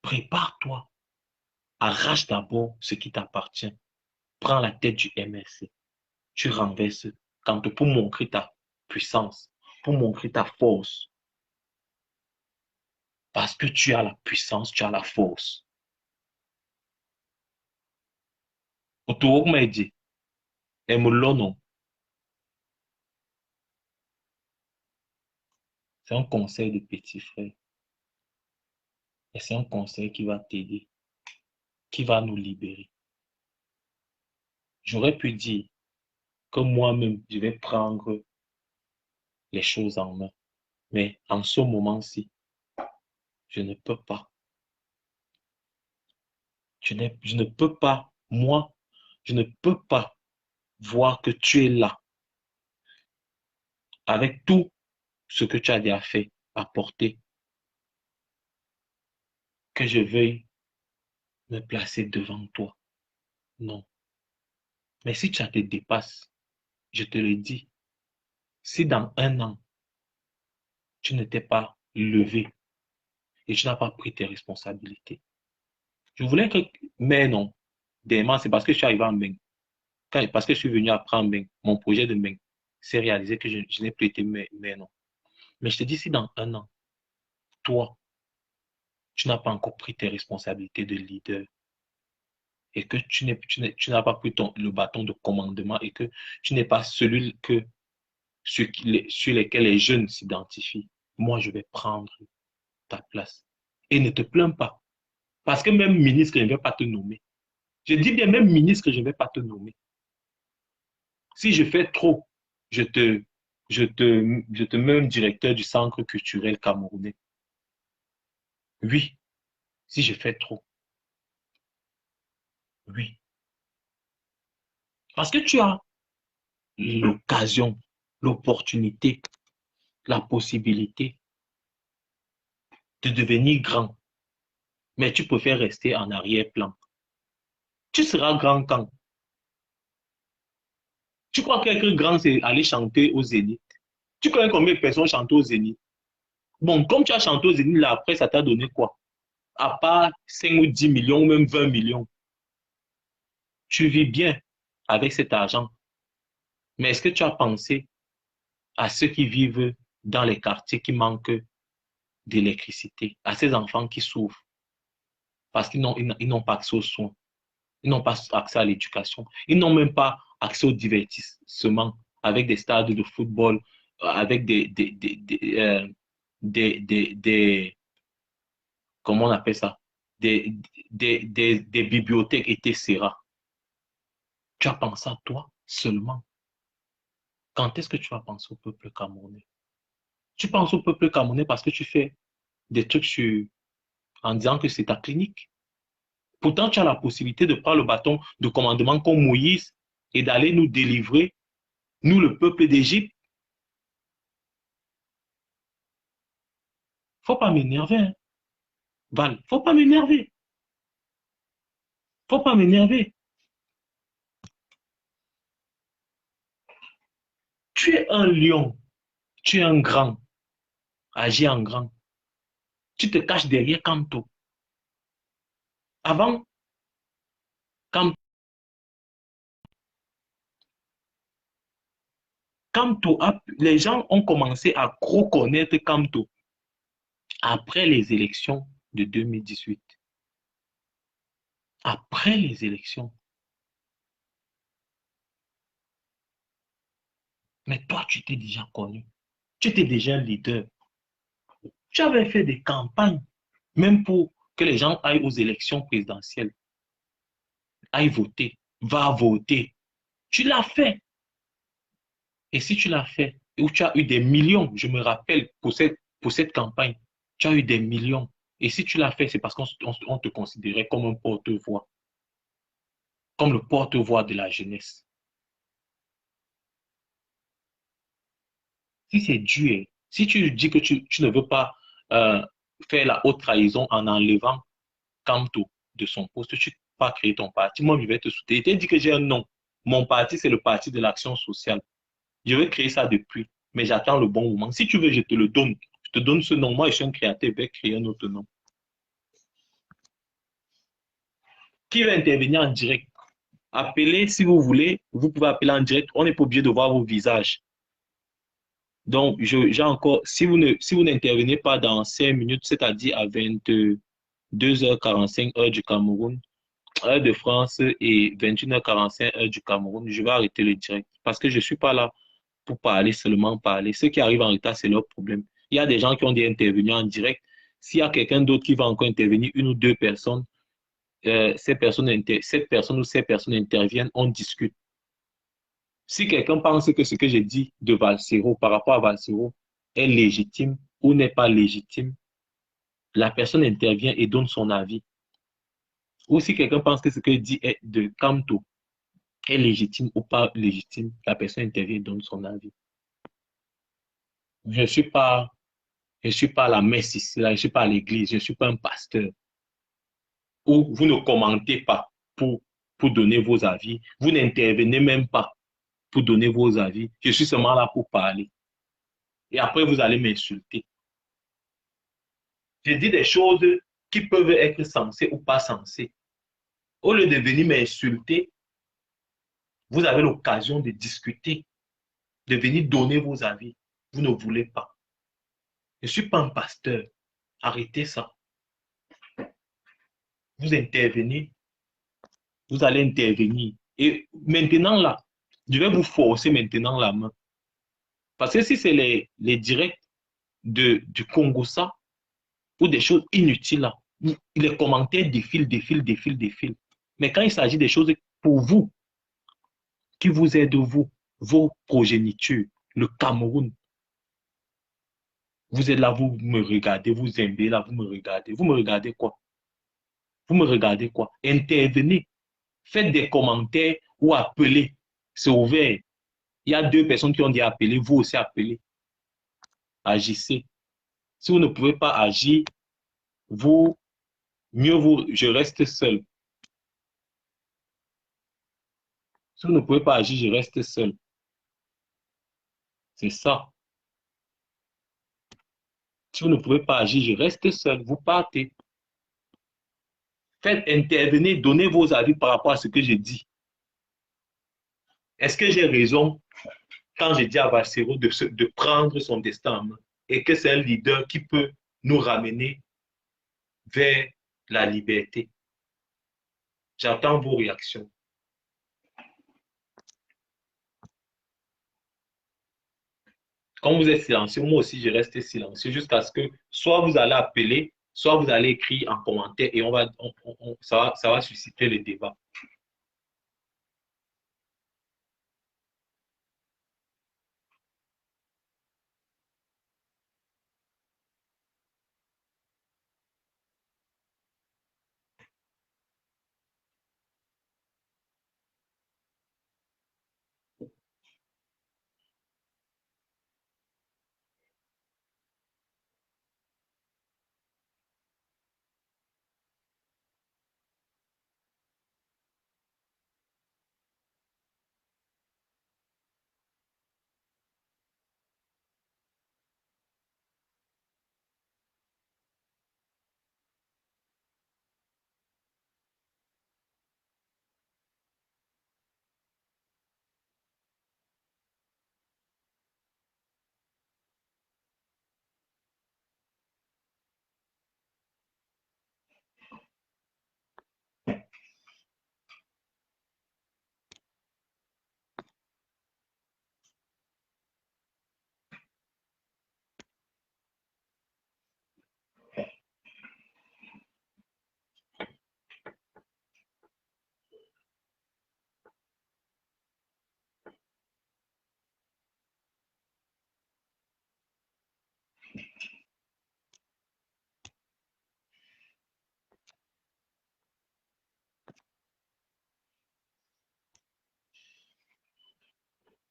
Prépare-toi. Arrache d'abord ce qui t'appartient. Prends la tête du MRC. Tu renverses pour montrer ta puissance, pour montrer ta force. Parce que tu as la puissance, tu as la force. Autour m'a dit, non. C'est un conseil de petit frère. Et c'est un conseil qui va t'aider, qui va nous libérer. J'aurais pu dire que moi-même, je vais prendre les choses en main. Mais en ce moment-ci, je ne peux pas. Je ne peux pas, moi, je ne peux pas voir que tu es là avec tout ce que tu as déjà fait, apporter, que je veuille me placer devant toi. Non. Mais si tu te dépasses, je te le dis, si dans un an, tu ne t'es pas levé et tu n'as pas pris tes responsabilités, je voulais que... Mais non, demain, c'est parce que je suis arrivé en Meng. Parce que je suis venu après en Meng, mon projet de Meng s'est réalisé que je n'ai plus été mais non. Mais je te dis, si dans un an, toi, tu n'as pas encore pris tes responsabilités de leader et que tu n'as pas pris le bâton de commandement et que tu n'es pas celui sur lesquels les jeunes s'identifient, moi, je vais prendre ta place. Et ne te plains pas. Parce que même ministre, je ne vais pas te nommer. Je dis bien, même ministre, je ne vais pas te nommer. Si je fais trop, je te je te mets un directeur du centre culturel camerounais. Oui, si je fais trop. Oui. Parce que tu as l'occasion, l'opportunité, la possibilité de devenir grand. Mais tu préfères rester en arrière-plan. Tu seras grand quand? Tu crois qu'être grand, c'est aller chanter au Zénith? Tu connais combien de personnes chantent au Zénith? Bon, comme tu as chanté au Zénith, là, après, ça t'a donné quoi? À part 5 ou 10 millions ou même 20 millions. Tu vis bien avec cet argent. Mais est-ce que tu as pensé à ceux qui vivent dans les quartiers qui manquent d'électricité, à ces enfants qui souffrent parce qu'ils n'ont pas accès aux soins, ils n'ont pas accès à l'éducation, ils n'ont même pas accès au divertissement avec des stades de football, avec comment on appelle ça, des bibliothèques etc. Tu as pensé à toi seulement. Quand est-ce que tu vas penser au peuple camerounais? Tu penses au peuple camerounais parce que tu fais des trucs en disant que c'est ta clinique. Pourtant, tu as la possibilité de prendre le bâton de commandement comme Moïse et d'aller nous délivrer, nous, le peuple d'Égypte. Faut pas m'énerver, hein. Val, faut pas m'énerver. Faut pas m'énerver. Tu es un lion, tu es un grand, agis en grand. Tu te caches derrière Kamto. Avant, Kamto, les gens ont commencé à gros connaître Kamto après les élections de 2018. Après les élections. Mais toi, tu t'es déjà connu. Tu étais déjà un leader. Tu avais fait des campagnes, même pour que les gens aillent aux élections présidentielles. Aillent voter. Va voter. Tu l'as fait. Et si tu l'as fait, où tu as eu des millions, je me rappelle, pour cette campagne, tu as eu des millions. Et si tu l'as fait, c'est parce qu'on te considérait comme un porte-voix. Comme le porte-voix de la jeunesse. Si c'est dur, si tu dis que tu ne veux pas faire la haute trahison en enlevant Kamto de son poste, tu ne peux pas créer ton parti. Moi, je vais te soutenir. Je t'ai dit que j'ai un nom. Mon parti, c'est le Parti de l'Action sociale. Je vais créer ça depuis, mais j'attends le bon moment. Si tu veux, je te le donne. Je te donne ce nom. Moi, je suis un créateur, je vais créer un autre nom. Qui va intervenir en direct? Appelez si vous voulez. Vous pouvez appeler en direct. On n'est pas obligé de voir vos visages. Donc, j'ai encore, si vous n'intervenez pas dans 5 minutes, c'est-à-dire à 22h45 heure du Cameroun, heure de France et 21h45 heure du Cameroun, je vais arrêter le direct parce que je ne suis pas là pour parler, seulement parler. Ceux qui arrivent en retard, c'est leur problème. Il y a des gens qui ont dit intervenir en direct. S'il y a quelqu'un d'autre qui va encore intervenir, une ou deux personnes, cette personne ou ces personnes interviennent, on discute. Si quelqu'un pense que ce que j'ai dit de Valsero par rapport à Valsero est légitime ou n'est pas légitime, la personne intervient et donne son avis. Ou si quelqu'un pense que ce que je dis est de Kamto est légitime ou pas légitime, la personne intervient et donne son avis. Je ne suis pas à la messe ici, là, je ne suis pas à l'église, je ne suis pas un pasteur. Ou vous ne commentez pas pour donner vos avis, vous n'intervenez même pas pour donner vos avis. Je suis seulement là pour parler. Et après, vous allez m'insulter. Je dis des choses qui peuvent être sensées ou pas sensées. Au lieu de venir m'insulter, vous avez l'occasion de discuter, de venir donner vos avis. Vous ne voulez pas. Je ne suis pas un pasteur. Arrêtez ça. Vous intervenez. Vous allez intervenir. Et maintenant, là, je vais vous forcer maintenant la main. Parce que si c'est les directs du Congo-Ça ou des choses inutiles, là, les commentaires défilent. Mais quand il s'agit des choses pour vous, qui vous aident vous, vos progénitures, le Cameroun. Vous êtes là, vous me regardez, vous aimez là, vous me regardez. Vous me regardez quoi? Vous me regardez quoi? Intervenez. Faites des commentaires ou appelez. C'est ouvert. Il y a 2 personnes qui ont dit appeler, vous aussi appelez. Agissez. Si vous ne pouvez pas agir, je reste seul. Si vous ne pouvez pas agir, je reste seul. C'est ça. Si vous ne pouvez pas agir, je reste seul. Vous partez. Faites intervenir, donnez vos avis par rapport à ce que j'ai dit. Est-ce que j'ai raison quand j'ai dit à Valsero de prendre son destin en main et que c'est un leader qui peut nous ramener vers la liberté? J'attends vos réactions. Quand vous êtes silencieux, moi aussi je reste silencieux jusqu'à ce que soit vous allez appeler, soit vous allez écrire en commentaire et ça va susciter le débat.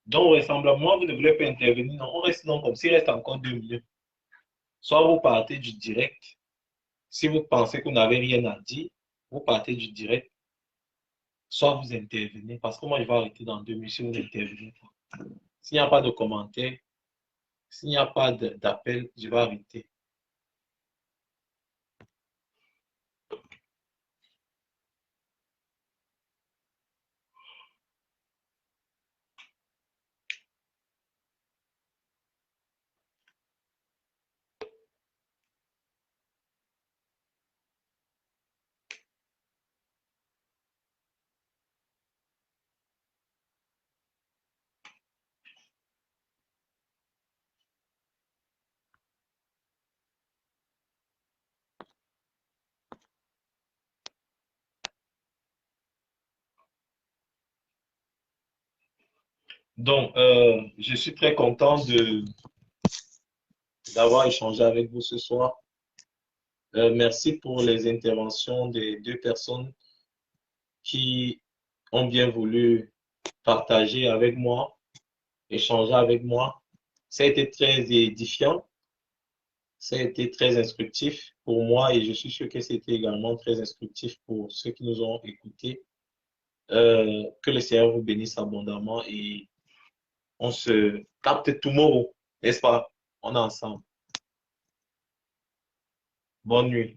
Donc, vraisemblablement, vous ne voulez pas intervenir. Non, on reste donc comme s'il reste encore 2 minutes. Soit vous partez du direct. Si vous pensez que vous n'avez rien à dire, vous partez du direct. Soit vous intervenez. Parce que moi, je vais arrêter dans 2 minutes si vous n'intervenez pas. S'il n'y a pas de commentaires, s'il n'y a pas d'appel, je vais arrêter. Donc, je suis très content d'avoir échangé avec vous ce soir. Merci pour les interventions des 2 personnes qui ont bien voulu partager avec moi, échanger avec moi. Ça a été très édifiant, ça a été très instructif pour moi et je suis sûr que c'était également très instructif pour ceux qui nous ont écoutés. Que le Seigneur vous bénisse abondamment et on se capte tomorrow, n'est-ce pas? On est ensemble. Bonne nuit.